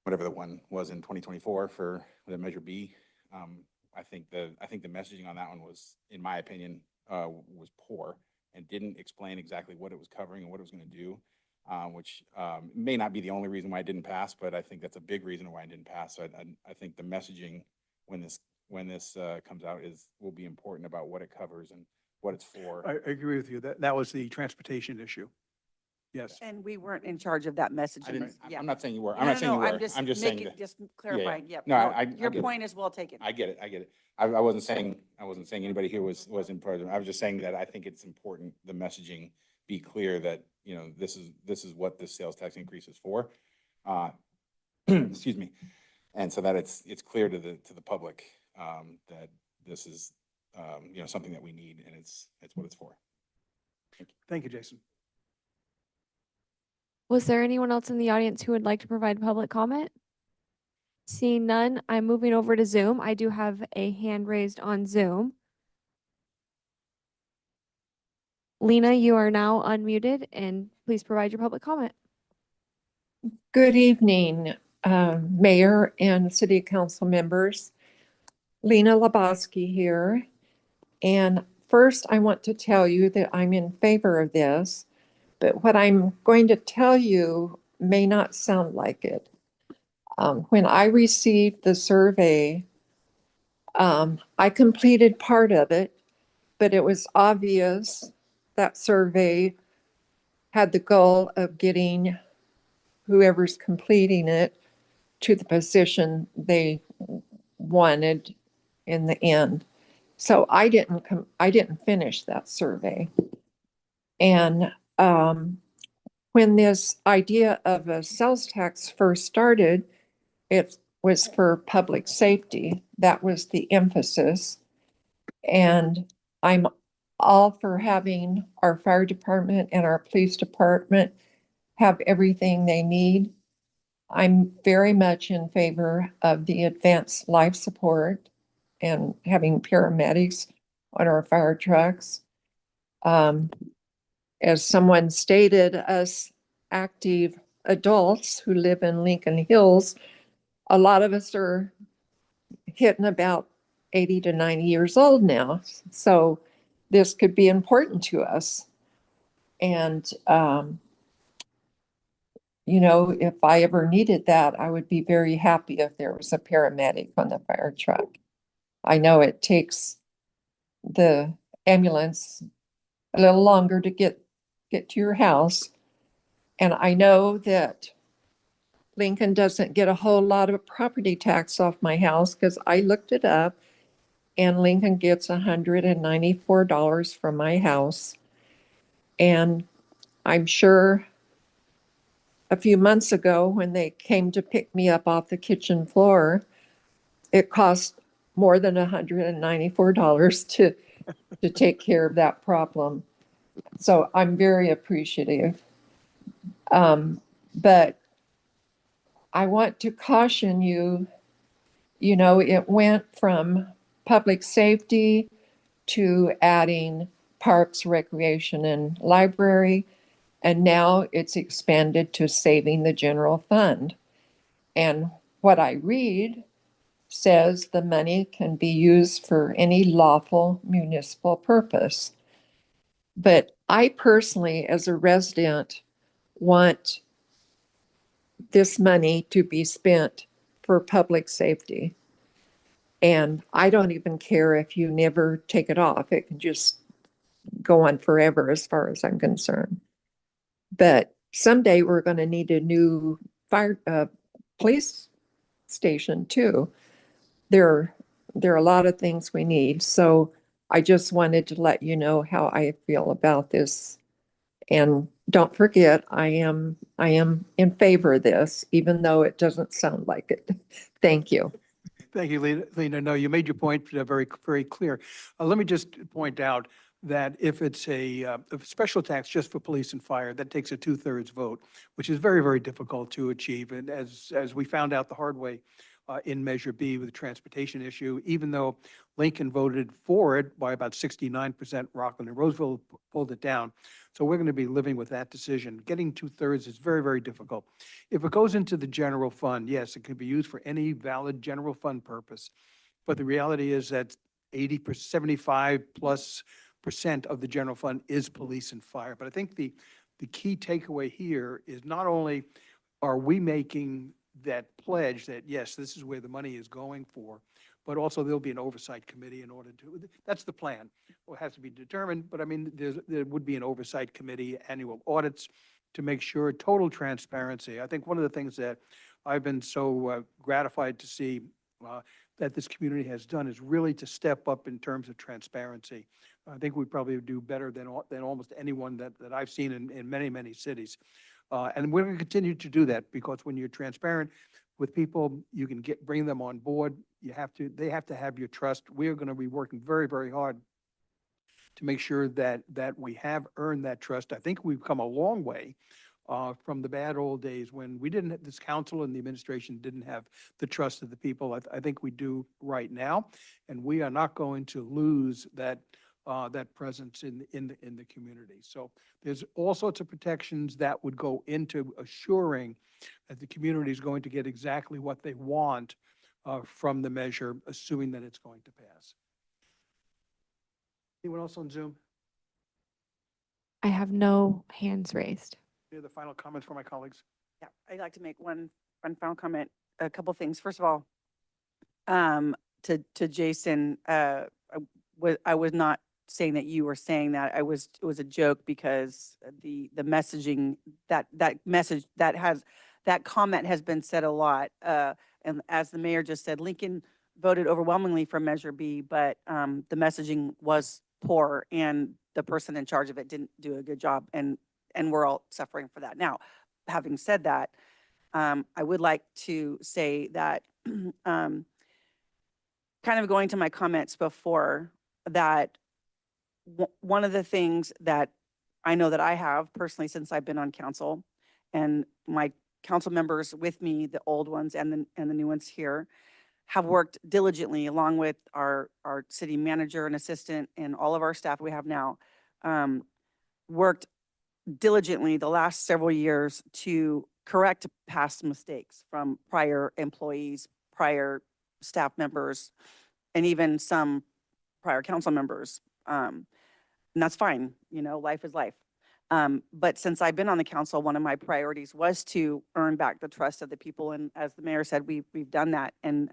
whatever the one was in 2024 for the Measure B. I think the messaging on that one was, in my opinion, was poor and didn't explain exactly what it was covering and what it was going to do, which may not be the only reason why it didn't pass, but I think that's a big reason why it didn't pass. So I think the messaging when this comes out will be important about what it covers and what it's for. I agree with you. That was the transportation issue. Yes. And we weren't in charge of that messaging. Yeah. I'm not saying you were. No, I'm not saying you were. I'm just saying making, that. just clarifying. Yeah. Yep. No, I Your get it. point is well taken. I get it. I wasn't saying anybody here was in part. I was just saying that I think it's important the messaging be clear that this is what this sales tax increase is for. Excuse me, and so that it's clear to the public that this is something that we need, and it's what it's for. Thank you, Jason. Was there anyone else in the audience who would like to provide public comment? Seeing none, I'm moving over to Zoom. I do have a hand raised on Zoom. Lena, you are now unmuted, and please provide your public comment. Good evening, Mayor and City Council members. Lena Lebowski here. And first, I want to tell you that I'm in favor of this, but what I'm going to tell you may not sound like it. When I received the survey, I completed part of it, but it was obvious that survey had the goal of getting whoever's completing it to the position they wanted in the end. So I didn't finish that survey. And when this idea of a sales tax first started, it was for public safety. That was the emphasis. And I'm all for having our fire department and our police department have everything they need. I'm very much in favor of the advanced life support and having paramedics on our fire trucks. As someone stated, us active adults who live in Lincoln Hills, a lot of us are hitting about 80 to 90 years old now. So this could be important to us. And, you know, if I ever needed that, I would be very happy if there was a paramedic on the fire truck. I know it takes the ambulance a little longer to get to your house. And I know that Lincoln doesn't get a whole lot of property tax off my house because I looked it up, and Lincoln gets $194 from my house. And I'm sure a few months ago when they came to pick me up off the kitchen floor, it cost more than $194 to take care of that problem. So I'm very appreciative. But I want to caution you, you know, it went from public safety to adding parks, recreation, and library, and now it's expanded to saving the general fund. And what I read says the money can be used for any lawful municipal purpose. But I personally, as a resident, want this money to be spent for public safety. And I don't even care if you never take it off. It can just go on forever as far as I'm concerned. But someday we're going to need a new police station too. There are a lot of things we need. So I just wanted to let you know how I feel about this. And don't forget, I am in favor of this, even though it doesn't sound like it. Thank you. Thank you, Lena. No, you made your point very, very clear. Let me just point out that if it's a special tax just for police and fire, that takes a 2/3 vote, which is very, very difficult to achieve. And as we found out the hard way in Measure B with the transportation issue, even though Lincoln voted for it by about 69%, Rockland and Roseville pulled it down. So we're going to be living with that decision. Getting 2/3 is very, very difficult. If it goes into the general fund, yes, it could be used for any valid general fund purpose. But the reality is that 75+% of the general fund is police and fire. But I think the key takeaway here is not only are we making that pledge that, yes, this is where the money is going for, but also there'll be an oversight committee in order to, that's the plan. It has to be determined, but I mean, there would be an oversight committee, annual audits to make sure total transparency. I think one of the things that I've been so gratified to see that this community has done is really to step up in terms of transparency. I think we probably do better than almost anyone that I've seen in many, many cities. And we're going to continue to do that because when you're transparent with people, you can bring them on board. They have to have your trust. We are going to be working very, very hard to make sure that we have earned that trust. I think we've come a long way from the bad old days when this council and the administration didn't have the trust of the people. I think we do right now, and we are not going to lose that presence in the community. So there's all sorts of protections that would go into assuring that the community is going to get exactly what they want from the measure, assuming that it's going to pass. Anyone else on Zoom? I have no hands raised. Any other final comments from my colleagues? Yeah, I'd like to make one final comment. a couple things. First of all, to Jason, I was not saying that you were saying that. It was a joke because the messaging, that message that comment has been said a lot. And as the mayor just said, Lincoln voted overwhelmingly for Measure B, but the messaging was poor and the person in charge of it didn't do a good job, and we're all suffering for that. Now, having said that, I would like to say that kind of going to my comments before, that one of the things that I know that I have personally since I've been on council, and my council members with me, the old ones and the new ones here, have worked diligently along with our city manager and assistant and all of our staff we have now, worked diligently the last several years to correct past mistakes from prior employees, prior staff members, and even some prior council members. And that's fine, you know, life is life. But since I've been on the council, one of my priorities was to earn back the trust of the people. And as the mayor said, we've done that. And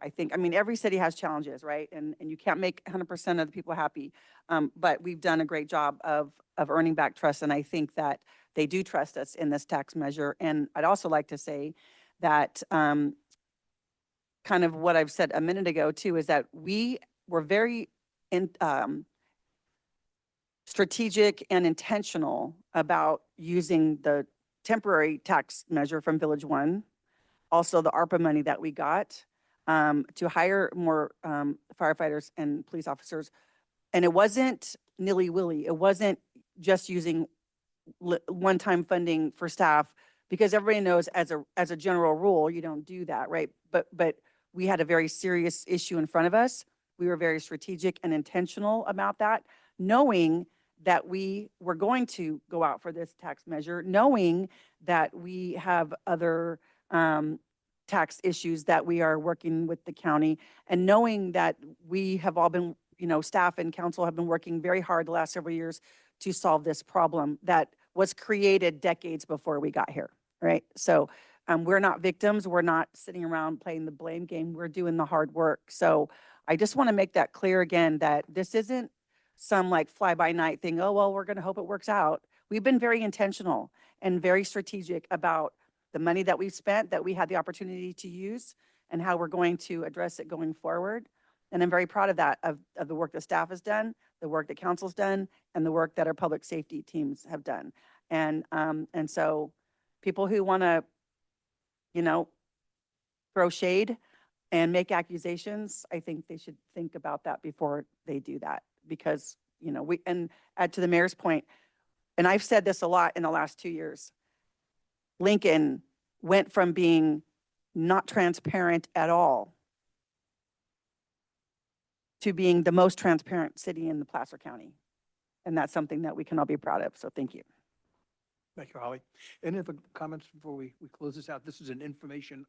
I think, I mean, every city has challenges, right? And you can't make 100% of the people happy. But we've done a great job of earning back trust. And I think that they do trust us in this tax measure. And I'd also like to say that kind of what I've said a minute ago too, is that we were very strategic and intentional about using the temporary tax measure from Village One, also the ARPA money that we got to hire more firefighters and police officers. And it wasn't nilly-willy. It wasn't just using one-time funding for staff, because everybody knows as a general rule, you don't do that, right? But we had a very serious issue in front of us. We were very strategic and intentional about that, knowing that we were going to go out for this tax measure, knowing that we have other tax issues that we are working with the county, and knowing that we have all been, you know, staff and council have been working very hard the last several years to solve this problem that was created decades before we got here, right? So we're not victims. We're not sitting around playing the blame game. We're doing the hard work. So I just want to make that clear again, that this isn't some like fly-by-night thing. Oh, well, we're going to hope it works out. We've been very intentional and very strategic about the money that we've spent, that we had the opportunity to use, and how we're going to address it going forward. And I'm very proud of that, of the work that staff has done, the work that council's done, and the work that our public safety teams have done. And so people who want to, you know, throw shade and make accusations, I think they should think about that before they do that. Because, you know, and add to the mayor's point, and I've said this a lot in the last 2 years, Lincoln went from being not transparent at all to being the most transparent city in the Placer County. And that's something that we can all be proud of. So thank you. Thank you, Holly. Any other comments before we close this out? This is an information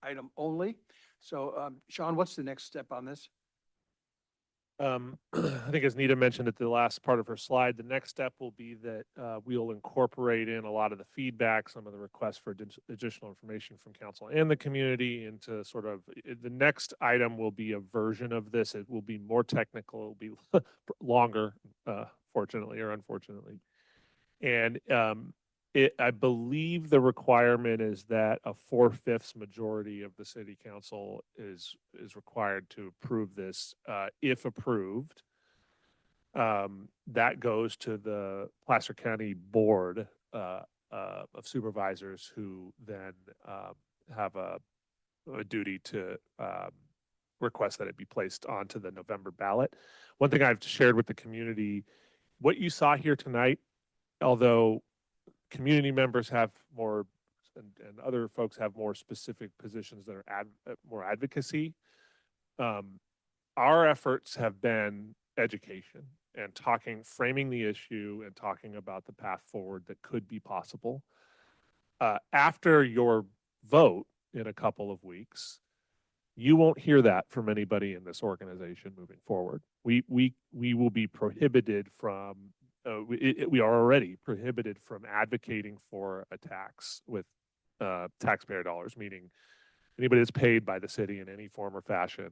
item only. So Sean, what's the next step on this? I think as Nita mentioned at the last part of her slide, the next step will be that we'll incorporate in a lot of the feedback, some of the requests for additional information from council and the community into sort of, the next item will be a version of this. It will be more technical, it will be longer, fortunately or unfortunately. And I believe the requirement is that a 4/5 majority of the city council is required to approve this. If approved, that goes to the Placer County Board of Supervisors, who then have a duty to request that it be placed onto the November ballot. One thing I've shared with the community, what you saw here tonight, although community members have more, and other folks have more specific positions that are more advocacy. Our efforts have been education and framing the issue and talking about the path forward that could be possible. After your vote in a couple of weeks, you won't hear that from anybody in this organization moving forward. We will be prohibited from we are already prohibited from advocating for a tax with taxpayer dollars, meaning anybody that's paid by the city in any form or fashion,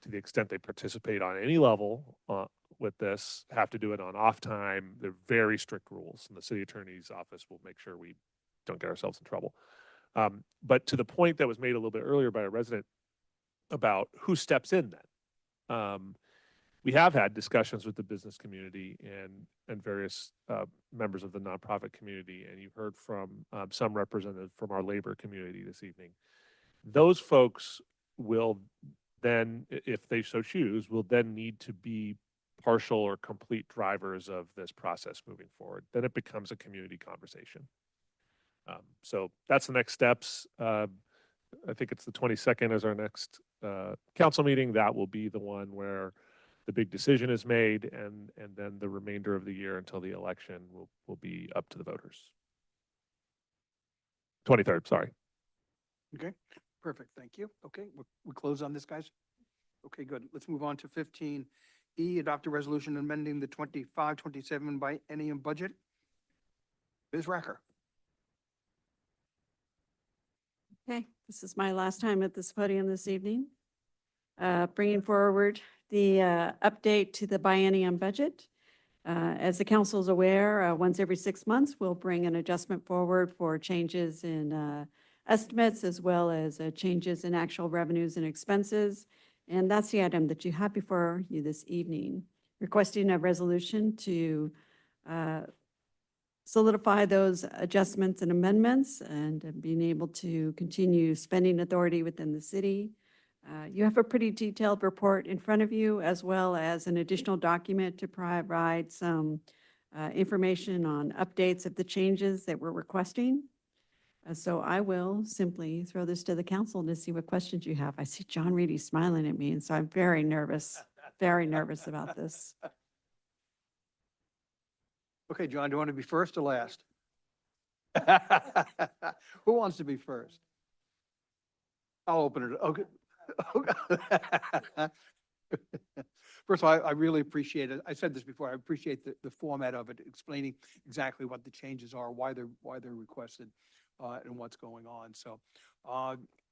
to the extent they participate on any level with this, have to do it on off time. They're very strict rules, and the city attorney's office will make sure we don't get ourselves in trouble. But to the point that was made a little bit earlier by a resident about who steps in then. We have had discussions with the business community and various members of the nonprofit community, and you heard from some representatives from our labor community this evening. Those folks will then, if they so choose, will then need to be partial or complete drivers of this process moving forward. Then it becomes a community conversation. So that's the next steps. I think it's the 22nd is our next council meeting. That will be the one where the big decision is made, and then the remainder of the year until the election will be up to the voters. 23rd, sorry. Okay, perfect. Thank you. Okay, we close on this, guys? Okay, good. Let's move on to 15E, adopt a resolution amending the 25-27 biennium budget. Ms. Racker. Okay, this is my last time at this podium this evening. Bringing forward the update to the biennium budget. As the council is aware, once every 6 months, we'll bring an adjustment forward for changes in estimates as well as changes in actual revenues and expenses. And that's the item that you have before you this evening, requesting a resolution to solidify those adjustments and amendments and being able to continue spending authority within the city. You have a pretty detailed report in front of you, as well as an additional document to provide some information on updates of the changes that we're requesting. So I will simply throw this to the council to see what questions you have. I see John Reedy smiling at me, and so I'm very nervous about this. Okay, John, do you want to be first or last? Who wants to be first? I'll open it. Okay. First of all, I really appreciate it. I said this before. I appreciate the format of it, explaining exactly what the changes are, why they're requested, and what's going on. So,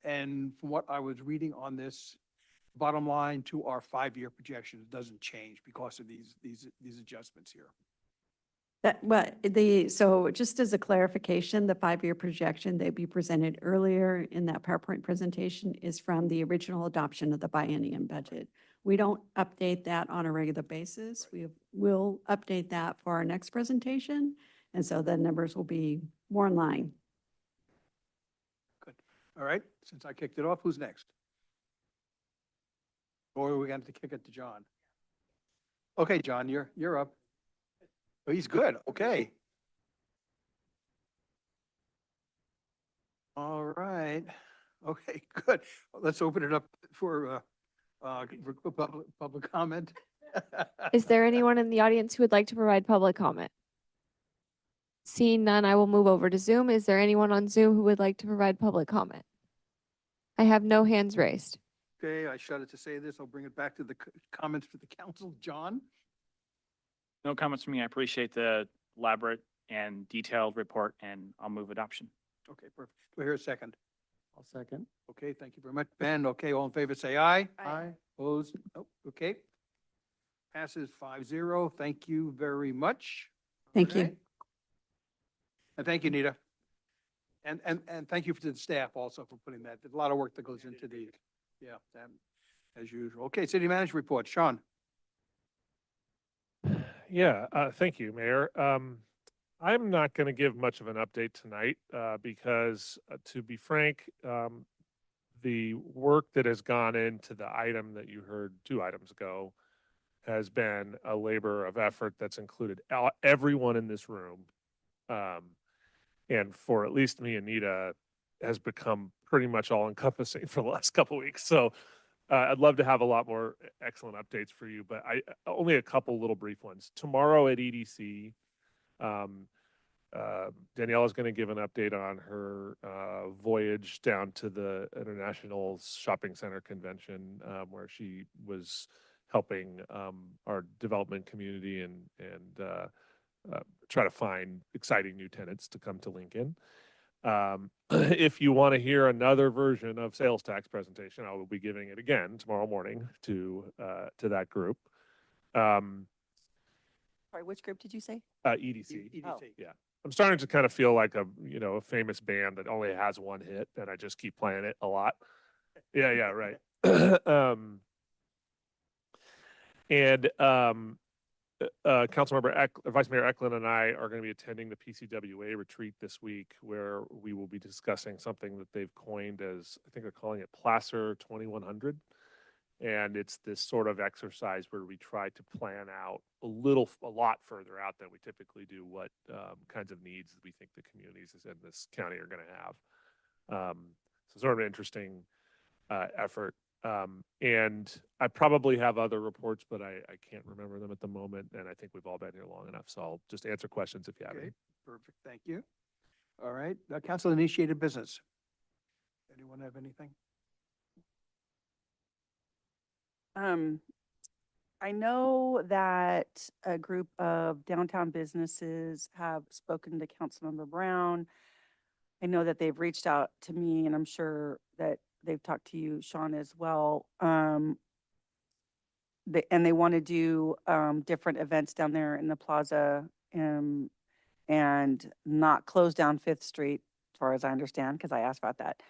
and from what I was reading on this, bottom line to our 5-year projection, it doesn't change because of these adjustments here. So just as a clarification, the 5-year projection that we presented earlier in that PowerPoint presentation is from the original adoption of the biennium budget. We don't update that on a regular basis. We will update that for our next presentation. And so the numbers will be more in line. Good. All right. Since I kicked it off, who's next? Or are we going to kick it to John? Okay, John, you're up. Oh, he's good. Okay. All right. Okay, good. Let's open it up for public comment. Is there anyone in the audience who would like to provide public comment? Seeing none, I will move over to Zoom. Is there anyone on Zoom who would like to provide public comment? I have no hands raised. Okay, I shudder to say this. I'll bring it back to the comments for the council. John? No comments from me. I appreciate the elaborate and detailed report, and I'll move adoption. Okay, perfect. Do I hear a second? I'll second. Okay, thank you very much. Ben, okay, all in favor, say aye. Aye. Opposed? Oh, okay. Passes 5-0. Thank you very much. Thank you. Okay. And thank you, Nita. And thank you to the staff also for putting that. There's a lot of work that goes into these. Yeah, as usual. Okay, city manager report. Sean? Yeah, thank you, Mayor. I'm not going to give much of an update tonight because, to be frank, the work that has gone into the item that you heard 2 items ago has been a labor of effort that's included everyone in this room. And for at least me, Anita has become pretty much all encompassing for the last couple weeks. So I'd love to have a lot more excellent updates for you, but only a couple little brief ones. Tomorrow at EDC, Danielle is going to give an update on her voyage down to the International Shopping Center Convention, where she was helping our development community and try to find exciting new tenants to come to Lincoln. If you want to hear another version of sales tax presentation, I will be giving it again tomorrow morning to that group. Sorry, which group did you say? EDC. Oh. Yeah. I'm starting to kind of feel like a famous band that only has one hit and I just keep playing it a lot. Yeah, yeah, right. Councilmember Vice Mayor Eklund and I are going to be attending the PCWA retreat this week, where we will be discussing something that they've coined as, I think they're calling it Placer 2100. And it's this sort of exercise where we try to plan out a lot further out than we typically do what kinds of needs we think the communities in this county are going to have. So sort of an interesting effort. And I probably have other reports, but I can't remember them at the moment. And I think we've all been here long enough. So I'll just answer questions if you have Okay, any. perfect, thank you. All right, council initiated business. Anyone have anything? I know that a group of downtown businesses have spoken to Councilmember Brown. I know that they've reached out to me, and I'm sure that they've talked to you, Sean, as well. And they want to do different events down there in the plaza, and not close down Fifth Street, as far as I understand, because I asked about that.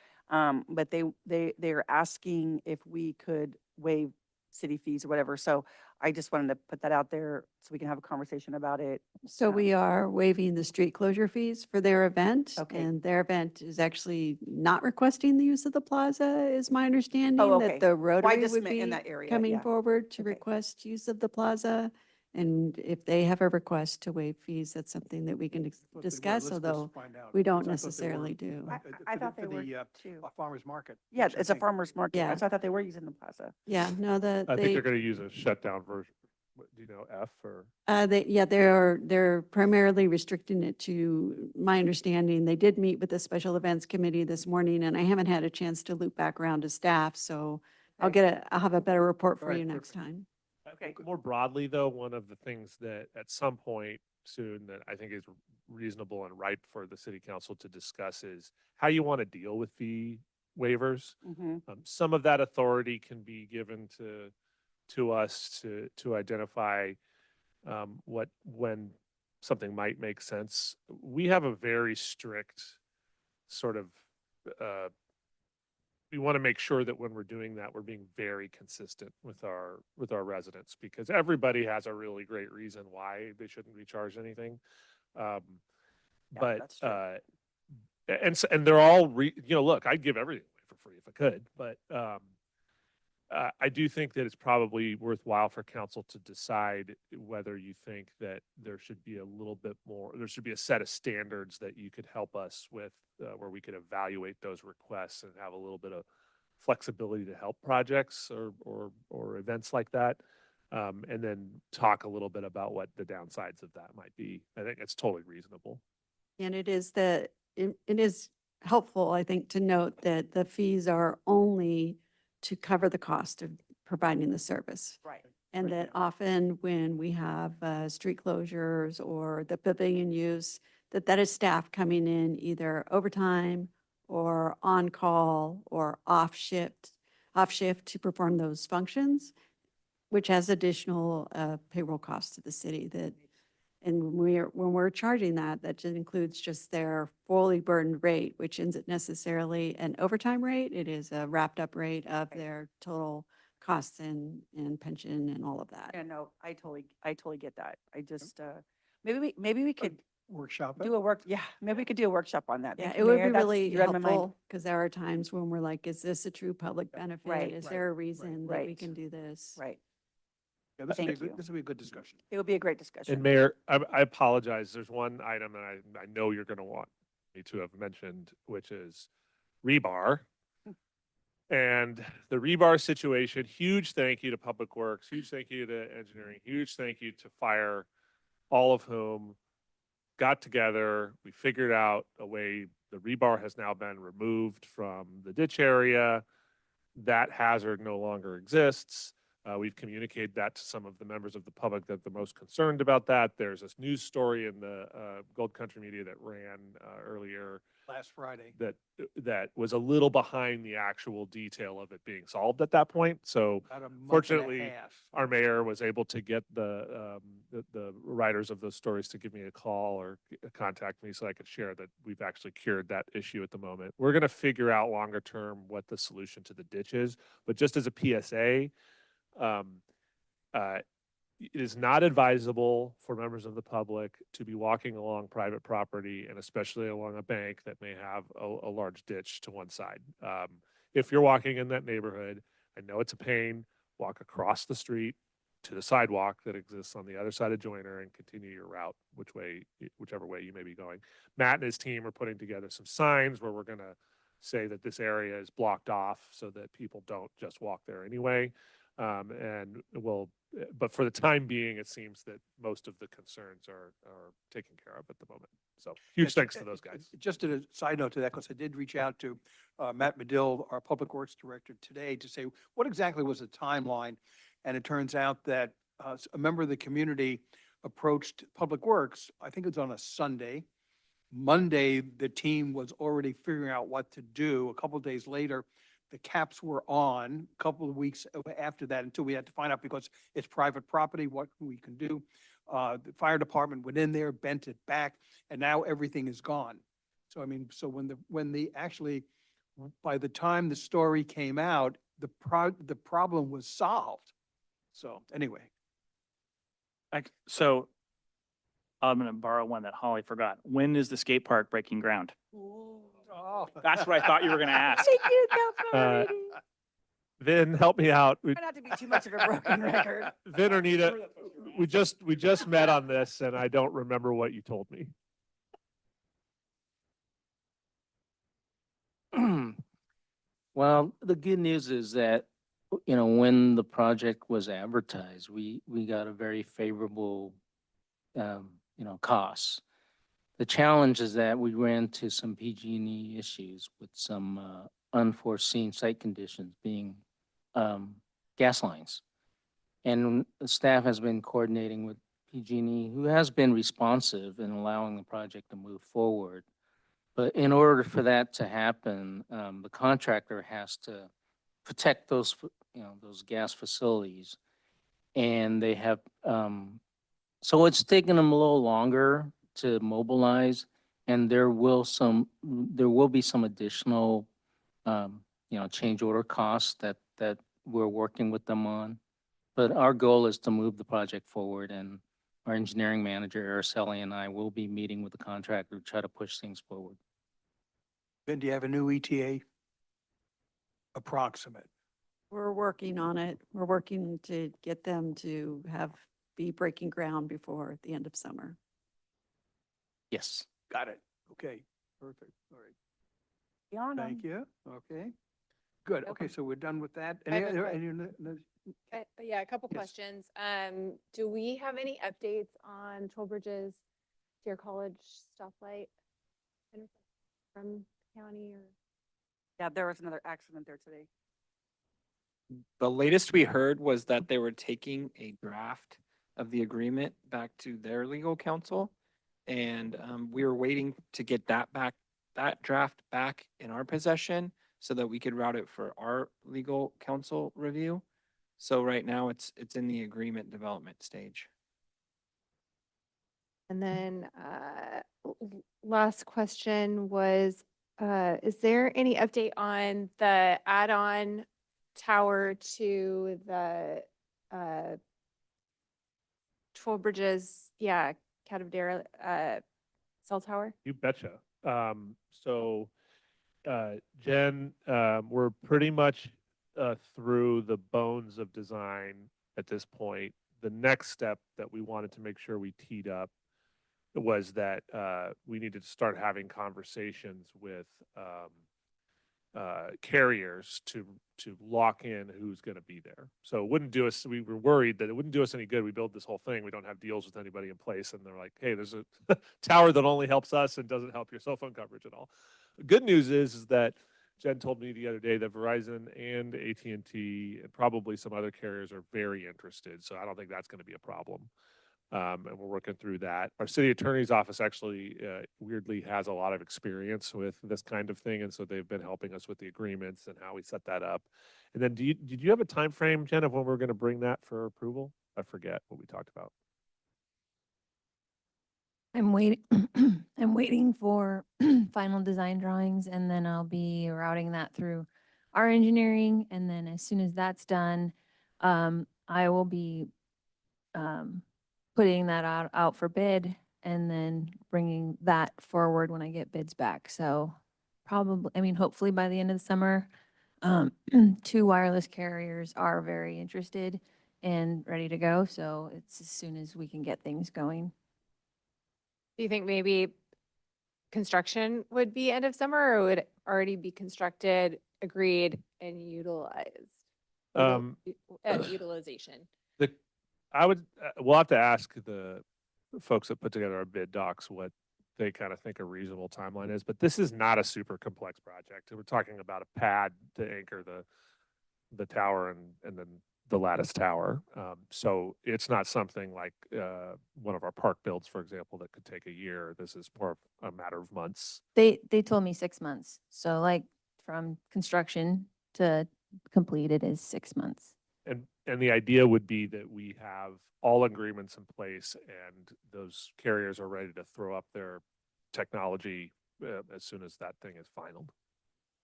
But they're asking if we could waive city fees or whatever. So I just wanted to put that out there so we can have a conversation about it. So we are waiving the street closure fees for their event. Okay. And their event is actually not requesting the use of the plaza, is my understanding. okay. That the Well, I Rotary just would meant in be that area, coming yeah. forward to Okay. request use of the plaza. And if they have a request to waive fees, that's something that we can discuss, although we don't necessarily do. I thought they were too. Farmer's market. Yeah, which I it's a think- farmer's market. Yeah. So I thought they were using the plaza. Yeah, no, I think they're going to use a shutdown version. Do you know F or? They're primarily restricting it to, my understanding, they did meet with the Special Events Committee this morning, and I haven't had a chance to loop back around to staff, so I'll have a better report for All right, you next perfect. time. Okay. More broadly, though, one of the things that at some point soon that I think is reasonable and ripe for the city council to discuss is how you want to deal with fee waivers. Mm-hmm. Some of that authority can be given to us to identify when something might make sense. We have a very strict sort of we want to make sure that when we're doing that, we're being very consistent with our residents, because everybody has a really great reason why they shouldn't be charged anything. that's true. And they're all look, I'd give everything away for free if I could, but I do think that it's probably worthwhile for council to decide whether you think that there should be a little bit more, there should be a set of standards that you could help us with, where we could evaluate those requests and have a little bit of flexibility to help projects or events like that. And then talk a little bit about what the downsides of that might be. I think it's totally reasonable. And it is helpful, I think, to note that the fees are only to cover the cost of providing the service. Right. And that often when we have street closures or the pavilion use, that is staff coming in either overtime or on call or off shift to perform those functions, which has additional payroll costs to the city. And when we're charging that just includes just their fully burdened rate, which isn't necessarily an overtime rate. It is a wrapped up rate of their total costs and pension and all of that. Yeah, no, I totally get that. I just, maybe we could Workshop. do maybe we could do a workshop on that. Yeah, Thank it you, would Mayor. be That's- really you read my mind. helpful because there are times when we're like, is this a true public benefit? Right, Is right, there a reason that we right. can do this? Right. Yeah, this Thank you. will be a good discussion. It would be a great discussion. And Mayor, I apologize. There's one item that I know you're going to want me to have mentioned, which is rebar. And the rebar situation, huge thank you to Public Works, huge thank you to engineering, huge thank you to fire, all of whom got together. We figured out a way. The rebar has now been removed from the ditch area. That hazard no longer exists. We've communicated that to some of the members of the public that are the most concerned about that. There's this news story in the Gold Country Media that ran earlier last Friday. that was a little behind the actual detail of it being solved at that point. So About a month and a fortunately, half. our mayor was able to get the writers of those stories to give me a call or contact me so I could share that we've actually cured that issue at the moment. We're going to figure out longer term what the solution to the ditch is, but just as a PSA, it is not advisable for members of the public to be walking along private property and especially along a bank that may have a large ditch to one side. If you're walking in that neighborhood, I know it's a pain, walk across the street to the sidewalk that exists on the other side of Joyner and continue your route, whichever way you may be going. Matt and his team are putting together some signs where we're going to say that this area is blocked off so that people don't just walk there anyway. But for the time being, it seems that most of the concerns are taken care of at the moment. So huge Yes, thanks to those guys. Just a side note to that, because I did reach out to Matt Medill, our Public Works Director, today to say, what exactly was the timeline? And it turns out that a member of the community approached Public Works, I think it was on a Sunday. Monday, the team was already figuring out what to do. A couple of days later, the caps were on. A couple of weeks after that, until we had to find out, because it's private property, what we can do. The fire department went in there, bent it back, and now everything is gone. So I mean, so by the time the story came out, the problem was solved. So anyway. So I'm going to borrow one that Holly forgot. When is the skate park breaking ground? Oh. That's what I thought you were going to ask. Thank you, Councilmember Reedy. Vin, help me out. Try not to be too much of a broken record. Vin or Nita, we just met on this and I don't remember what you told me. Well, the good news is that, when the project was advertised, we got a very favorable, costs. The challenge is that we ran into some PG&E issues with some unforeseen site conditions being gas lines. And the staff has been coordinating with PG&E, who has been responsive in allowing the project to move forward. But in order for that to happen, the contractor has to protect those, those gas facilities. And they have, so it's taken them a little longer to mobilize, and there will be some additional, change order costs that we're working with them on. But our goal is to move the project forward, and our engineering manager, Araceli, and I will be meeting with the contractor to try to push things forward. Ben, do you have a new ETA? Approximate. We're working on it. We're working to get them to be breaking ground before the end of summer. Yes. Got it. Okay, perfect. All right. Beyond Thank you. Okay. Good. Okay, so we're done with that. I have a Yeah, a couple Yes. questions. Do we have any updates on Trowbridge's Deer College stoplight from the county or? Yeah, there was another accident there today. The latest we heard was that they were taking a draft of the agreement back to their legal counsel. And we were waiting to get that draft back in our possession so that we could route it for our legal counsel review. So right now it's in the agreement development stage. And then last question was, is there any update on the add-on tower to the Trowbridge's, Catadera cell tower? You betcha. Jen, we're pretty much through the bones of design at this point. The next step that we wanted to make sure we teed up was that we needed to start having conversations with carriers to lock in who's going to be there. So it wouldn't do us, we were worried that it wouldn't do us any good. We build this whole thing, we don't have deals with anybody in place, and they're like, hey, there's a tower that only helps us and doesn't help your cell phone coverage at all. The good news is that Jen told me the other day that Verizon and AT&T and probably some other carriers are very interested. So I don't think that's going to be a problem. And we're working through that. Our city attorney's office actually weirdly has a lot of experience with this kind of thing, and so they've been helping us with the agreements and how we set that up. And then did you have a time frame, Jen, of when we're going to bring that for approval? I forget what we talked about. I'm waiting, I'm waiting for final design drawings, and then I'll be routing that through our engineering. And then as soon as that's done, I will be putting that out for bid and then bringing that forward when I get bids back. So probably, I mean, hopefully by the end of the summer, 2 wireless carriers are very interested and ready to go. So it's as soon as we can get things going. Do you think maybe construction would be end of summer, or would it already be constructed, agreed, and utilized? Utilization. I would, we'll have to ask the folks that put together our bid docs what they kind of think a reasonable timeline is, but this is not a super complex project. We're talking about a pad to anchor the tower and then the lattice tower. So it's not something like one of our park builds, for example, that could take a year. This is more of a matter of months. They told me 6 months. So like from construction to completed is 6 months. And the idea would be that we have all agreements in place and those carriers are ready to throw up their technology as soon as that thing is finalized.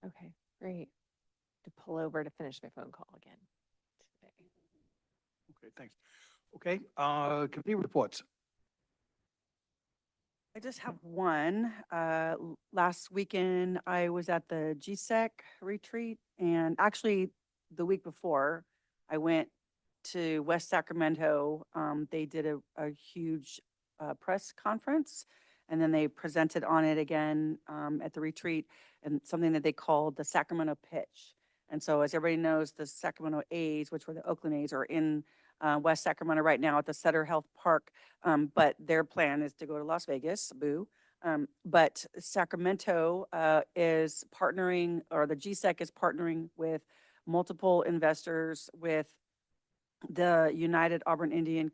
Okay, great. To pull over to finish my phone call again today. Okay, thanks. Okay, committee reports. I just have one. Last weekend, I was at the GSEC retreat, and actually the week before, I went to West Sacramento. They did a huge press conference, and then they presented on it again at the retreat, and something that they called the Sacramento Pitch. And so, as everybody knows, the Sacramento A's, which were the Oakland A's, are in West Sacramento right now at the Sutter Health Park, but their plan is to go to Las Vegas, boo. But Sacramento is partnering, or the GSEC is partnering with multiple investors, with the United Auburn Indian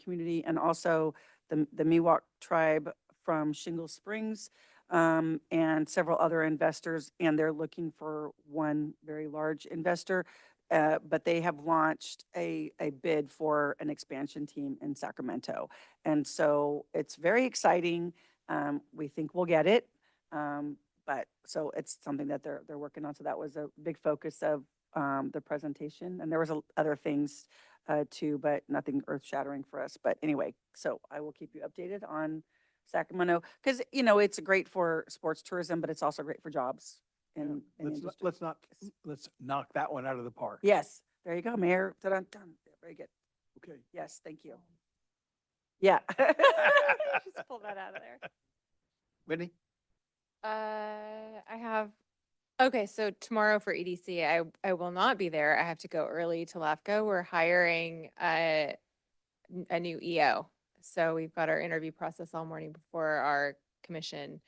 community, and also the Miwok tribe from Shingle Springs, and several other investors, and they're looking for one very large investor. But they have launched a bid for an expansion team in Sacramento. And so it's very exciting. We think we'll get it. But so it's something that they're working on. So that was a big focus of the presentation. And there was other things too, but nothing earth shattering for us. But anyway, so I will keep you updated on Sacramento, because, you know, it's great for sports tourism, but it's also great for jobs. In industry. Let's knock that one out of the park. Yes, there you go, Mayor. Dun, dun. Very good. Okay. Yes, thank you. Yeah. Just pull that out of there. Whitney? I have, okay, so tomorrow for EDC, I will not be there. I have to go early to LAFCO. We're hiring a new EO. So we've got our interview process all morning before our commission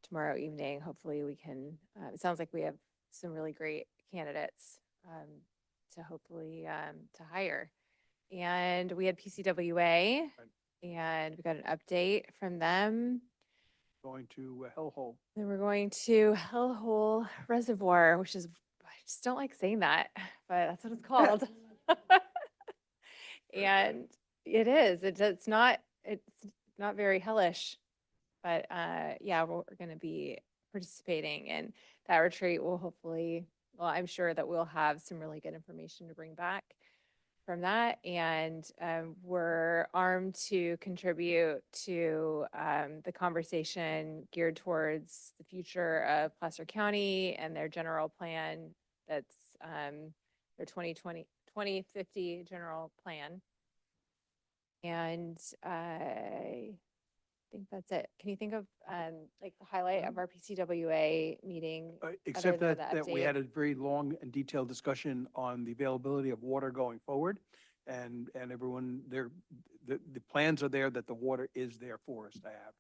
tomorrow evening. Hopefully we can, it sounds like we have some really great candidates to hopefully to hire. And we had PCWA and we got an update from them. Going to Hellhole. Then we're going to Hellhole Reservoir, which is, I just don't like saying that, but that's what it's called. And it is, it's not very hellish. But yeah, we're going to be participating in that retreat. We'll hopefully, well, I'm sure that we'll have some really good information to bring back from that. And we're armed to contribute to the conversation geared towards the future of Placer County and their general plan. That's their 2050 general plan. And I think that's it. Can you think of like the highlight of our PCWA meeting? Except other than that the we update? had a very long and detailed discussion on the availability of water going forward. And everyone there, the plans are there that the water is there for us to have.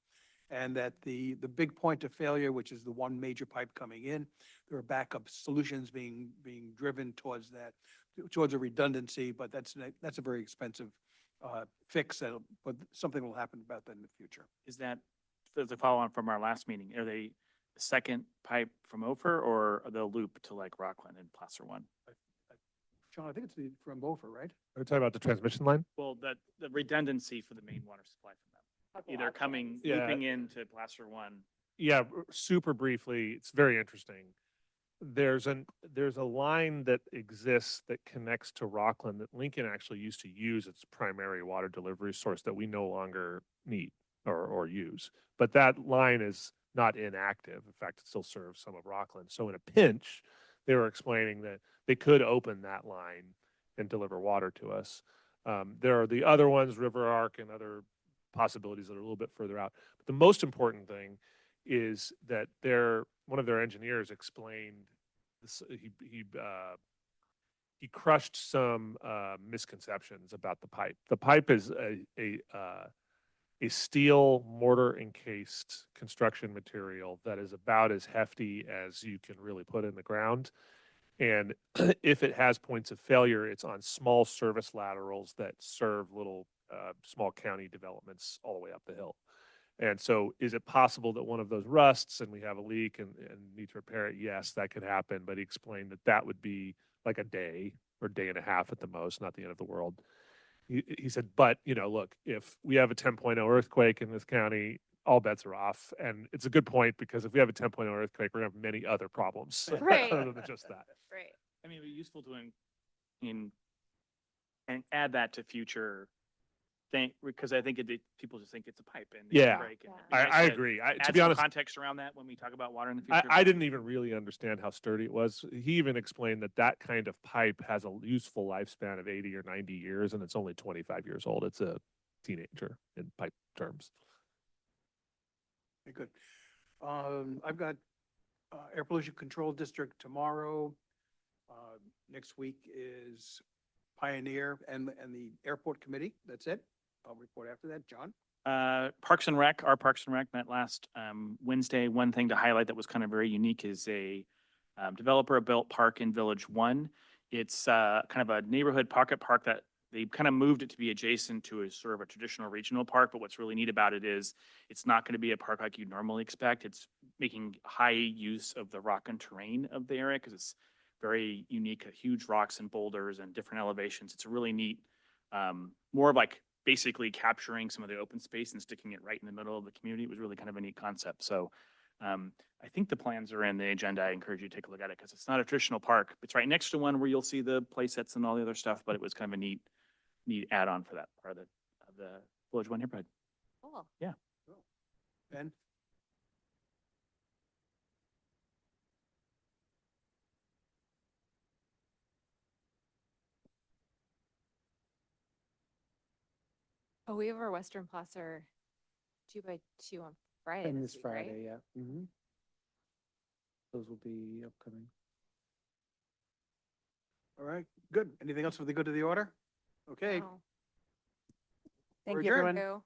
And that the big point of failure, which is the one major pipe coming in, there are backup solutions being driven towards that, towards a redundancy, but that's a very expensive fix, but something will happen about that in the future. Is that, as a follow-on from our last meeting, are they the second pipe from Ophir or the loop to like Rockland and Placer One? John, I think it's from Beaufort, right? Are you talking about the transmission line? Well, the redundancy for the main water supply from them, either coming, looping into Placer One. Yeah, super briefly, it's very interesting. There's a line that exists that connects to Rockland that Lincoln actually used to use its primary water delivery source that we no longer need or use. But that line is not inactive. In fact, it still serves some of Rockland. So in a pinch, they were explaining that they could open that line and deliver water to us. There are the other ones, River Arc and other possibilities that are a little bit further out. But the most important thing is that one of their engineers explained this, he crushed some misconceptions about the pipe. The pipe is a steel mortar encased construction material that is about as hefty as you can really put in the ground. And if it has points of failure, it's on small service laterals that serve little small county developments all the way up the hill. And so is it possible that one of those rusts and we have a leak and need to repair it? Yes, that could happen. But he explained that that would be like a day or day and a half at the most, not the end of the world. He said, but, look, if we have a 10.0 earthquake in this county, all bets are off. And it's a good point because if we have a 10.0 earthquake, we're going to have many other problems Right. other than just that. Right. I mean, it'd be useful to and add that to future thing, because I think people just think it's a pipe and they Yeah. break. And it'd be I nice to agree. To add be some honest, context around that when we talk about water in the future. I didn't even really understand how sturdy it was. He even explained that that kind of pipe has a useful lifespan of 80 or 90 years, and it's only 25 years old. It's a teenager in pipe terms. Very good. I've got Air Pollution Control District tomorrow. Next week is Pioneer and the Airport Committee. That's it. I'll report after that. John? Parks and Rec, our Parks and Rec met last Wednesday. One thing to highlight that was kind of very unique is a developer built park in Village One. It's kind of a neighborhood pocket park that they kind of moved it to be adjacent to a sort of a traditional regional park. But what's really neat about it is it's not going to be a park like you'd normally expect. It's making high use of the rock and terrain of the area because it's very unique, huge rocks and boulders and different elevations. It's a really neat, more of like basically capturing some of the open space and sticking it right in the middle of the community. It was really kind of a neat concept. So I think the plans are in the agenda. I encourage you to take a look at it because it's not a traditional park. It's right next to one where you'll see the play sets and all the other stuff, but it was kind of a neat add-on for that part of the Village One neighborhood. Cool. Yeah. Ben? Oh, we have our Western Placer 2x2 on Friday And this this week, right? Friday, yeah. Those will be upcoming. All right, good. Anything else for the good of the order? Okay. No. We're Thank you, adjourned. everyone. Go.